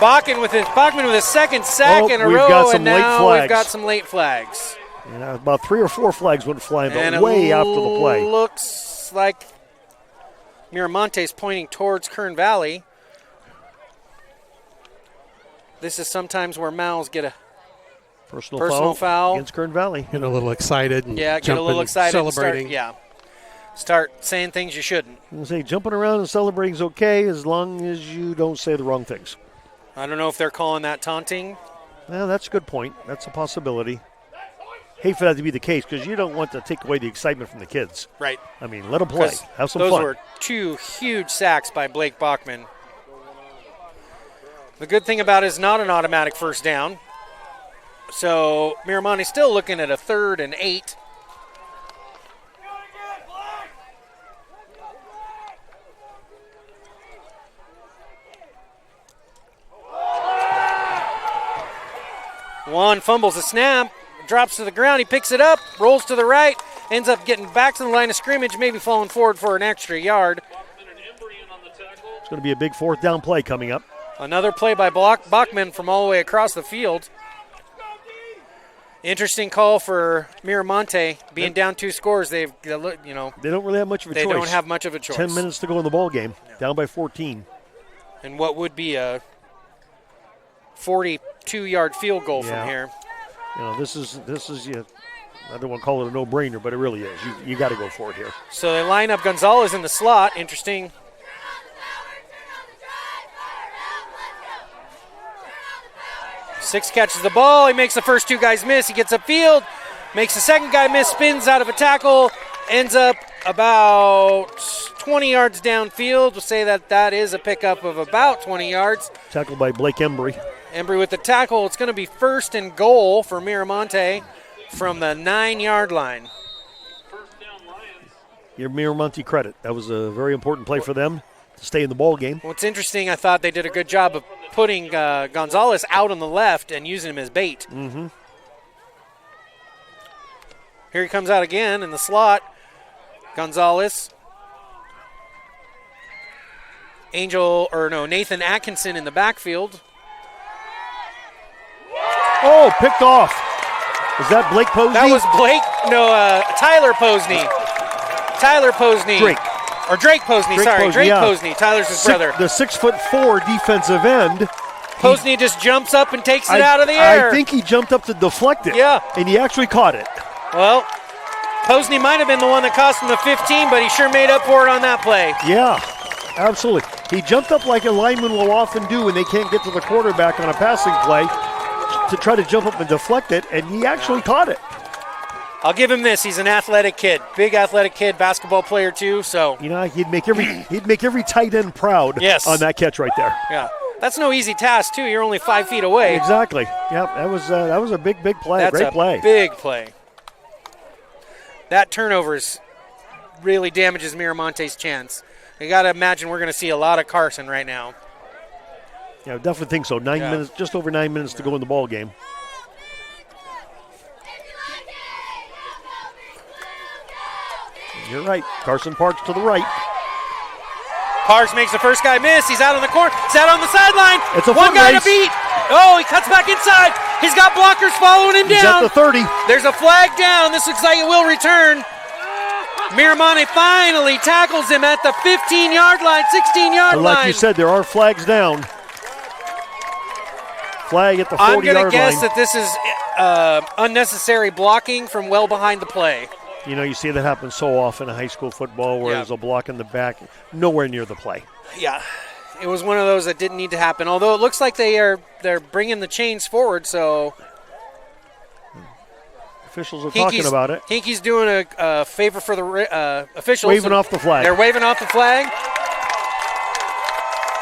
Speaker 2: Bachman with his 2nd sack in a row, and now we've got some late flags.
Speaker 3: Yeah, about 3 or 4 flags went flying, but
Speaker 2: and
Speaker 3: way after the play.
Speaker 2: Looks like Miramonte's pointing towards Kern Valley. This is sometimes where Mals get a personal foul
Speaker 3: against Kern Valley.
Speaker 1: Get a little excited and
Speaker 2: get a little excited,
Speaker 1: celebrating.
Speaker 2: Start saying things you shouldn't.
Speaker 3: I'm going to say jumping around and celebrating is okay as long as you don't say the wrong things.
Speaker 2: I don't know if they're calling that taunting.
Speaker 3: Well, that's a good point. That's a possibility. Hate for that to be the case because you don't want to take away the excitement from the kids.
Speaker 2: Right.
Speaker 3: I mean, let them play. Have some
Speaker 2: those
Speaker 3: fun.
Speaker 2: Those were 2 huge sacks by Blake Bachman. The good thing about it is not an automatic 1st down. So Miramonte's still looking at a 3rd and 8. Juan fumbles the snap, drops to the ground, he picks it up, rolls to the right, ends up getting back to the line of scrimmage, maybe falling forward for an extra yard.
Speaker 3: It's going to be a big 4th down play coming up.
Speaker 2: Another play by Bachman from all the way across the field. Interesting call for Miramonte. Being down 2 scores, they don't
Speaker 3: really have much of a choice.
Speaker 2: They don't have much of a choice.
Speaker 3: 10 minutes to go in the ball game, down by 14.
Speaker 2: And what would be a 42-yard field goal from here.
Speaker 3: This is I don't want to call it a no-brainer, but it really is. You got to go for it here.
Speaker 2: So they line up Gonzalez in the slot. Interesting. Six catches the ball. He makes the first 2 guys miss. He gets upfield, makes the 2nd guy miss, spins out of a tackle, ends up about 20 yards downfield. We'll say that is a pickup of about 20 yards.
Speaker 3: Tackled by Blake Embry.
Speaker 2: Embry with the tackle. It's going to be 1st and goal for Miramonte from the 9-yard line.
Speaker 3: Give Miramonte credit. That was a very important play for them to stay in the ball game.
Speaker 2: What's interesting, I thought they did a good job of putting Gonzalez out on the left and using him as bait.
Speaker 3: Mm-hmm.
Speaker 2: Here he comes out again in the slot. Gonzalez. Nathan Atkinson in the backfield.
Speaker 3: Oh, picked off. Is that Blake Posney?
Speaker 2: That was Blake. No, Tyler Posney. Tyler Posney.
Speaker 3: Drake
Speaker 2: Posney. Drake Posney. Tyler's his brother.
Speaker 3: The 6'4" defensive end.
Speaker 2: Posney just jumps up and takes it out of the air.
Speaker 3: I think he jumped up to deflect it.
Speaker 2: Yeah.
Speaker 3: And he actually caught it.
Speaker 2: Well, Posney might have been the one that cost him the 15, but he sure made up for it on that play.
Speaker 3: Yeah, absolutely. He jumped up like a lineman will often do when they can't get to the quarterback on a passing play to try to jump up and deflect it, and he actually caught it.
Speaker 2: I'll give him this. He's an athletic kid, big athletic kid, basketball player too. So
Speaker 3: you know, he'd make every tight end proud on that catch right there.
Speaker 2: Yeah, that's no easy task too. You're only 5 feet away.
Speaker 3: Exactly. Yep, that was a big play.
Speaker 2: That's
Speaker 3: Great play.
Speaker 2: Big play. That turnovers really damages Miramonte's chance. You got to imagine we're going to see a lot of Carson right now.
Speaker 3: Yeah, I definitely think so. 9 minutes, just over 9 minutes to go in the ball game. You're right. Carson Parks to the right.
Speaker 2: Parks makes the first guy miss. He's out on the court. He's out on the sideline.
Speaker 3: It's a
Speaker 2: one guy
Speaker 3: race.
Speaker 2: to beat. Oh, he cuts back inside. He's got blockers following him
Speaker 3: He's
Speaker 2: down.
Speaker 3: at the 30.
Speaker 2: There's a flag down. This looks like it will return. Miramonte finally tackles him at the 15-yard line, 16-yard line.
Speaker 3: Like you said, there are flags down. Flag at the 40-yard line.
Speaker 2: I'm going to guess that this is unnecessary blocking from well behind the play.
Speaker 3: You know, you see that happen so often in high school football where there's a block in the back, nowhere near the play.
Speaker 2: Yeah, it was one of those that didn't need to happen. Although it looks like they're bringing the chains forward, so
Speaker 3: officials are talking about it.
Speaker 2: Hinkey's doing a favor for the officials.
Speaker 3: Waving off the flag.
Speaker 2: They're waving off the flag.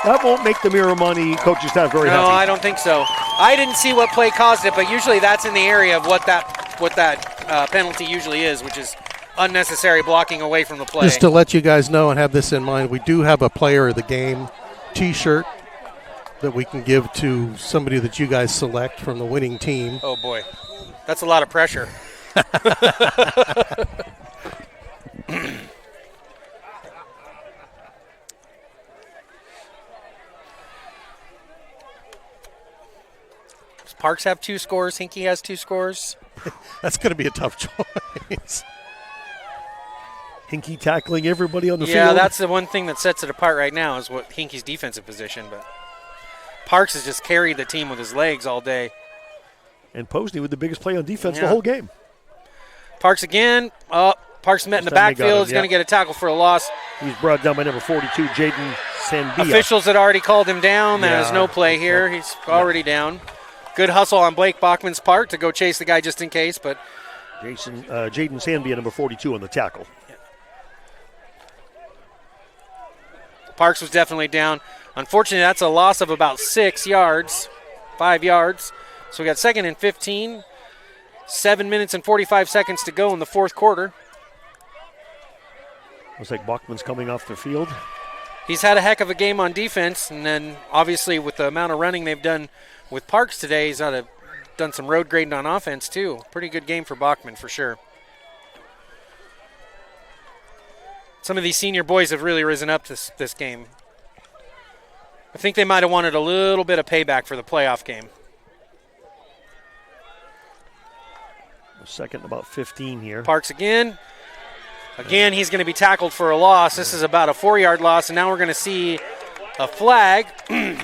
Speaker 3: That won't make the Miramonte coaching staff very happy.
Speaker 2: No, I don't think so. I didn't see what play caused it, but usually that's in the area of what that penalty usually is, which is unnecessary blocking away from the play.
Speaker 1: Just to let you guys know and have this in mind, we do have a player of the game T-shirt that we can give to somebody that you guys select from the winning team.
Speaker 2: Oh, boy. That's a lot of pressure. Does Parks have 2 scores? Hinkey has 2 scores?
Speaker 1: That's going to be a tough choice.
Speaker 3: Hinkey tackling everybody on the field.
Speaker 2: Yeah, that's the one thing that sets it apart right now is what Hinkey's defensive position. But Parks has just carried the team with his legs all day.
Speaker 3: And Posney with the biggest play on defense the whole game.
Speaker 2: Parks again. Parks met in the backfield. He's going to get a tackle for a loss.
Speaker 3: He's brought down by number 42, Jaden Sanbia.
Speaker 2: Officials had already called him down. There's no play here. He's already down. Good hustle on Blake Bachman's part to go chase the guy just in case. But
Speaker 3: Jaden Sanbia, number 42, on the tackle.
Speaker 2: Parks was definitely down. Unfortunately, that's a loss of about 6 yards, 5 yards. So we got 2nd and 15. 7 minutes and 45 seconds to go in the fourth quarter.
Speaker 3: Looks like Bachman's coming off the field.
Speaker 2: He's had a heck of a game on defense, and then obviously with the amount of running they've done with Parks today, he's done some road grading on offense too. Pretty good game for Bachman for sure. Some of these senior boys have really risen up this game. I think they might have wanted a little bit of payback for the playoff game.
Speaker 3: 2nd, about 15 here.
Speaker 2: Parks again. Again, he's going to be tackled for a loss. This is about a 4-yard loss, and now we're going to see a flag.
Speaker 3: The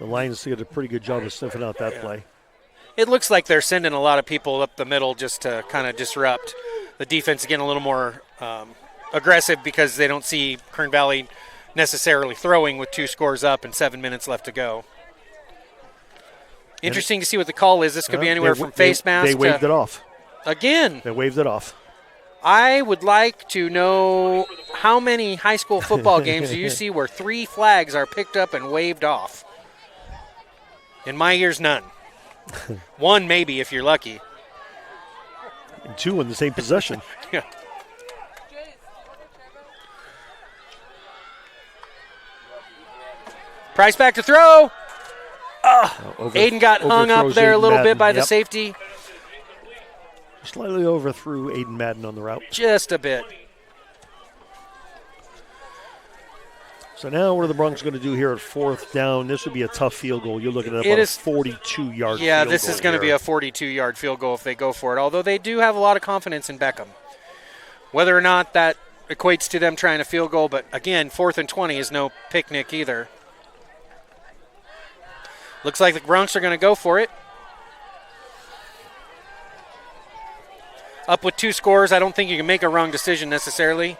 Speaker 3: Lions did a pretty good job of sniffing out that play.
Speaker 2: It looks like they're sending a lot of people up the middle just to kind of disrupt the defense, getting a little more aggressive because they don't see Kern Valley necessarily throwing with 2 scores up and 7 minutes left to go. Interesting to see what the call is. This could be anywhere from face mask
Speaker 3: to... They waved it off.
Speaker 2: Again.
Speaker 3: They waved it off.
Speaker 2: I would like to know how many high school football games do you see where 3 flags are picked up and waved off? In my years, none. 1 maybe if you're lucky.
Speaker 3: And 2 in the same possession.
Speaker 2: Yeah. Price back to throw. Aiden got hung up there a little bit by the safety.
Speaker 3: Slightly overthrew Aiden Madden on the route.
Speaker 2: Just a bit.
Speaker 3: So now what are the Broncs going to do here at 4th down? This would be a tough field goal. You're looking at about a 42-yard field goal.
Speaker 2: Yeah, this is going to be a 42-yard field goal if they go for it, although they do have a lot of confidence in Beckham. Whether or not that equates to them trying a field goal, but again, 4th and 20 is no picnic either. Looks like the Broncs are going to go for it. Up with 2 scores, I don't think you can make a wrong decision necessarily.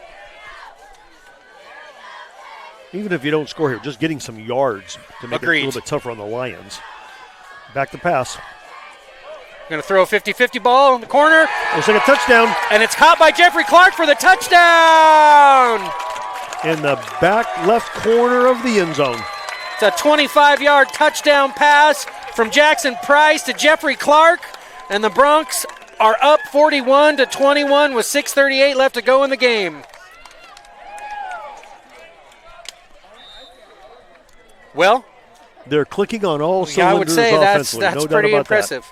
Speaker 3: Even if you don't score here, just getting some yards to make
Speaker 2: Agreed.
Speaker 3: it a little bit tougher on the Lions. Back to pass.
Speaker 2: Going to throw a 50-50 ball in the corner.
Speaker 3: Looks like a touchdown.
Speaker 2: And it's caught by Jeffrey Clark for the touchdown.
Speaker 3: In the back left corner of the end zone.
Speaker 2: It's a 25-yard touchdown pass from Jackson Price to Jeffrey Clark. And the Broncs are up 41-21 with 6:38 left to go in the game. Well,
Speaker 3: they're clicking on all cylinders
Speaker 2: yeah, I would say that's
Speaker 3: offensively. No doubt
Speaker 2: pretty
Speaker 3: about
Speaker 2: impressive.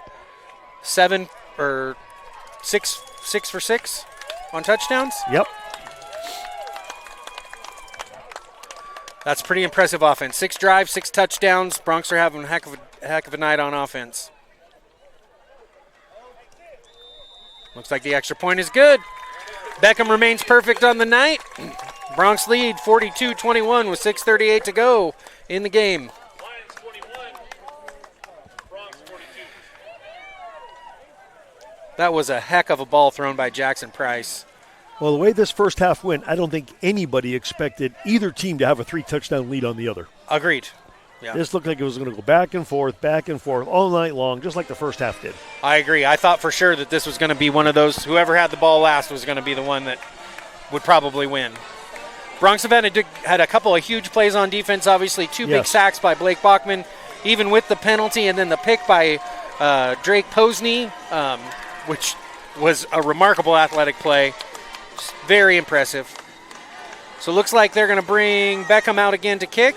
Speaker 2: 6 for 6 on touchdowns.
Speaker 3: Yep.
Speaker 2: That's pretty impressive offense. 6 drives, 6 touchdowns. Broncs are having a heck of a night on offense. Looks like the extra point is good. Beckham remains perfect on the night. Broncs lead 42-21 with 6:38 to go in the game.
Speaker 4: Lions 21, Bronx 42.
Speaker 2: That was a heck of a ball thrown by Jackson Price.
Speaker 3: Well, the way this first half went, I don't think anybody expected either team to have a 3-touchdown lead on the other.
Speaker 2: Agreed. Yeah.
Speaker 3: This looked like it was going to go back and forth all night long, just like the first half did.
Speaker 2: I agree. I thought for sure that this was going to be one of those, whoever had the ball last was going to be the one that would probably win. Bronx have had a couple of huge plays on defense, obviously 2 big sacks by Blake Bachman, even with the penalty, and then the pick by Drake Posney, which was a remarkable athletic play. Just very impressive. So it looks like they're going to bring Beckham out again to kick.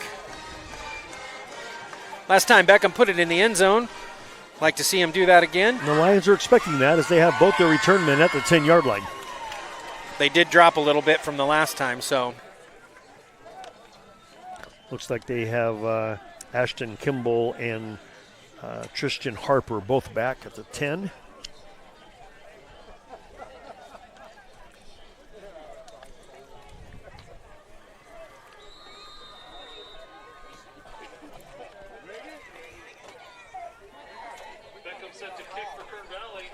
Speaker 2: Last time Beckham put it in the end zone. Like to see him do that again.
Speaker 3: The Lions are expecting that as they have both their return men at the 10-yard line.
Speaker 2: They did drop a little bit from the last time, so.
Speaker 3: Looks like they have Ashton Kimball and Tristan Harper both back at the 10.
Speaker 4: Beckham set to kick for Kern Valley.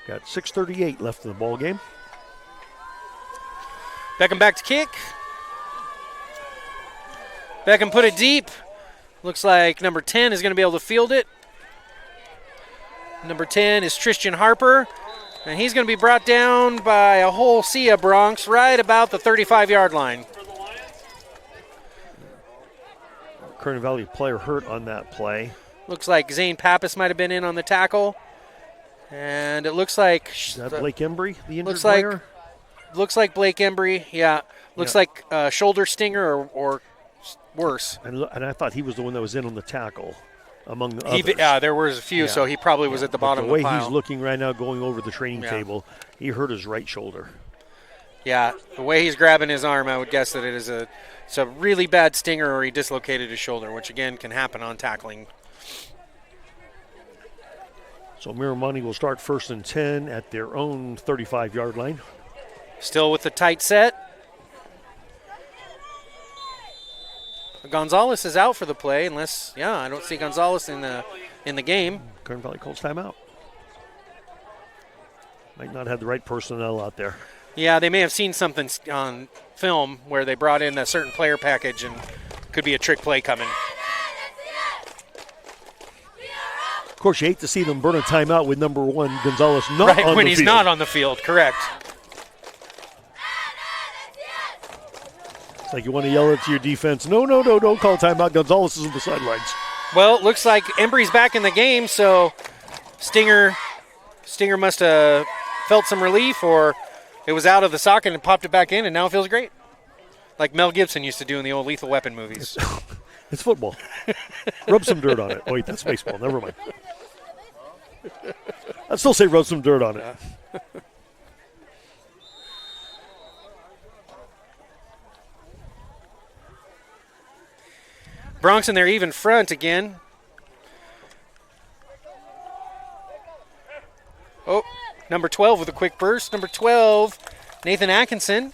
Speaker 3: Got 6:38 left in the ball game.
Speaker 2: Beckham back to kick. Beckham put it deep. Looks like number 10 is going to be able to field it. Number 10 is Tristan Harper. And he's going to be brought down by a whole sea of Broncs right about the 35-yard line.
Speaker 3: Kern Valley player hurt on that play.
Speaker 2: Looks like Zane Pappas might have been in on the tackle. And it looks like...
Speaker 3: Is that Blake Embry, the injured player?
Speaker 2: Looks like Blake Embry, yeah. Looks like shoulder stinger or worse.
Speaker 3: And I thought he was the one that was in on the tackle among the others.
Speaker 2: Yeah, there was a few, so he probably was at the bottom of the pile.
Speaker 3: The way he's looking right now going over the training table, he hurt his right shoulder.
Speaker 2: Yeah, the way he's grabbing his arm, I would guess that it's a really bad stinger or he dislocated his shoulder, which, again, can happen on tackling.
Speaker 3: So Mira will start 1st and 10 at their own 35-yard line.
Speaker 2: Still with the tight set. Gonzalez is out for the play unless, I don't see Gonzalez in the game.
Speaker 3: Kern Valley calls timeout. Might not have the right personnel out there.
Speaker 2: Yeah, they may have seen something on film where they brought in a certain player package and could be a trick play coming.
Speaker 3: Of course, you hate to see them burn a timeout with number 1, Gonzalez, not on the field.
Speaker 2: Right, when he's not on the field, correct.
Speaker 3: It's like you want to yell it to your defense. No, don't call timeout. Gonzalez is on the sidelines.
Speaker 2: Well, it looks like Embry's back in the game, so Stinger must have felt some relief, or it was out of the socket and popped it back in, and now it feels great. Like Mel Gibson used to do in the old Lethal Weapon movies.
Speaker 3: It's football. Rub some dirt on it. Oh, wait, that's baseball. Never mind. I'd still say rub some dirt on it.
Speaker 2: Bronx in their even front again. Oh, number 12 with a quick burst. Number 12, Nathan Atkinson.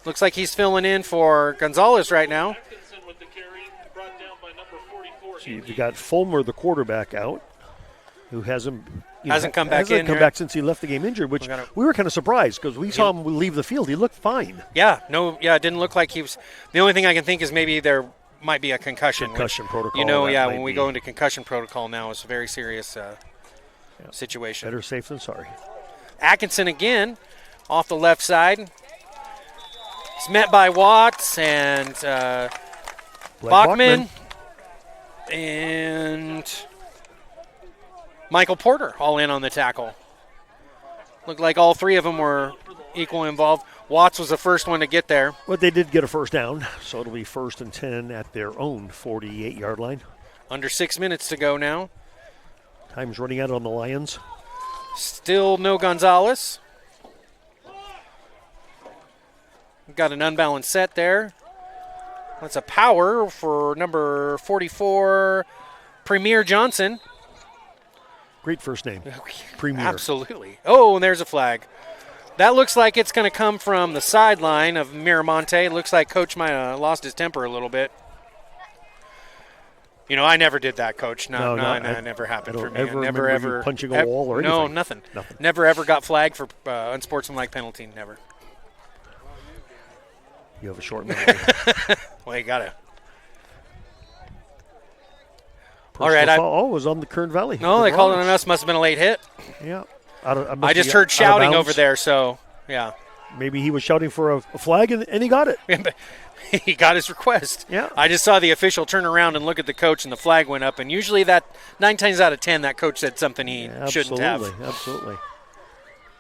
Speaker 2: Looks like he's filling in for Gonzalez right now.
Speaker 4: Atkinson with the carry, brought down by number 44.
Speaker 3: So you've got Fulmer, the quarterback, out. who hasn't
Speaker 2: Hasn't come back in
Speaker 3: come
Speaker 2: here.
Speaker 3: back since he left the game injured, which we were kind of surprised because we saw him leave the field. He looked fine.
Speaker 2: Yeah, it didn't look like he was. The only thing I can think is maybe there might be a concussion.
Speaker 3: Concussion protocol.
Speaker 2: When we go into concussion protocol now, it's a very serious situation.
Speaker 3: Better safe than sorry.
Speaker 2: Atkinson again off the left side. He's met by Watts and Bachman and Michael Porter all in on the tackle. Looked like all three of them were equally involved. Watts was the first one to get there.
Speaker 3: But they did get a first down, so it'll be 1st and 10 at their own 48-yard line.
Speaker 2: Under 6 minutes to go now.
Speaker 3: Time's running out on the Lions.
Speaker 2: Still no Gonzalez. Got an unbalanced set there. That's a power for number 44, Premier Johnson.
Speaker 3: Great first name, Premier.
Speaker 2: Absolutely. Oh, and there's a flag. That looks like it's going to come from the sideline of Mira Monte. It looks like Coach might have lost his temper a little bit. I never did that, Coach. No, it never happened for me. I never ever
Speaker 3: punching a wall or anything.
Speaker 2: No, nothing. Never ever got flagged for unsportsmanlike penalty. Never.
Speaker 3: You have a short memory.
Speaker 2: Well, you gotta.
Speaker 3: All right. It was on the Kern Valley.
Speaker 2: No, they called it on us. Must have been a late hit.
Speaker 3: Yeah.
Speaker 2: I just heard shouting over there, so yeah.
Speaker 3: Maybe he was shouting for a flag and he got it.
Speaker 2: He got his request.
Speaker 3: Yeah.
Speaker 2: I just saw the official turn around and look at the coach, and the flag went up. And usually 9 times out of 10, that coach said something he shouldn't have.
Speaker 3: Absolutely.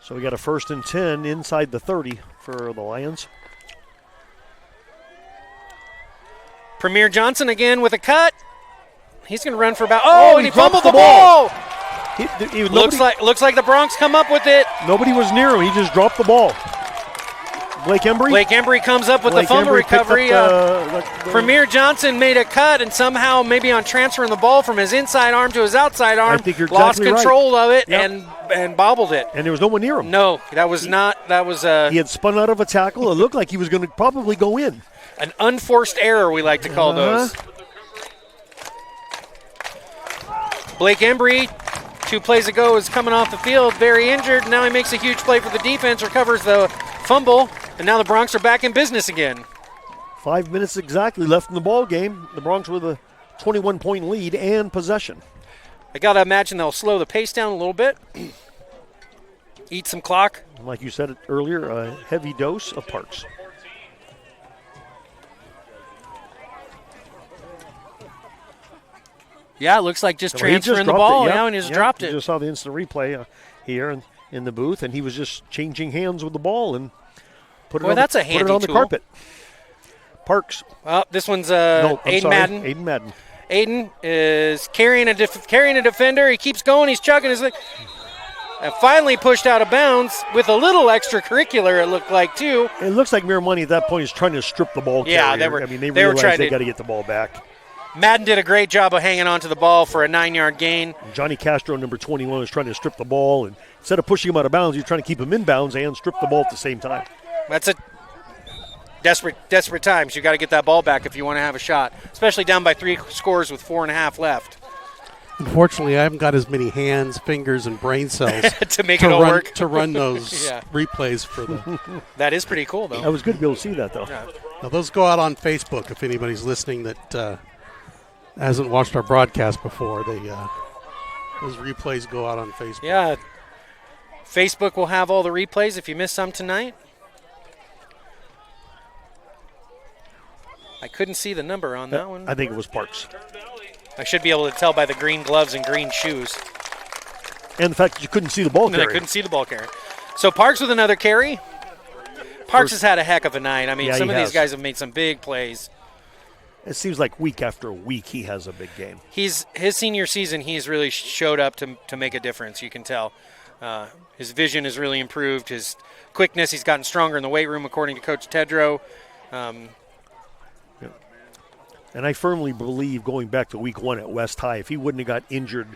Speaker 3: So we got a 1st and 10 inside the 30 for the Lions.
Speaker 2: Premier Johnson again with a cut. He's going to run for about. And he fumbled the ball. Looks like the Bronx come up with it.
Speaker 3: Nobody was near him. He just dropped the ball. Blake Embry
Speaker 2: comes up with the fumble recovery. Premier Johnson made a cut, and somehow, maybe on transferring the ball from his inside arm to his outside arm,
Speaker 3: I think you're
Speaker 2: lost
Speaker 3: exactly
Speaker 2: control of it
Speaker 3: Yep.
Speaker 2: and bobbled it.
Speaker 3: And there was no one near him.
Speaker 2: No, that was not. That was
Speaker 3: he had spun out of a tackle. It looked like he was going to probably go in.
Speaker 2: An unforced error, we like to call those. Blake Embry, 2 plays ago, is coming off the field, very injured. Now he makes a huge play for the defense, recovers the fumble, and now the Bronx are back in business again.
Speaker 3: 5 minutes exactly left in the ball game. The Bronx with a 21-point lead and possession.
Speaker 2: I got to imagine they'll slow the pace down a little bit, eat some clock.
Speaker 3: Like you said earlier, a heavy dose of Parks.
Speaker 2: Yeah, it looks like just transferring the ball.
Speaker 3: Yep.
Speaker 2: Now and he just dropped it.
Speaker 3: You just saw the instant replay here in the booth, and he was just changing hands with the ball and put it on the carpet. Parks.
Speaker 2: Well, this one's Aiden Madden.
Speaker 3: Aiden Madden.
Speaker 2: Aiden is carrying a defender. He keeps going. He's chugging his leg. And finally pushed out of bounds with a little extracurricular, it looked like, too.
Speaker 3: It looks like Miramani at that point is trying to strip the ball carrier.
Speaker 2: Yeah,
Speaker 3: they realized they got to get the ball back.
Speaker 2: Madden did a great job of hanging on to the ball for a 9-yard gain.
Speaker 3: Johnny Castro, number 21, was trying to strip the ball, and instead of pushing him out of bounds, he's trying to keep him in bounds and strip the ball at the same time.
Speaker 2: That's a desperate times. You got to get that ball back if you want to have a shot, especially down by 3 scores with 4.5 left.
Speaker 1: Unfortunately, I haven't got as many hands, fingers, and brain cells
Speaker 2: to make it all work.
Speaker 1: To run those replays for the.
Speaker 2: That is pretty cool, though.
Speaker 3: That was good to be able to see that, though.
Speaker 2: Yeah.
Speaker 1: Now, those go out on Facebook if anybody's listening that hasn't watched our broadcast before. Those replays go out on Facebook.
Speaker 2: Yeah. Facebook will have all the replays if you missed some tonight. I couldn't see the number on that one.
Speaker 3: I think it was Parks.
Speaker 2: I should be able to tell by the green gloves and green shoes.
Speaker 3: And the fact that you couldn't see the ball carrier.
Speaker 2: I couldn't see the ball carrier. So Parks with another carry. Parks has had a heck of a night. I mean, some of these guys have made some big plays.
Speaker 3: It seems like week after week he has a big game.
Speaker 2: His senior season, he's really showed up to make a difference, you can tell. His vision has really improved. His quickness, he's gotten stronger in the weight room, according to Coach Tedrow.
Speaker 3: And I firmly believe, going back to week 1 at West High, if he wouldn't have got injured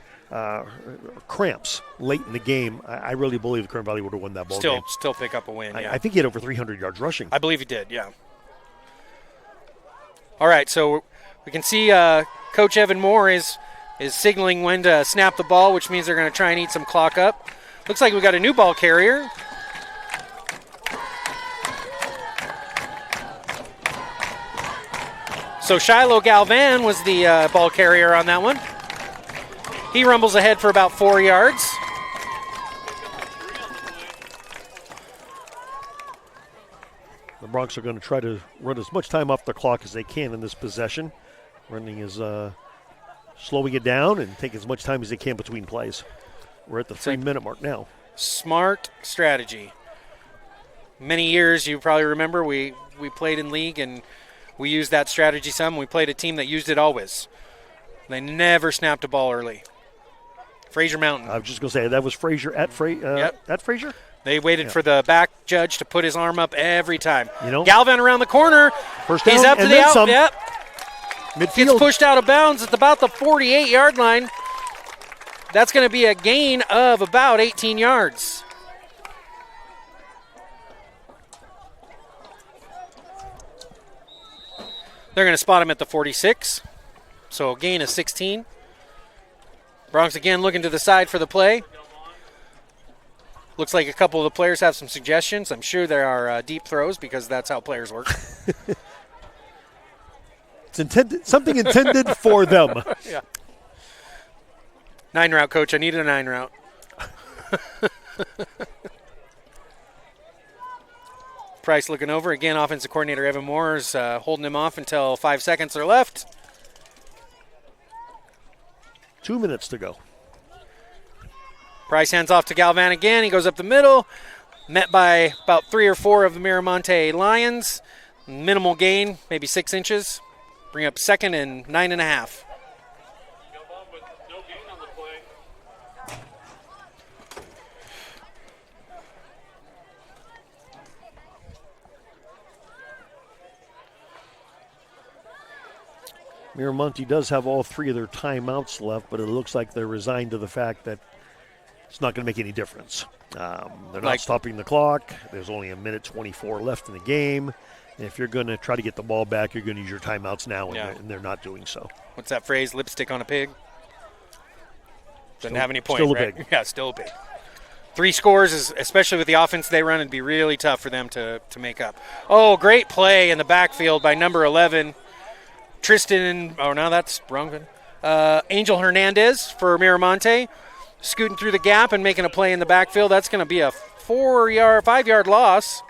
Speaker 3: cramps late in the game, I really believe the Kern Valley would have won that ball game.
Speaker 2: Still pick up a win, yeah.
Speaker 3: I think he had over 300 yards rushing.
Speaker 2: I believe he did, yeah. All right, so we can see Coach Evan Moore is is signaling when to snap the ball, which means they're going to try and eat some clock up. Looks like we got a new ball carrier. So Shiloh Galvan was the ball carrier on that one. He rumbles ahead for about 4 yards.
Speaker 3: The Broncs are going to try to run as much time off the clock as they can in this possession. Running is slowing it down and take as much time as they can between plays. We're at the 3-minute mark now.
Speaker 2: Smart strategy. Many years, you probably remember, we played in league and we used that strategy some. We played a team that used it always. They never snapped a ball early. Fraser Mountain.
Speaker 3: I was just going to say, that was Fraser at Fraser?
Speaker 2: They waited for the back judge to put his arm up every time.
Speaker 3: You know,
Speaker 2: Galvan around the corner.
Speaker 3: First down,
Speaker 2: he's up to the out.
Speaker 3: Some.
Speaker 2: Yep.
Speaker 3: Midfield.
Speaker 2: Gets pushed out of bounds at about the 48-yard line. That's going to be a gain of about 18 yards. They're going to spot him at the 46. So a gain of 16. Broncs again looking to the side for the play. Looks like a couple of the players have some suggestions. I'm sure there are deep throws because that's how players work.
Speaker 3: It's intended, something intended for them.
Speaker 2: Yeah. 9 route, coach. I needed a 9 route. Price looking over. Again, offensive coordinator Evan Moore is holding him off until 5 seconds are left.
Speaker 3: 2 minutes to go.
Speaker 2: Price hands off to Galvan again. He goes up the middle. Met by about 3 or 4 of the Miramonte Lions. Minimal gain, maybe 6 inches. Bring up 2nd and 9.5.
Speaker 4: With no gain on the play.
Speaker 3: Miramonte does have all 3 of their timeouts left, but it looks like they're resigned to the fact that it's not going to make any difference. They're not stopping the clock. There's only 1:24 left in the game. And if you're going to try to get the ball back, you're going to use your timeouts now, and they're not doing so.
Speaker 2: What's that phrase? Lipstick on a pig? Doesn't have any points,
Speaker 3: still a
Speaker 2: right?
Speaker 3: pig.
Speaker 2: Yeah, still a pig. 3 scores, especially with the offense they run, it'd be really tough for them to make up. Oh, great play in the backfield by number 11. Tristan, oh, no, that's wrong. Angel Hernandez for Miramonte. Scooting through the gap and making a play in the backfield. That's going to be a 5-yard loss.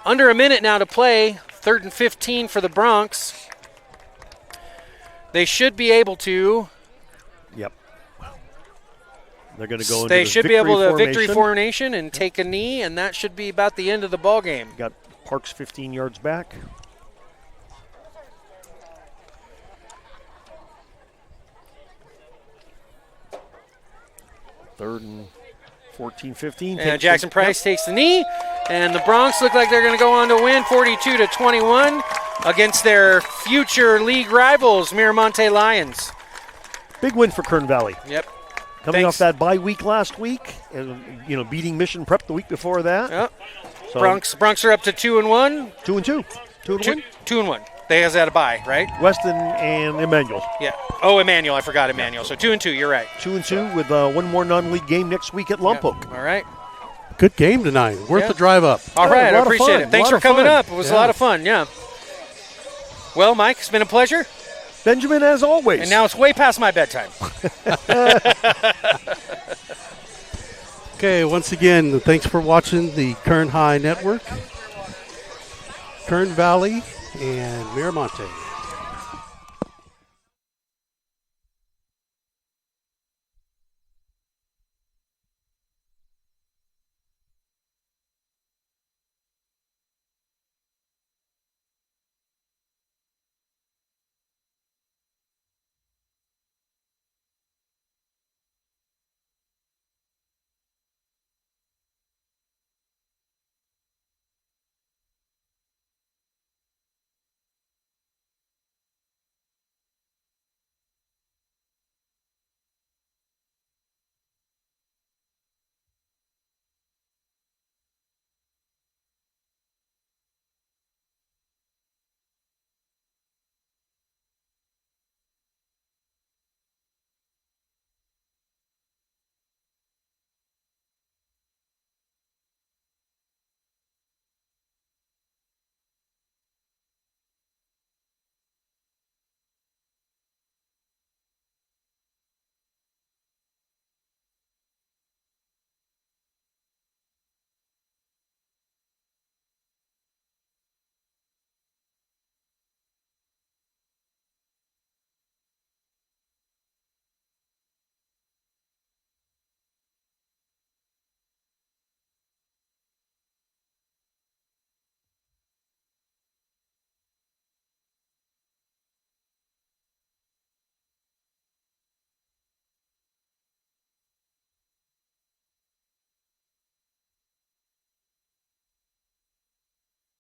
Speaker 2: Under a minute now to play. 3rd and 15 for the Broncs. They should be able to.
Speaker 3: Yep. They're going to go into
Speaker 2: They
Speaker 3: the
Speaker 2: should be able to victory
Speaker 3: formation.
Speaker 2: formation and take a knee, and that should be about the end of the ball game.
Speaker 3: Got Parks 15 yards back. 3rd and 14, 15.
Speaker 2: And Jackson Price takes the knee, and the Broncs look like they're going to go on to win 42-21 against their future league rivals, Miramonte Lions.
Speaker 3: Big win for Kern Valley.
Speaker 2: Yep.
Speaker 3: Coming off that bye week last week, and beating Mission Prep the week before that.
Speaker 2: Yep.
Speaker 3: So
Speaker 2: Broncs are up to 2-1.
Speaker 3: 2-2. 2-1.
Speaker 2: 2-1. They has had a bye, right?
Speaker 3: Weston and Emmanuel.
Speaker 2: Yeah. Oh, Emmanuel. I forgot Emmanuel. So 2-2. You're right.
Speaker 3: 2-2 with one more non-league game next week at Lompoc.
Speaker 2: All right.
Speaker 1: Good game tonight. Worth the drive up.
Speaker 2: All right. I appreciate it. Thanks for coming up. It was a lot of fun. Yeah. Well, Mike, it's been a pleasure.
Speaker 3: Benjamin, as always.
Speaker 2: And now it's way past my bedtime.
Speaker 1: Okay, once again, thanks for watching the Kern High Network. Kern Valley and Miramonte.